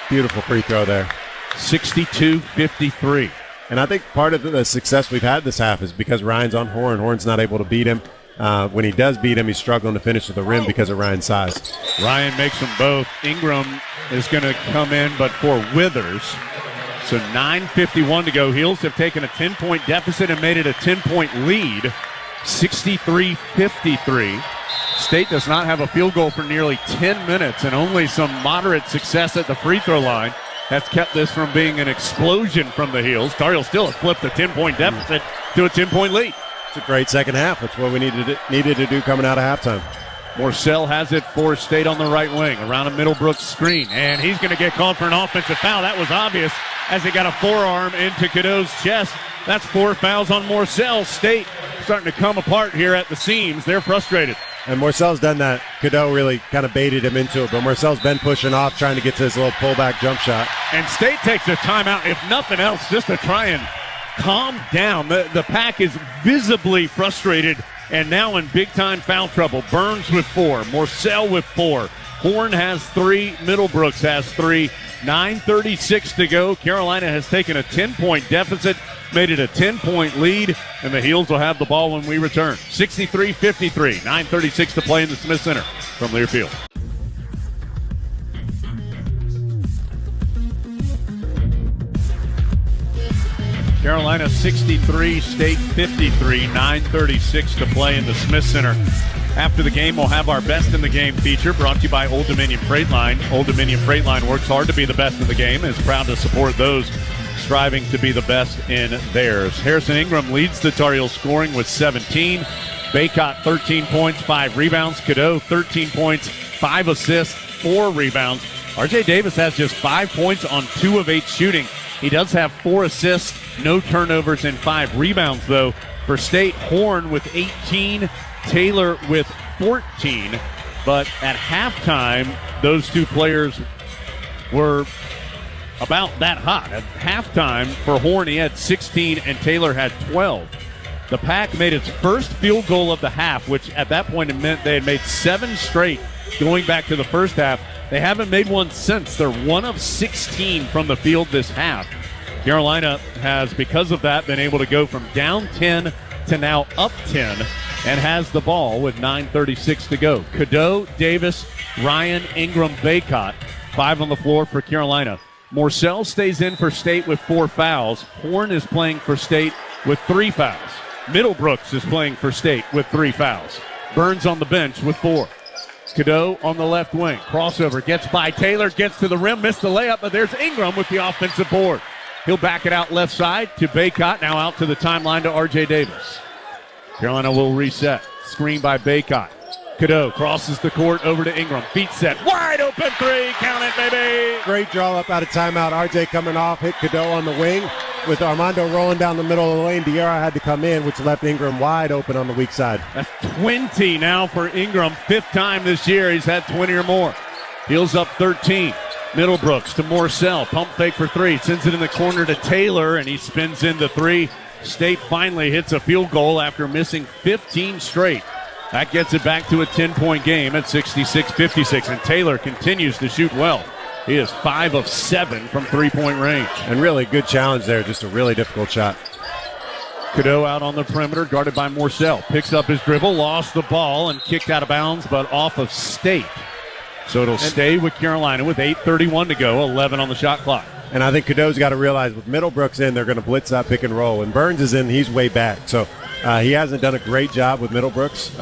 Beautiful free throw there. 62-53. And I think part of the success we've had this half is because Ryan's on Horn. Horn's not able to beat him. When he does beat him, he's struggling to finish at the rim because of Ryan's size. Ryan makes them both. Ingram is going to come in, but for Withers. So 9:51 to go. Heels have taken a 10-point deficit and made it a 10-point lead, 63-53. State does not have a field goal for nearly 10 minutes, and only some moderate success at the free throw line has kept this from being an explosion from the Heels. Tar Heels still have flipped a 10-point deficit to a 10-point lead. It's a great second half. That's what we needed to do coming out of halftime. Morcell has it for State on the right wing, around a Middlebrooks screen, and he's going to get called for an offensive foul. That was obvious as he got a forearm into Cadeau's chest. That's 4 fouls on Morcell. State starting to come apart here at the seams. They're frustrated. And Morcell's done that. Cadeau really kind of baited him into it, but Morcell's been pushing off, trying to get to his little pullback jump shot. And State takes a timeout, if nothing else, just to try and calm down. The Pack is visibly frustrated and now in big-time foul trouble. Burns with 4, Morcell with 4. Horn has 3, Middlebrooks has 3. 9:36 to go. Carolina has taken a 10-point deficit, made it a 10-point lead, and the Heels will have the ball when we return. 63-53, 9:36 to play in the Smith Center from Learfield. Carolina 63, State 53, 9:36 to play in the Smith Center. After the game, we'll have our Best in the Game feature brought to you by Old Dominion Freight Line. Old Dominion Freight Line works hard to be the best in the game and is proud to support those striving to be the best in theirs. Harrison Ingram leads the Tar Heels scoring with 17. Baycott 13 points, 5 rebounds. Cadeau 13 points, 5 assists, 4 rebounds. RJ Davis has just 5 points on 2 of 8 shooting. He does have 4 assists, no turnovers, and 5 rebounds, though. For State, Horn with 18, Taylor with 14. But at halftime, those 2 players were about that hot. At halftime, for Horn, he had 16, and Taylor had 12. The Pack made its first field goal of the half, which at that point it meant they had made 7 straight going back to the first half. They haven't made one since. They're 1 of 16 from the field this half. Carolina has, because of that, been able to go from down 10 to now up 10 and has the ball with 9:36 to go. Cadeau, Davis, Ryan, Ingram, Baycott, 5 on the floor for Carolina. Morcell stays in for State with 4 fouls. Horn is playing for State with 3 fouls. Middlebrooks is playing for State with 3 fouls. Burns on the bench with 4. Cadeau on the left wing. Crossover, gets by Taylor, gets to the rim, missed the layup, but there's Ingram with the offensive board. He'll back it out left side to Baycott, now out to the timeline to RJ Davis. Carolina will reset. Screen by Baycott. Cadeau crosses the court over to Ingram. Feet set. Wide open 3. Count it, baby. Great draw up out of timeout. RJ coming off, hit Cadeau on the wing. With Armando rolling down the middle of the lane, Diarra had to come in, which left Ingram wide open on the weak side. That's 20 now for Ingram. 5th time this year he's had 20 or more. Heels up 13. Middlebrooks to Morcell. Pump fake for 3. Sends it in the corner to Taylor, and he spins into 3. State finally hits a field goal after missing 15 straight. That gets it back to a 10-point game at 66-56, and Taylor continues to shoot well. He is 5 of 7 from 3-point range. And really good challenge there, just a really difficult shot. Cadeau out on the perimeter, guarded by Morcell. Picks up his dribble, lost the ball, and kicked out of bounds, but off of State. So it'll stay with Carolina with 8:31 to go, 11 on the shot clock. And I think Cadeau's got to realize with Middlebrooks in, they're going to blitz that pick and roll. When Burns is in, he's way back. So he hasn't done a great job with Middlebrooks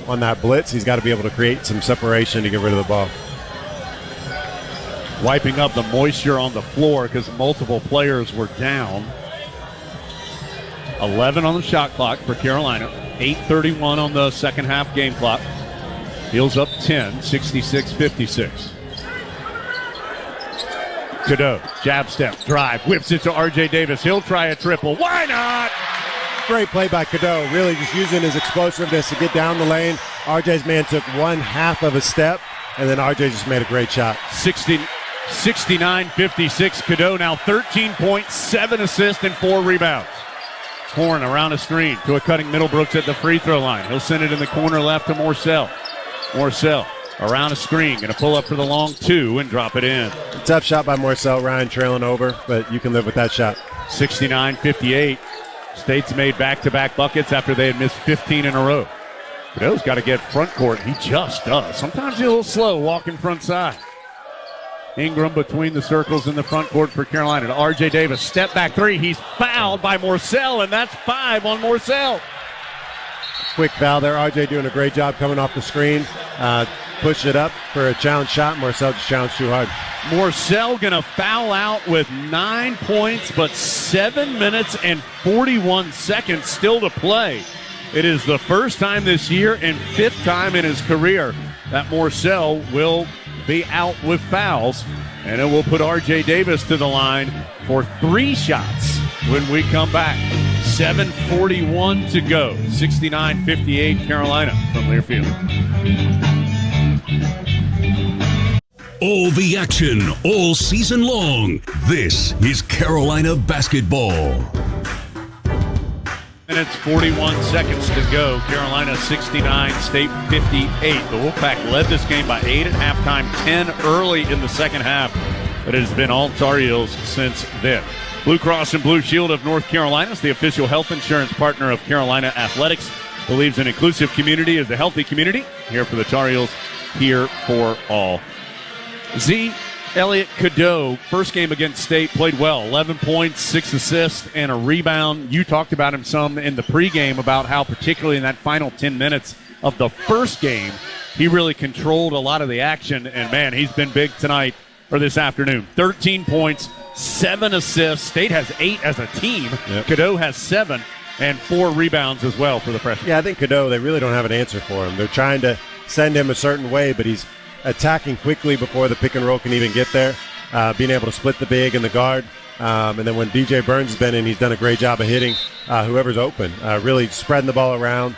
on that blitz. He's got to be able to create some separation to get rid of the ball. Wiping up the moisture on the floor because multiple players were down. 11 on the shot clock for Carolina. 8:31 on the second half game clock. Heels up 10, 66-56. Cadeau, jab step, drive, whips it to RJ Davis. He'll try a triple. Why not? Great play by Cadeau, really just using his explosiveness to get down the lane. RJ's man took 1/2 of a step, and then RJ just made a great shot. 69-56. Cadeau now 13 points, 7 assists, and 4 rebounds. Horn around a screen to a cutting Middlebrooks at the free throw line. He'll send it in the corner left to Morcell. Morcell around a screen, going to pull up for the long 2 and drop it in. Tough shot by Morcell. Ryan trailing over, but you can live with that shot. 69-58. State's made back-to-back buckets after they had missed 15 in a row. Cadeau's got to get front court. He just does. Sometimes he's a little slow walking front side. Ingram between the circles in the front court for Carolina. To R.J. Davis. Step back three. He's fouled by Morcell, and that's 5 on Morcell. Quick foul there. RJ doing a great job coming off the screen. Push it up for a challenge shot. Morcell just challenged too hard. Morcell going to foul out with 9 points, but 7 minutes and 41 seconds still to play. It is the first time this year and 5th time in his career that Morcell will be out with fouls, and it will put R.J. Davis to the line for 3 shots when we come back. 7:41 to go. 69-58 Carolina from Learfield. All the action, all season long. This is Carolina basketball. Minutes, 41 seconds to go. Carolina 69, State 58. The Wolfpack led this game by 8 at halftime, 10 early in the second half. But it has been all Tar Heels since then. Blue Cross and Blue Shield of North Carolina is the official health insurance partner of Carolina Athletics. Believes an inclusive community is a healthy community. Here for the Tar Heels, here for all. Elliot Cadeau, first game against State, played well. 11 points, 6 assists, and a rebound. You talked about him some in the pregame about how, particularly in that final 10 minutes of the first game, he really controlled a lot of the action. And, man, he's been big tonight or this afternoon. 13 points, 7 assists. State has 8 as a team. Yep. Cadeau has 7 and 4 rebounds as well for the freshman. Yeah, I think Cadeau, they really don't have an answer for him. They're trying to send him a certain way, but he's attacking quickly before the pick and roll can even get there, being able to split the big and the guard. And then when DJ Burns has been in, he's done a great job of hitting whoever's open, really spreading the ball around,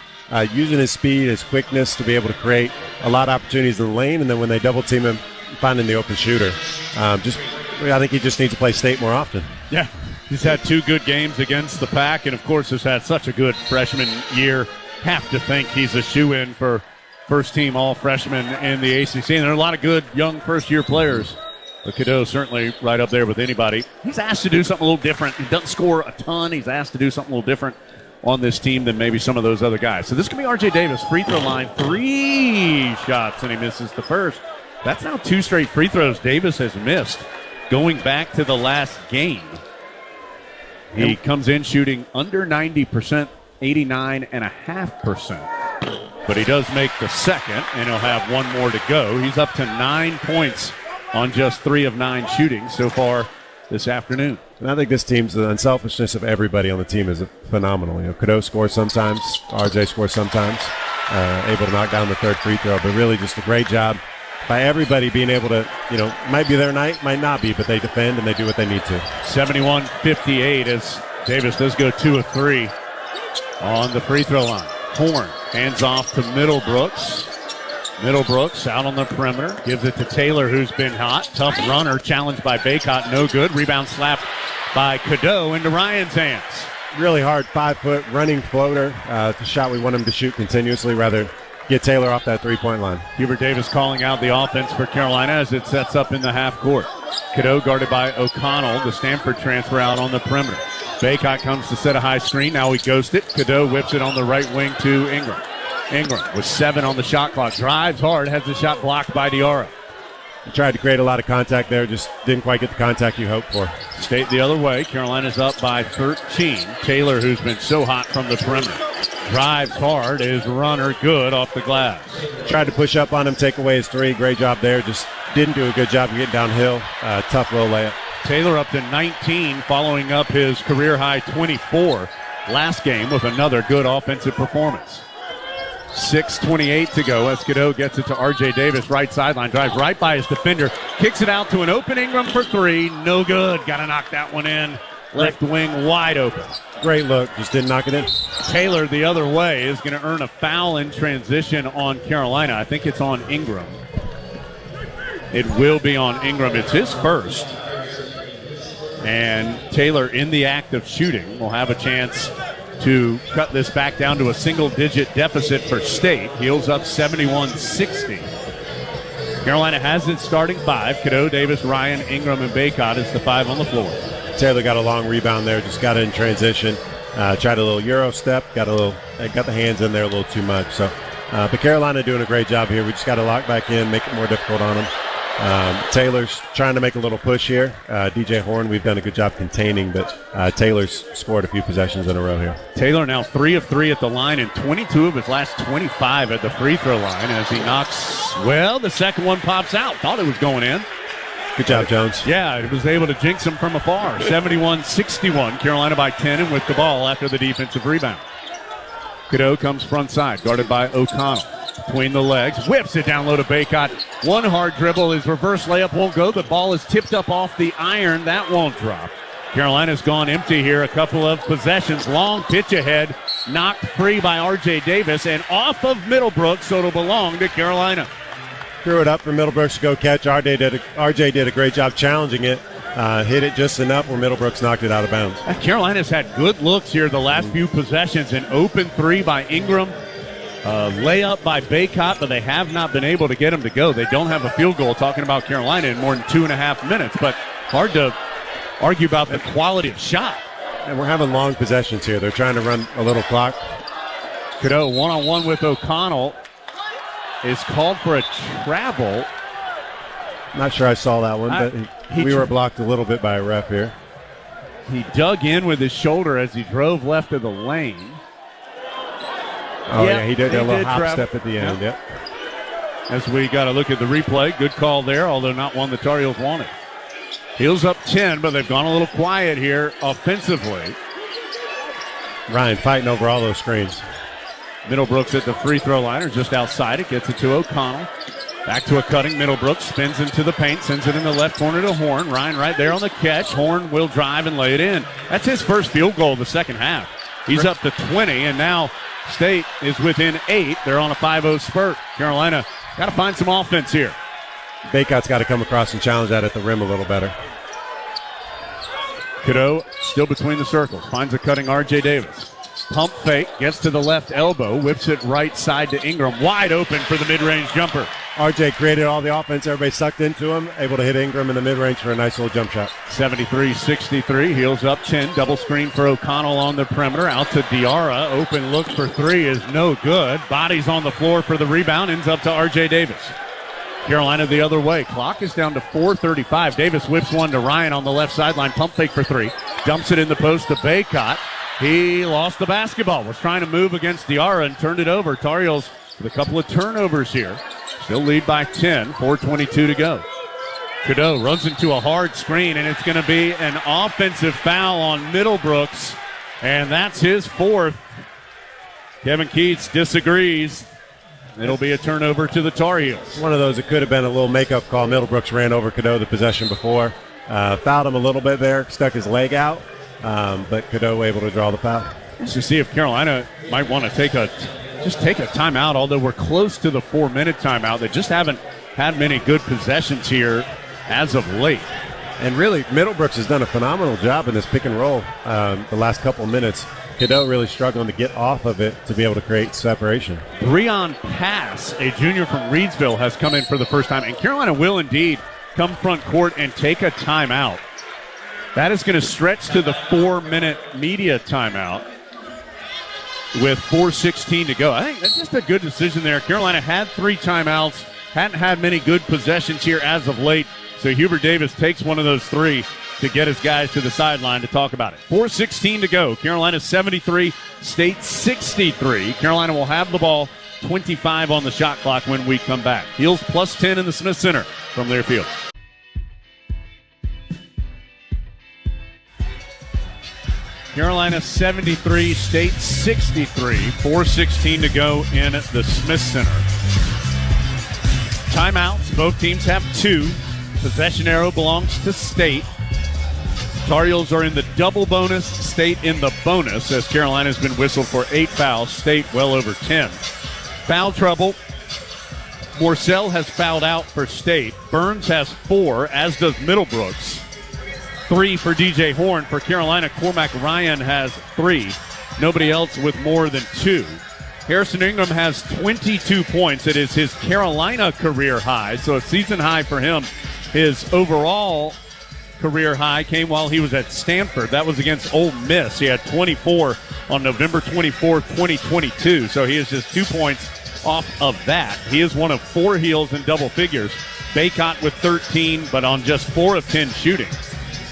using his speed, his quickness to be able to create a lot of opportunities in the lane. And then when they double team him, finding the open shooter. I think he just needs to play State more often. Yeah, he's had 2 good games against the Pack, and of course has had such a good freshman year. Have to think he's a shoe-in for first-team all-freshman in the ACC. And there are a lot of good young first-year players. But Cadeau certainly right up there with anybody. He's asked to do something a little different. He doesn't score a ton. He's asked to do something a little different on this team than maybe some of those other guys. So this can be R.J. Davis, free throw line, 3 shots, and he misses the first. That's now 2 straight free throws Davis has missed going back to the last game. He comes in shooting under 90%, 89.5%. But he does make the second, and he'll have 1 more to go. He's up to 9 points on just 3 of 9 shooting so far this afternoon. And I think this team's, the unselfishness of everybody on the team is phenomenal. Cadeau scores sometimes, RJ scores sometimes, able to knock down the 3rd free throw, but really just a great job by everybody being able to, might be their night, might not be, but they defend and they do what they need to. 71-58 as Davis does go 2 of 3 on the free throw line. Horn hands off to Middlebrooks. Middlebrooks out on the perimeter. Gives it to Taylor, who's been hot. Tough runner. Challenged by Baycott. No good. Rebound slapped by Cadeau into Ryan's hands. Really hard 5-foot running floater. It's a shot we want him to shoot continuously, rather get Taylor off that 3-point line. Hubert Davis calling out the offense for Carolina as it sets up in the half court. Cadeau guarded by O'Connell. The Stanford transfer out on the perimeter. Baycott comes to set a high screen. Now he ghosts it. Cadeau whips it on the right wing to Ingram. Ingram with 7 on the shot clock. Drives hard. Has the shot blocked by Diarra. He tried to create a lot of contact there. Just didn't quite get the contact you hoped for. State the other way. Carolina's up by 13. Taylor, who's been so hot from the perimeter. Drives hard. His runner good off the glass. Tried to push up on him, take away his 3. Great job there. Just didn't do a good job of getting downhill. Tough little layup. Taylor up to 19, following up his career-high 24 last game with another good offensive performance. 6:28 to go as Cadeau gets it to R.J. Davis, right sideline, drives right by his defender, kicks it out to an open Ingram for 3, no good. Got to knock that one in. Left wing wide open. Great look, just didn't knock it in. Taylor the other way is going to earn a foul in transition on Carolina. I think it's on Ingram. It will be on Ingram. It's his first. And Taylor, in the act of shooting, will have a chance to cut this back down to a single-digit deficit for State. Heels up 71-60. Carolina has its starting 5. Cadeau, Davis, Ryan, Ingram, and Baycott is the 5 on the floor. Taylor got a long rebound there, just got it in transition. Tried a little Euro step, got the hands in there a little too much. So, but Carolina doing a great job here. We just got to lock back in, make it more difficult on them. Taylor's trying to make a little push here. DJ Horn, we've done a good job containing, but Taylor's scored a few possessions in a row here. Taylor now 3 of 3 at the line and 22 of his last 25 at the free throw line as he knocks, well, the second one pops out. Thought it was going in. Good job, Jones. Yeah, it was able to jinx him from afar. 71-61, Carolina by 10 and with the ball after the defensive rebound. Cadeau comes front side, guarded by O'Connell. Between the legs, whips it down low to Baycott. One hard dribble, his reverse layup won't go. The ball is tipped up off the iron. That won't drop. Carolina's gone empty here. A couple of possessions. Long pitch ahead. Knocked free by R.J. Davis and off of Middlebrook, so it'll belong to Carolina. Threw it up for Middlebrooks to go catch. RJ did a great job challenging it. Hit it just enough where Middlebrooks knocked it out of bounds. Carolina's had good looks here the last few possessions. An open three by Ingram. Layup by Baycott, but they have not been able to get him to go. They don't have a field goal, talking about Carolina, in more than 2.5 minutes, but hard to argue about the quality of shot. And we're having long possessions here. They're trying to run a little clock. Cadeau one-on-one with O'Connell is called for a travel. Not sure I saw that one, but we were blocked a little bit by a ref here. He dug in with his shoulder as he drove left of the lane. Oh, yeah, he did a little hop step at the end, yep. As we got to look at the replay, good call there, although not one the Tar Heels wanted. Heels up 10, but they've gone a little quiet here offensively. Ryan fighting over all those screens. Middlebrooks at the free throw line, or just outside it, gets it to O'Connell. Back to a cutting Middlebrooks, spins into the paint, sends it in the left corner to Horn. Ryan right there on the catch. Horn will drive and lay it in. That's his first field goal of the second half. He's up to 20, and now State is within 8. They're on a 5-0 spurt. Carolina got to find some offense here. Baycott's got to come across and challenge that at the rim a little better. Cadeau still between the circles. Finds a cutting R.J. Davis. Pump fake, gets to the left elbow, whips it right side to Ingram. Wide open for the mid-range jumper. RJ created all the offense. Everybody sucked into him. Able to hit Ingram in the mid-range for a nice little jump shot. 73-63. Heels up 10. Double screen for O'Connell on the perimeter. Out to Diarra. Open look for three is no good. Bodies on the floor for the rebound. Ends up to R.J. Davis. Carolina the other way. Clock is down to 4:35. Davis whips one to Ryan on the left sideline. Pump fake for three. Dumps it in the post to Baycott. He lost the basketball. Was trying to move against Diarra and turned it over. Tar Heels with a couple of turnovers here. Still lead by 10. 4:22 to go. Cadeau runs into a hard screen, and it's going to be an offensive foul on Middlebrooks, and that's his fourth. Kevin Keats disagrees. It'll be a turnover to the Tar Heels. One of those that could have been a little makeup call. Middlebrooks ran over Cadeau the possession before. Fouled him a little bit there, stuck his leg out, but Cadeau able to draw the foul. Let's just see if Carolina might want to take a timeout, although we're close to the 4-minute timeout. They just haven't had many good possessions here as of late. And really, Middlebrooks has done a phenomenal job in this pick and roll the last couple of minutes. Cadeau really struggling to get off of it to be able to create separation. Breon Pass, a junior from Reedsville, has come in for the first time, and Carolina will indeed come front court and take a timeout. That is going to stretch to the 4-minute media timeout with 4:16 to go. I think that's just a good decision there. Carolina had 3 timeouts, hadn't had many good possessions here as of late, so Hubert Davis takes one of those 3 to get his guys to the sideline to talk about it. 4:16 to go. Carolina 73, State 63. Carolina will have the ball, 25 on the shot clock when we come back. Heels plus 10 in the Smith Center from their field. Carolina 73, State 63. 4:16 to go in the Smith Center. Timeouts. Both teams have 2. Possession arrow belongs to State. Tar Heels are in the double bonus, State in the bonus, as Carolina's been whistled for 8 fouls, State well over 10. Foul trouble. Morcell has fouled out for State. Burns has 4, as does Middlebrooks. 3 for DJ Horn. For Carolina, Cormac Ryan has 3. Nobody else with more than 2. Harrison Ingram has 22 points. It is his Carolina career high, so a season high for him. His overall career high came while he was at Stanford. That was against Ole Miss. He had 24 on November 24th, 2022. So he is just 2 points off of that. He is one of 4 heels in double figures. Baycott with 13, but on just 4 of 10 shooting.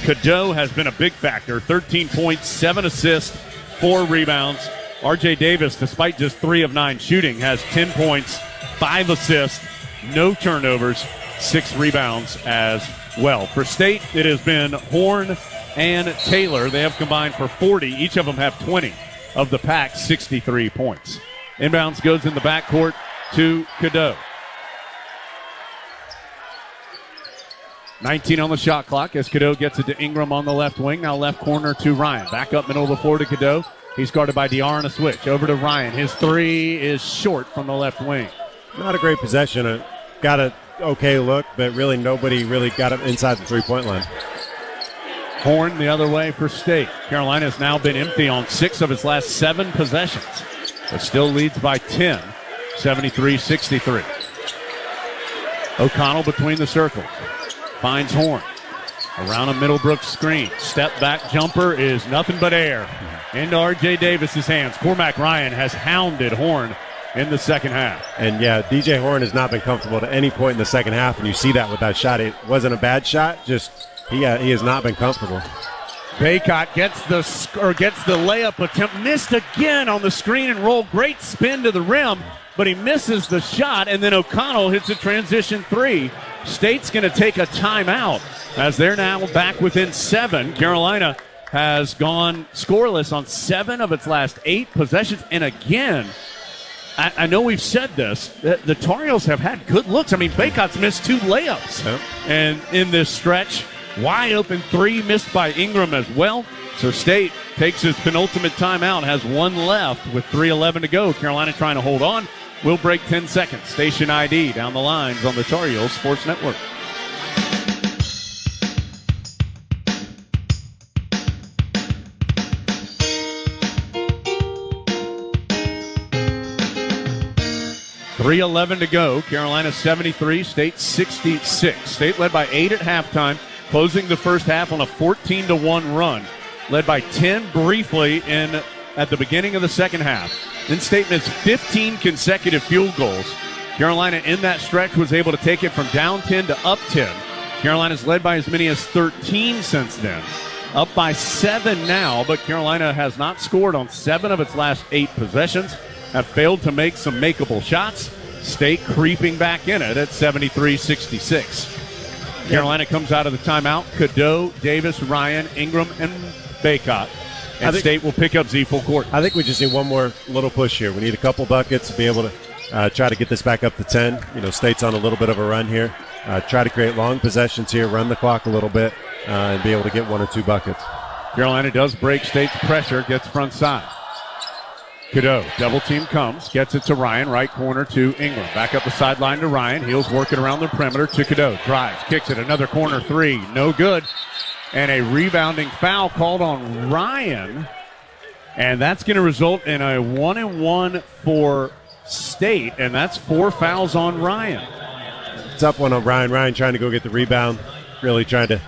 Cadeau has been a big factor. 13 points, 7 assists, 4 rebounds. R.J. Davis, despite just 3 of 9 shooting, has 10 points, 5 assists, no turnovers, 6 rebounds as well. For State, it has been Horn and Taylor. They have combined for 40. Each of them have 20 of the Pack's 63 points. Inbounds goes in the backcourt to Cadeau. 19 on the shot clock as Cadeau gets it to Ingram on the left wing. Now left corner to Ryan. Back up middle of the floor to Cadeau. He's guarded by DR on a switch. Over to Ryan. His 3 is short from the left wing. Not a great possession. Got an okay look, but really nobody really got it inside the three-point line. Horn the other way for State. Carolina has now been empty on 6 of its last 7 possessions, but still leads by 10, 73-63. O'Connell between the circles. Finds Horn. Around a Middlebrook screen. Step back jumper is nothing but air. Into R.J. Davis's hands. Cormac Ryan has hounded Horn in the second half. And yeah, DJ Horn has not been comfortable at any point in the second half, and you see that with that shot. It wasn't a bad shot, just he has not been comfortable. Baycott gets the layup attempt. Missed again on the screen and roll. Great spin to the rim, but he misses the shot, and then O'Connell hits a transition 3. State's going to take a timeout as they're now back within 7. Carolina has gone scoreless on 7 of its last 8 possessions. And again, I know we've said this, the Tar Heels have had good looks. I mean, Baycott's missed 2 layups. Yep. And in this stretch, wide open 3 missed by Ingram as well. So State takes his penultimate timeout, has 1 left with 3:11 to go. Carolina trying to hold on. We'll break 10 seconds. Station ID down the lines on the Tar Heels Sports Network. .311 to go. Carolina 73, State 66. State led by 8 at halftime, closing the first half on a 14-1 run. Led by 10 briefly at the beginning of the second half. Then State missed 15 consecutive field goals. Carolina in that stretch was able to take it from down 10 to up 10. Carolina's led by as many as 13 since then. Up by 7 now, but Carolina has not scored on 7 of its last 8 possessions. Have failed to make some makeable shots. State creeping back in it at 73-66. Carolina comes out of the timeout. Cadeau, Davis, Ryan, Ingram, and Baycott. And State will pick up Z full court. I think we just need one more little push here. We need a couple buckets to be able to try to get this back up to 10. You know, State's on a little bit of a run here. Try to create long possessions here, run the clock a little bit, and be able to get 1 or 2 buckets. Carolina does break State's pressure, gets front side. Cadeau, double team comes, gets it to Ryan, right corner to Ingram. Back up the sideline to Ryan. Heels working around the perimeter to Cadeau. Drives, kicks it, another corner 3, no good. And a rebounding foul called on Ryan. And that's going to result in a 1-and-1 for State, and that's 4 fouls on Ryan. Tough one on Ryan. Ryan trying to go get the rebound, really trying to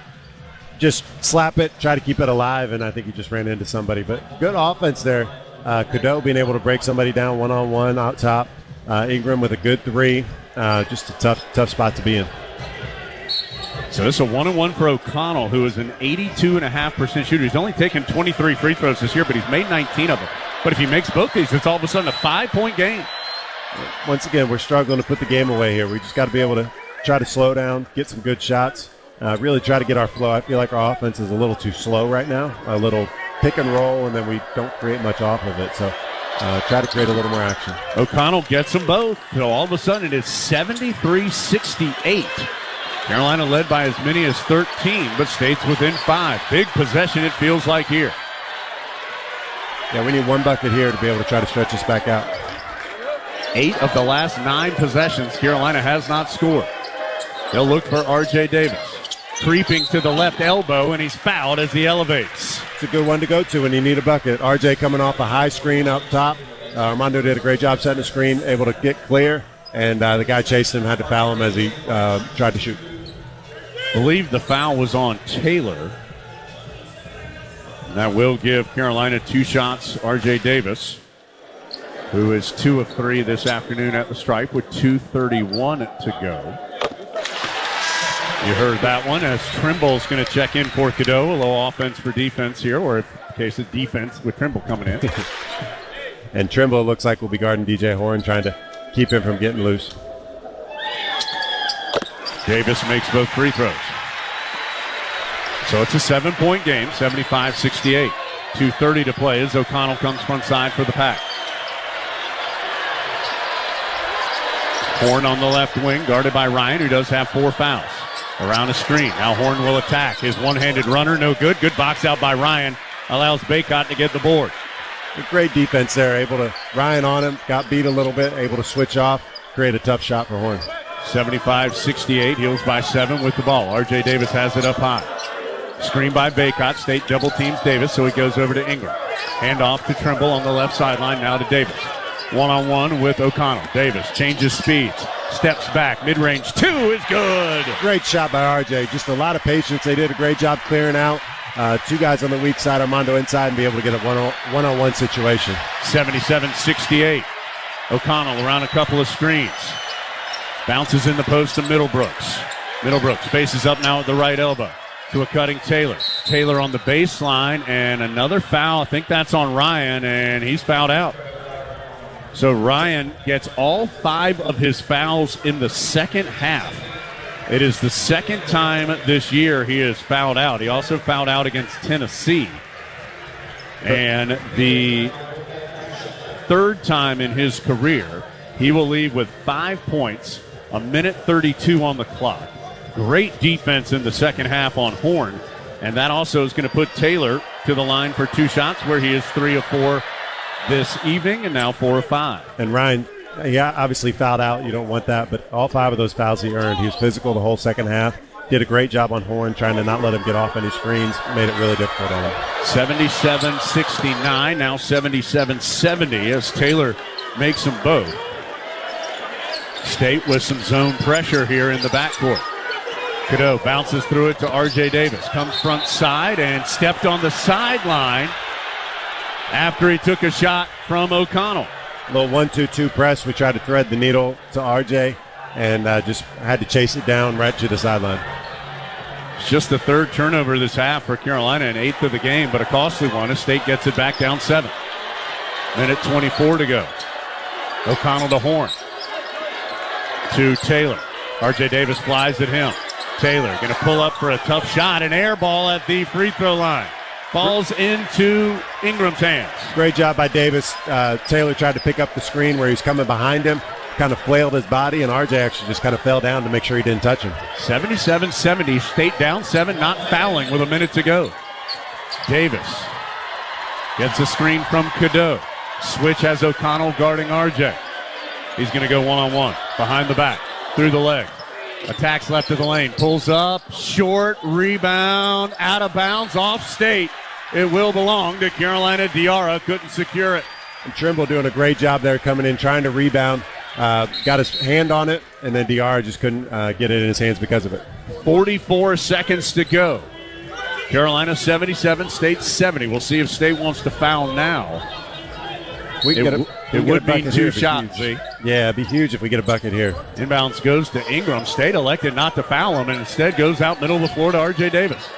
just slap it, try to keep it alive, and I think he just ran into somebody. But good offense there. Cadeau being able to break somebody down one-on-one out top. Ingram with a good 3. Just a tough spot to be in. So this is a 1-and-1 for O'Connell, who is an 82.5% shooter. He's only taken 23 free throws this year, but he's made 19 of them. But if he makes both these, it's all of a sudden a 5-point game. Once again, we're struggling to put the game away here. We just got to be able to try to slow down, get some good shots, really try to get our flow. I feel like our offense is a little too slow right now, a little pick and roll, and then we don't create much off of it. So try to create a little more action. O'Connell gets them both. So all of a sudden it is 73-68. Carolina led by as many as 13, but State's within 5. Big possession, it feels like here. Yeah, we need 1 bucket here to be able to try to stretch this back out. 8 of the last 9 possessions, Carolina has not scored. They'll look for R.J. Davis. Creeping to the left elbow, and he's fouled as he elevates. It's a good one to go to when you need a bucket. R.J. coming off a high screen up top. Armando did a great job setting the screen, able to get clear, and the guy chasing him had to foul him as he tried to shoot. believe the foul was on Taylor. And that will give Carolina 2 shots. R.J. Davis, who is 2 of 3 this afternoon at the stripe with 2:31 to go. You heard that one as Trimble's going to check in for Cadeau. A little offense for defense here, or in case of defense with Trimble coming in. And Trimble looks like will be guarding DJ Horn, trying to keep him from getting loose. Davis makes both free throws. So it's a 7-point game, 75-68. 2:30 to play as O'Connell comes front side for the Pack. Horn on the left wing, guarded by Ryan, who does have 4 fouls. Around a screen. Now Horn will attack. His one-handed runner, no good. Good box out by Ryan. Allows Baycott to get the board. Great defense there. Able to, Ryan on him, got beat a little bit, able to switch off, create a tough shot for Horn. 75-68, Heels by 7 with the ball. R.J. Davis has it up high. Screen by Baycott. State double teams Davis, so he goes over to Ingram. Hand off to Trimble on the left sideline, now to Davis. One-on-one with O'Connell. Davis changes speeds, steps back, mid-range 2 is good. Great shot by R.J. Just a lot of patience. They did a great job clearing out. 2 guys on the weak side, Armando inside, and be able to get a one-on-one situation. 77-68. O'Connell around a couple of screens. Bounces in the post to Middlebrooks. Middlebrooks faces up now at the right elbow to a cutting Taylor. Taylor on the baseline, and another foul. I think that's on Ryan, and he's fouled out. So Ryan gets all 5 of his fouls in the second half. It is the second time this year he has fouled out. He also fouled out against Tennessee. And the third time in his career, he will leave with 5 points, 1:32 on the clock. Great defense in the second half on Horn. And that also is going to put Taylor to the line for 2 shots, where he is 3 of 4 this evening, and now 4 of 5. And Ryan, obviously fouled out. You don't want that, but all 5 of those fouls he earned. He was physical the whole second half. Did a great job on Horn, trying to not let him get off any screens. Made it really difficult on him. 77-69, now 77-70 as Taylor makes them both. State with some zone pressure here in the backcourt. Cadeau bounces through it to R.J. Davis. Comes front side and stepped on the sideline after he took a shot from O'Connell. A little 1-2-2 press. We tried to thread the needle to R.J. and just had to chase it down right to the sideline. It's just the 3rd turnover this half for Carolina, and 8th of the game, but a costly one as State gets it back down 7. Minute 24 to go. O'Connell to Horn. To Taylor. R.J. Davis flies at him. Taylor going to pull up for a tough shot, an air ball at the free throw line. Falls into Ingram's hands. Great job by Davis. Taylor tried to pick up the screen where he's coming behind him, kind of flailed his body, and RJ actually just kind of fell down to make sure he didn't touch him. 77-70, State down 7, not fouling with a minute to go. Davis gets a screen from Cadeau. Switch has O'Connell guarding RJ. He's going to go one-on-one, behind the back, through the leg. Attacks left of the lane, pulls up, short, rebound, out of bounds, off State. It will belong to Carolina. Diarra couldn't secure it. And Trimble doing a great job there, coming in, trying to rebound. Got his hand on it, and then Diarra just couldn't get it in his hands because of it. 44 seconds to go. Carolina 77, State 70. We'll see if State wants to foul now. It would mean 2 shots. Yeah, it'd be huge if we get a bucket here. Inbounds goes to Ingram. State elected not to foul him and instead goes out middle of the floor to R.J. Davis.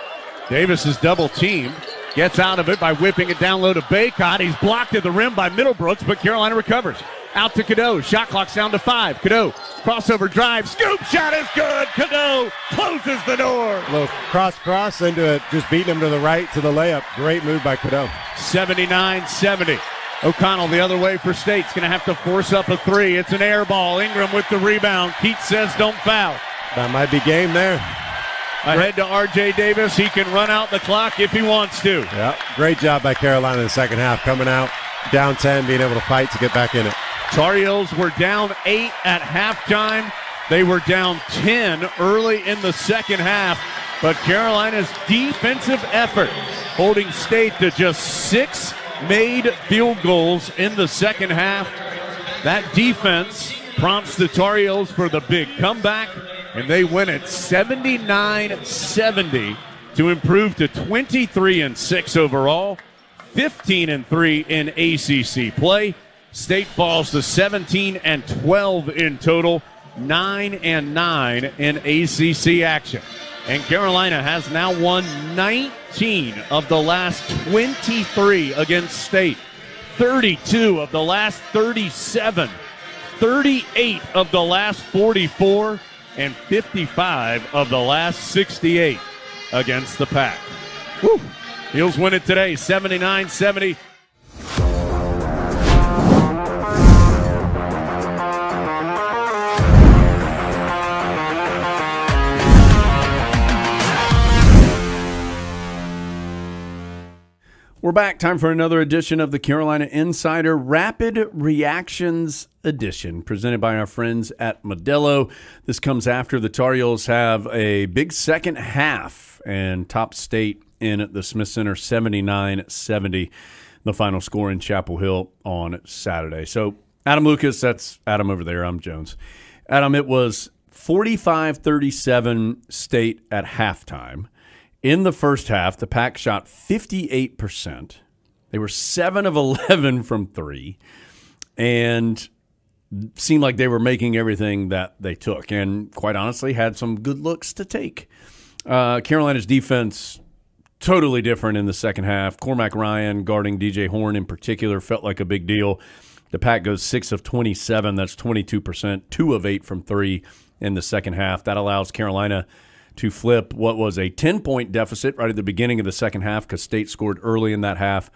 Davis is double teamed. Gets out of it by whipping it down low to Baycott. He's blocked at the rim by Middlebrooks, but Carolina recovers. Out to Cadeau. Shot clock's down to 5. Cadeau, crossover drive. Scoop shot is good. Cadeau closes the door. A little cross into it. Just beating him to the right to the layup. Great move by Cadeau. 79-70. O'Connell the other way for State's going to have to force up a 3. It's an air ball. Ingram with the rebound. Keats says don't foul. That might be game there. Ahead to R.J. Davis. He can run out the clock if he wants to. Yeah, great job by Carolina in the second half. Coming out down 10, being able to fight to get back in it. Tar Heels were down 8 at halftime. They were down 10 early in the second half. But Carolina's defensive effort holding State to just 6 made field goals in the second half. That defense prompts the Tar Heels for the big comeback and they win it 79-70 to improve to 23-6 overall, 15-3 in ACC play. State falls to 17-12 in total, 9-9 in ACC action. And Carolina has now won 19 of the last 23 against State, 32 of the last 37, 38 of the last 44, and 55 of the last 68 against the Pack. Woo. Heels win it today, 79-70. We're back. Time for another edition of the Carolina Insider Rapid Reactions Edition, presented by our friends at Modelo. This comes after the Tar Heels have a big second half and top State in the Smith Center, 79-70, the final score in Chapel Hill on Saturday. So, Adam Lucas, that's Adam over there. I'm Jones. Adam, it was 45-37 State at halftime. In the first half, the Pack shot 58%. They were 7 of 11 from 3 and seemed like they were making everything that they took and, quite honestly, had some good looks to take. Carolina's defense, totally different in the second half. Cormac Ryan guarding DJ Horne in particular felt like a big deal. The Pack goes 6 of 27. That's 22%, 2 of 8 from 3 in the second half. That allows Carolina to flip what was a 10-point deficit right at the beginning of the second half because State scored early in that half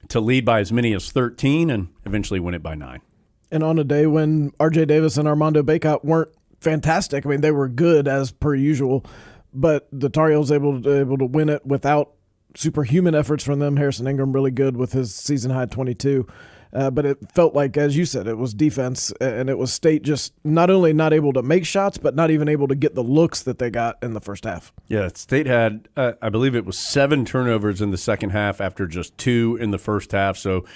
to lead by as many as 13 and eventually win it by 9. And on a day when R.J. Davis and Armando Bacot weren't fantastic, I mean, they were good as per usual, but the Tar Heels able to win it without superhuman efforts from them. Harrison Ingram really good with his season-high 22. But it felt like, as you said, it was defense, and it was State just not only not able to make shots, but not even able to get the looks that they got in the first half. Yeah, State had, I believe it was 7 turnovers in the second half after just 2 in the first half. So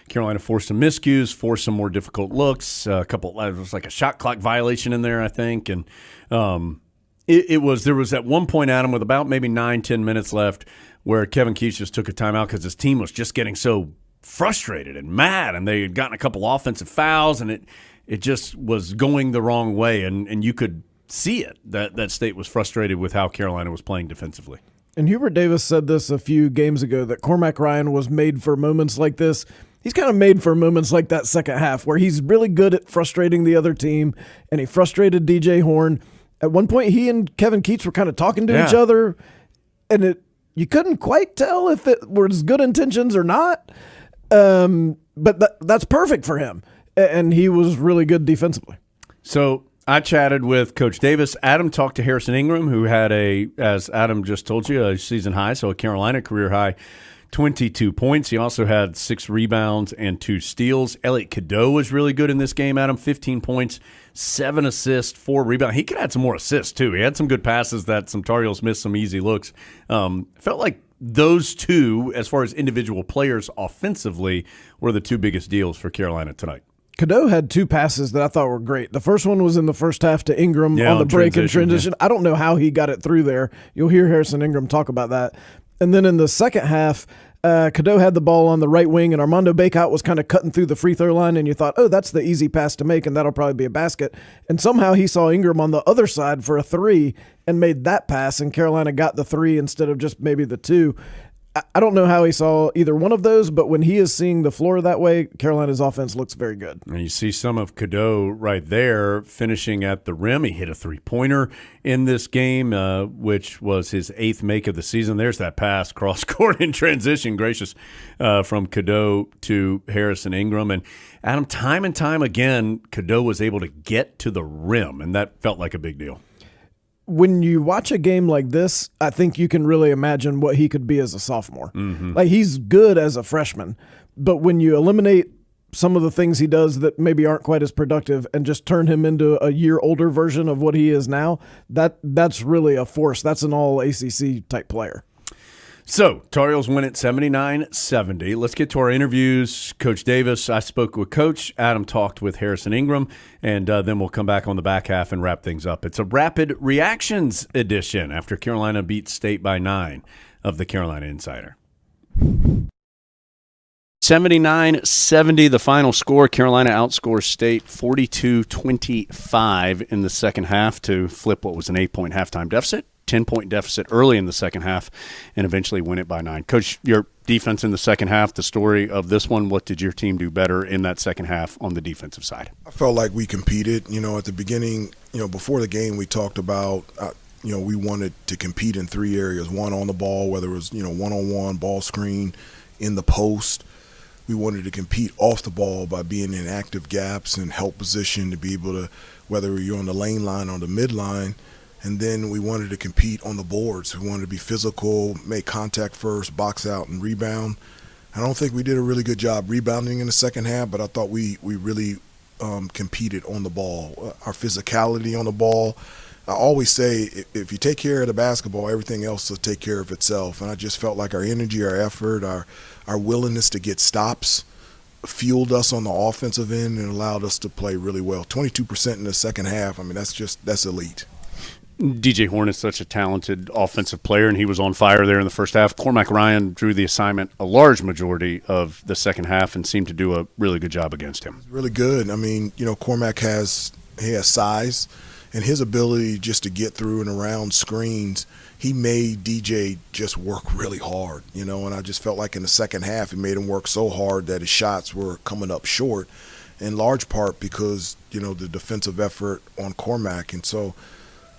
Carolina forced some miscues, forced some more difficult looks. There was like a shot clock violation in there, I think. And there was at one point, Adam, with about maybe 9-10 minutes left, where Kevin Keats just took a timeout because his team was just getting so frustrated and mad, and they had gotten a couple offensive fouls, and it just was going the wrong way, and you could see it, that State was frustrated with how Carolina was playing defensively. And Hubert Davis said this a few games ago, that Cormac Ryan was made for moments like this. He's kind of made for moments like that second half, where he's really good at frustrating the other team, and he frustrated DJ Horne. At one point, he and Kevin Keats were kind of talking to each other, and you couldn't quite tell if it was good intentions or not. But that's perfect for him, and he was really good defensively. So I chatted with Coach Davis. Adam talked to Harrison Ingram, who had as Adam just told you, a season high, so a Carolina career high, 22 points. He also had 6 rebounds and 2 steals. Elliot Cadeau was really good in this game, Adam, 15 points, 7 assists, 4 rebounds. He could add some more assists, too. He had some good passes that some Tar Heels missed some easy looks. Felt like those two, as far as individual players offensively, were the 2 biggest deals for Carolina tonight. Cadeau had 2 passes that I thought were great. The first one was in the first half to Ingram on the break and transition. Yeah. I don't know how he got it through there. You'll hear Harrison Ingram talk about that. And then in the second half, Cadeau had the ball on the right wing, and Armando Bacot was kind of cutting through the free throw line, and you thought, oh, that's the easy pass to make, and that'll probably be a basket. And somehow he saw Ingram on the other side for a 3 and made that pass, and Carolina got the 3 instead of just maybe the 2. I don't know how he saw either one of those, but when he is seeing the floor that way, Carolina's offense looks very good. And you see some of Cadeau right there finishing at the rim. He hit a 3-pointer in this game, which was his 8th make of the season. There's that pass, cross-court in transition, gracious, from Cadeau to Harrison Ingram. And Adam, time and time again, Cadeau was able to get to the rim, and that felt like a big deal. When you watch a game like this, I think you can really imagine what he could be as a sophomore. Mm-hmm. Like, he's good as a freshman, but when you eliminate some of the things he does that maybe aren't quite as productive and just turn him into a year older version of what he is now, that's really a force. That's an all ACC type player. So, Tar Heels win at 79-70. Let's get to our interviews. Coach Davis, I spoke with Coach. Adam talked with Harrison Ingram, and then we'll come back on the back half and wrap things up. It's a rapid reactions edition after Carolina beat State by 9 of the Carolina Insider. 79-70, the final score. Carolina outscores State 42-25 in the second half to flip what was an 8-point halftime deficit. 10-point deficit early in the second half and eventually win it by 9. Coach, your defense in the second half, the story of this one, what did your team do better in that second half on the defensive side? I felt like we competed. At the beginning, before the game, we talked about, we wanted to compete in 3 areas. One, on the ball, whether it was, one-on-one, ball screen, in the post. We wanted to compete off the ball by being in active gaps and help position to be able to, whether you're on the lane line or the midline. And then we wanted to compete on the boards. We wanted to be physical, make contact first, box out, and rebound. I don't think we did a really good job rebounding in the second half, but I thought we really competed on the ball. Our physicality on the ball. I always say if you take care of the basketball, everything else will take care of itself. And I just felt like our energy, our effort, our willingness to get stops fueled us on the offensive end and allowed us to play really well. 22% in the second half, that's elite. DJ Horn is such a talented offensive player, and he was on fire there in the first half. Cormac Ryan drew the assignment a large majority of the second half and seemed to do a really good job against him. Really good. Cormac has size, and his ability just to get through and around screens, he made DJ just work really hard, and I just felt like in the second half he made him work so hard that his shots were coming up short, in large part because, the defensive effort on Cormac. And so,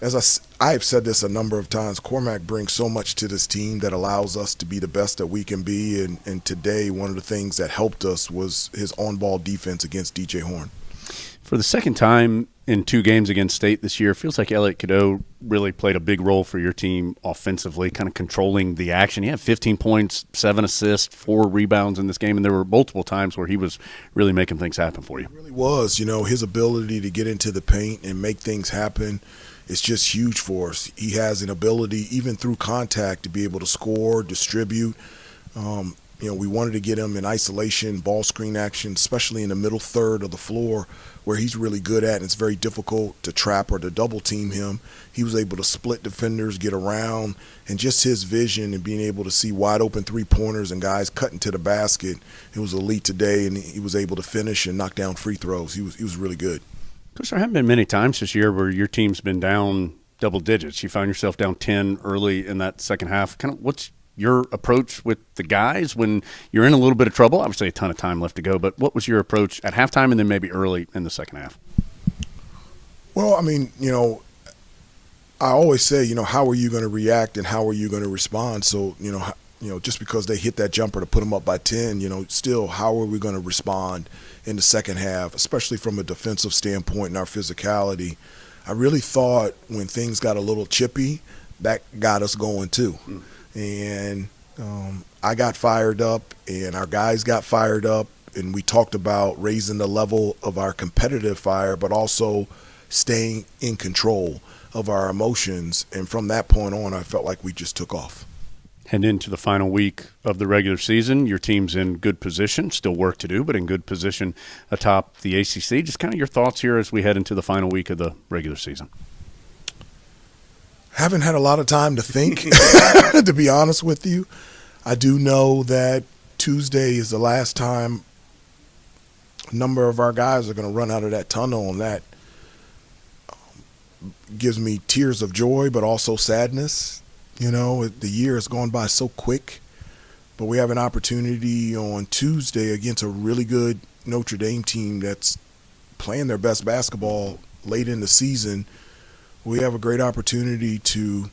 as I've said this a number of times, Cormac brings so much to this team that allows us to be the best that we can be. And today, one of the things that helped us was his on-ball defense against DJ Horn. For the second time in 2 games against State this year, it feels like Elliot Cadeau really played a big role for your team offensively, kind of controlling the action. He had 15 points, 7 assists, 4 rebounds in this game, and there were multiple times where he was really making things happen for you. He really was. His ability to get into the paint and make things happen, it's just huge for us. He has an ability, even through contact, to be able to score, distribute. We wanted to get him in isolation, ball screen action, especially in the middle third of the floor where he's really good at, and it's very difficult to trap or to double team him. He was able to split defenders, get around, and just his vision and being able to see wide open 3-pointers and guys cutting to the basket. It was elite today, and he was able to finish and knock down free throws. He was really good. Coach, there haven't been many times this year where your team's been down double digits. You found yourself down 10 early in that second half. Kind of what's your approach with the guys when you're in a little bit of trouble? Obviously a ton of time left to go, but what was your approach at halftime and then maybe early in the second half? Well, I always say, how are you going to react and how are you going to respond? So, just because they hit that jumper to put them up by 10, still how are we going to respond in the second half, especially from a defensive standpoint and our physicality. I really thought when things got a little chippy, that got us going too. And I got fired up and our guys got fired up, and we talked about raising the level of our competitive fire but also staying in control of our emotions. And from that point on, I felt like we just took off. Head into the final week of the regular season, your team's in good position, still work to do, but in good position atop the ACC. Just kind of your thoughts here as we head into the final week of the regular season. Haven't had a lot of time to think, to be honest with you. I do know that Tuesday is the last time a number of our guys are going to run out of that tunnel, and that gives me tears of joy but also sadness. The year has gone by so quick, but we have an opportunity on Tuesday against a really good Notre Dame team that's playing their best basketball late in the season. We have a great opportunity to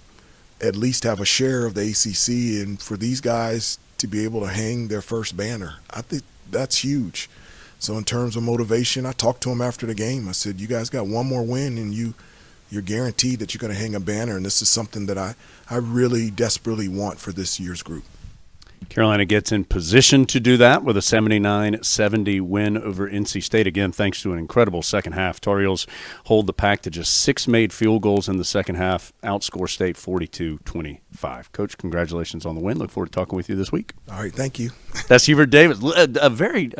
at least have a share of the ACC, and for these guys to be able to hang their first banner. I think that's huge. So in terms of motivation, I talked to them after the game. I said, you guys got one more win, and you're guaranteed that you're going to hang a banner, and this is something that I really desperately want for this year's group. Carolina gets in position to do that with a 79-70 win over NC State. Again, thanks to an incredible second half. Tar Heels hold the pack to just 6 made field goals in the second half, outscore State 42-25. Coach, congratulations on the win. Look forward to talking with you this week. All right, thank you. That's Hubert Davis. A very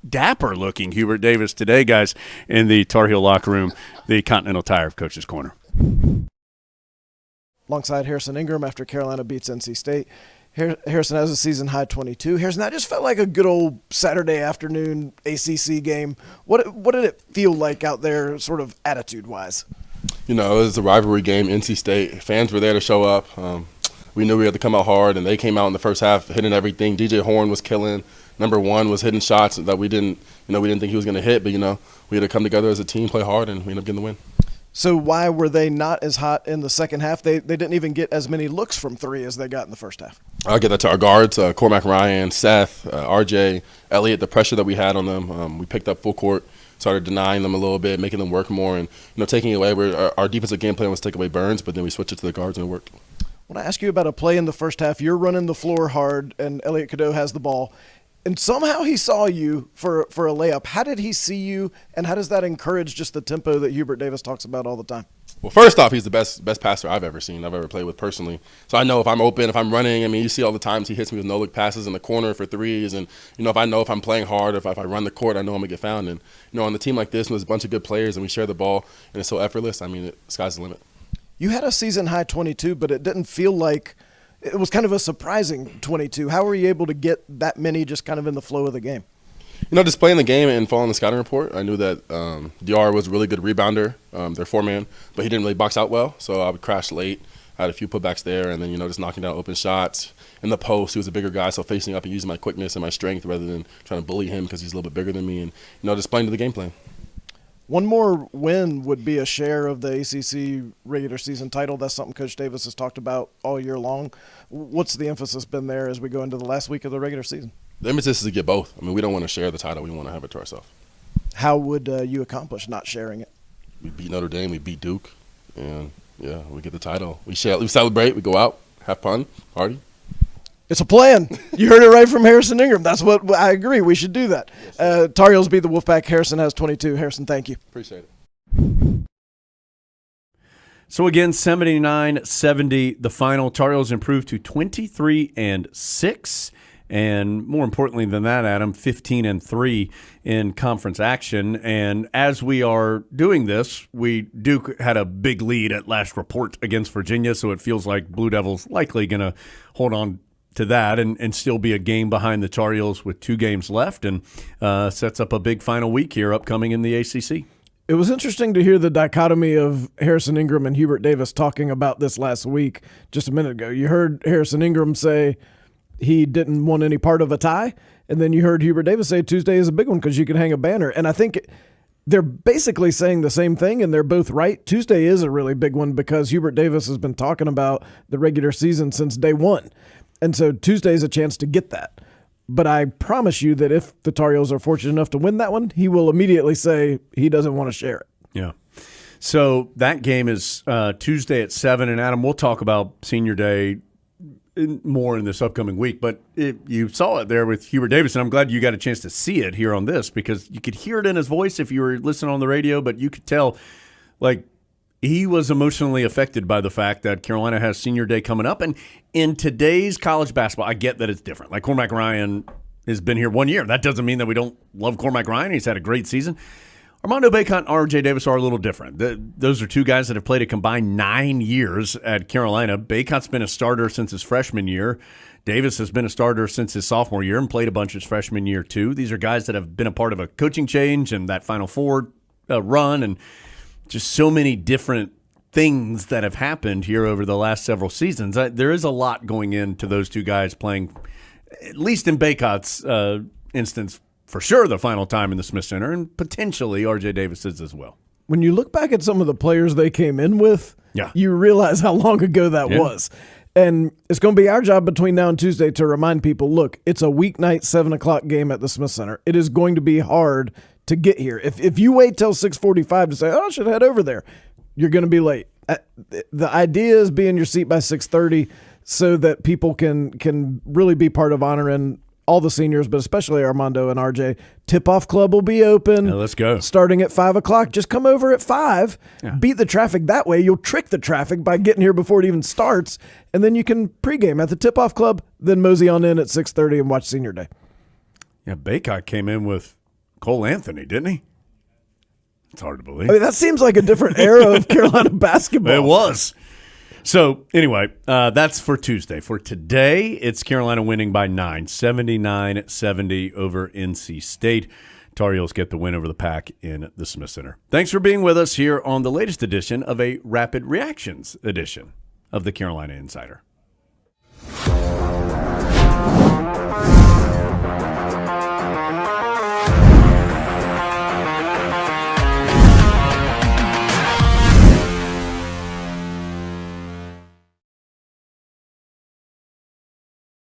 dapper-looking Hubert Davis today, guys, in the Tar Heel locker room, the Continental Tire of Coach's Corner. Alongside Harrison Ingram after Carolina beats NC State. Harrison has a season-high 22. Harrison, that just felt like a good old Saturday afternoon ACC game. What did it feel like out there sort of attitude-wise? You know, it was a rivalry game, NC State. Fans were there to show up. We knew we had to come out hard, and they came out in the first half hitting everything. DJ Horn was killing. Number one was hitting shots that we didn't think he was going to hit, but, we had to come together as a team, play hard, and we ended up getting the win. So why were they not as hot in the second half? They didn't even get as many looks from three as they got in the first half. I'll get that to our guards, Cormac Ryan, Seth, RJ, Elliott, the pressure that we had on them. We picked up full court, started denying them a little bit, making them work more, and taking away where our defensive game plan was to take away Burns, but then we switched it to the guards and it worked. I want to ask you about a play in the first half. You're running the floor hard, and Elliott Cadeau has the ball. And somehow he saw you for a layup. How did he see you, and how does that encourage just the tempo that Hubert Davis talks about all the time? Well, first off, he's the best passer I've ever seen, I've ever played with personally. So I know if I'm open, if I'm running, you see all the times he hits me with no-look passes in the corner for threes. And, if I'm playing hard, if I run the court, I know I'm going to get found. And, on a team like this, when there's a bunch of good players and we share the ball and it's so effortless, sky's the limit. You had a season-high 22, but it didn't feel like – it was kind of a surprising 22. How were you able to get that many just kind of in the flow of the game? Just playing the game and following the scouting report, I knew that DR was a really good rebounder, their four-man, but he didn't really box out well, so I would crash late. I had a few putbacks there, and then, just knocking down open shots. In the post, he was a bigger guy, so facing up and using my quickness and my strength rather than trying to bully him because he's a little bit bigger than me, and, just playing to the game plan. One more win would be a share of the ACC regular season title. That's something Coach Davis has talked about all year long. What's the emphasis been there as we go into the last week of the regular season? The emphasis is to get both. We don't want to share the title. We want to have it to ourselves. How would you accomplish not sharing it? We beat Notre Dame. We beat Duke. And, we get the title. We celebrate. We go out, have fun, party. It's a plan. You heard it right from Harrison Ingram. That's what I agree. We should do that. Tar Heels beat the Wolfpack. Harrison has 22. Harrison, thank you. Appreciate it. So again, 79-70 the final. Tar Heels improved to 23-6. And more importantly than that, Adam, 15-3 in conference action. And as we are doing this, Duke had a big lead at last report against Virginia, so it feels like Blue Devils likely going to hold on to that and still be a game behind the Tar Heels with 2 games left, and sets up a big final week here upcoming in the ACC. It was interesting to hear the dichotomy of Harrison Ingram and Hubert Davis talking about this last week just a minute ago. You heard Harrison Ingram say he didn't want any part of a tie, and then you heard Hubert Davis say Tuesday is a big one because you can hang a banner. And I think they're basically saying the same thing, and they're both right. Tuesday is a really big one because Hubert Davis has been talking about the regular season since day one. And so Tuesday is a chance to get that. But I promise you that if the Tar Heels are fortunate enough to win that one, he will immediately say he doesn't want to share it. Yeah. So that game is Tuesday at 7. And, Adam, we'll talk about Senior Day more in this upcoming week. But you saw it there with Hubert Davis, and I'm glad you got a chance to see it here on this because you could hear it in his voice if you were listening on the radio, but you could tell, he was emotionally affected by the fact that Carolina has Senior Day coming up. And in today's college basketball, I get that it's different. Cormac Ryan has been here 1 year. That doesn't mean that we don't love Cormac Ryan. He's had a great season. Armando Bacot and R.J. Davis are a little different. Those are 2 guys that have played a combined 9 years at Carolina. Bacot's been a starter since his freshman year. Davis has been a starter since his sophomore year and played a bunch his freshman year too. These are guys that have been a part of a coaching change and that Final Four run and just so many different things that have happened here over the last several seasons. There is a lot going into those 2 guys playing, at least in Bacot's instance, for sure the final time in the Smith Center, and potentially R.J. Davis's as well. When you look back at some of the players they came in with, you realize how long ago that was. And it's going to be our job between now and Tuesday to remind people, look, it's a weeknight 7 o'clock game at the Smith Center. It is going to be hard to get here. If you wait till 6:45 to say, I should head over there, you're going to be late. The idea is be in your seat by 6:30. so that people can really be part of honoring all the seniors, but especially Armando and RJ. Tip-off club will be open. Yeah, let's go. Starting at 5 o'clock. Just come over at 5. Yeah. Beat the traffic that way. You'll trick the traffic by getting here before it even starts, and then you can pregame at the tip-off club, then mosey on in at 6:30 and watch senior day. Yeah, Baycott came in with Cole Anthony, didn't he? It's hard to believe. I mean, that seems like a different era of Carolina basketball. It was. So, anyway, that's for Tuesday. For today, it's Carolina winning by 9, 79-70 over NC State. Tar Heels get the win over the Pack in the Smith Center. Thanks for being with us here on the latest edition of a Rapid Reactions edition of the Carolina Insider.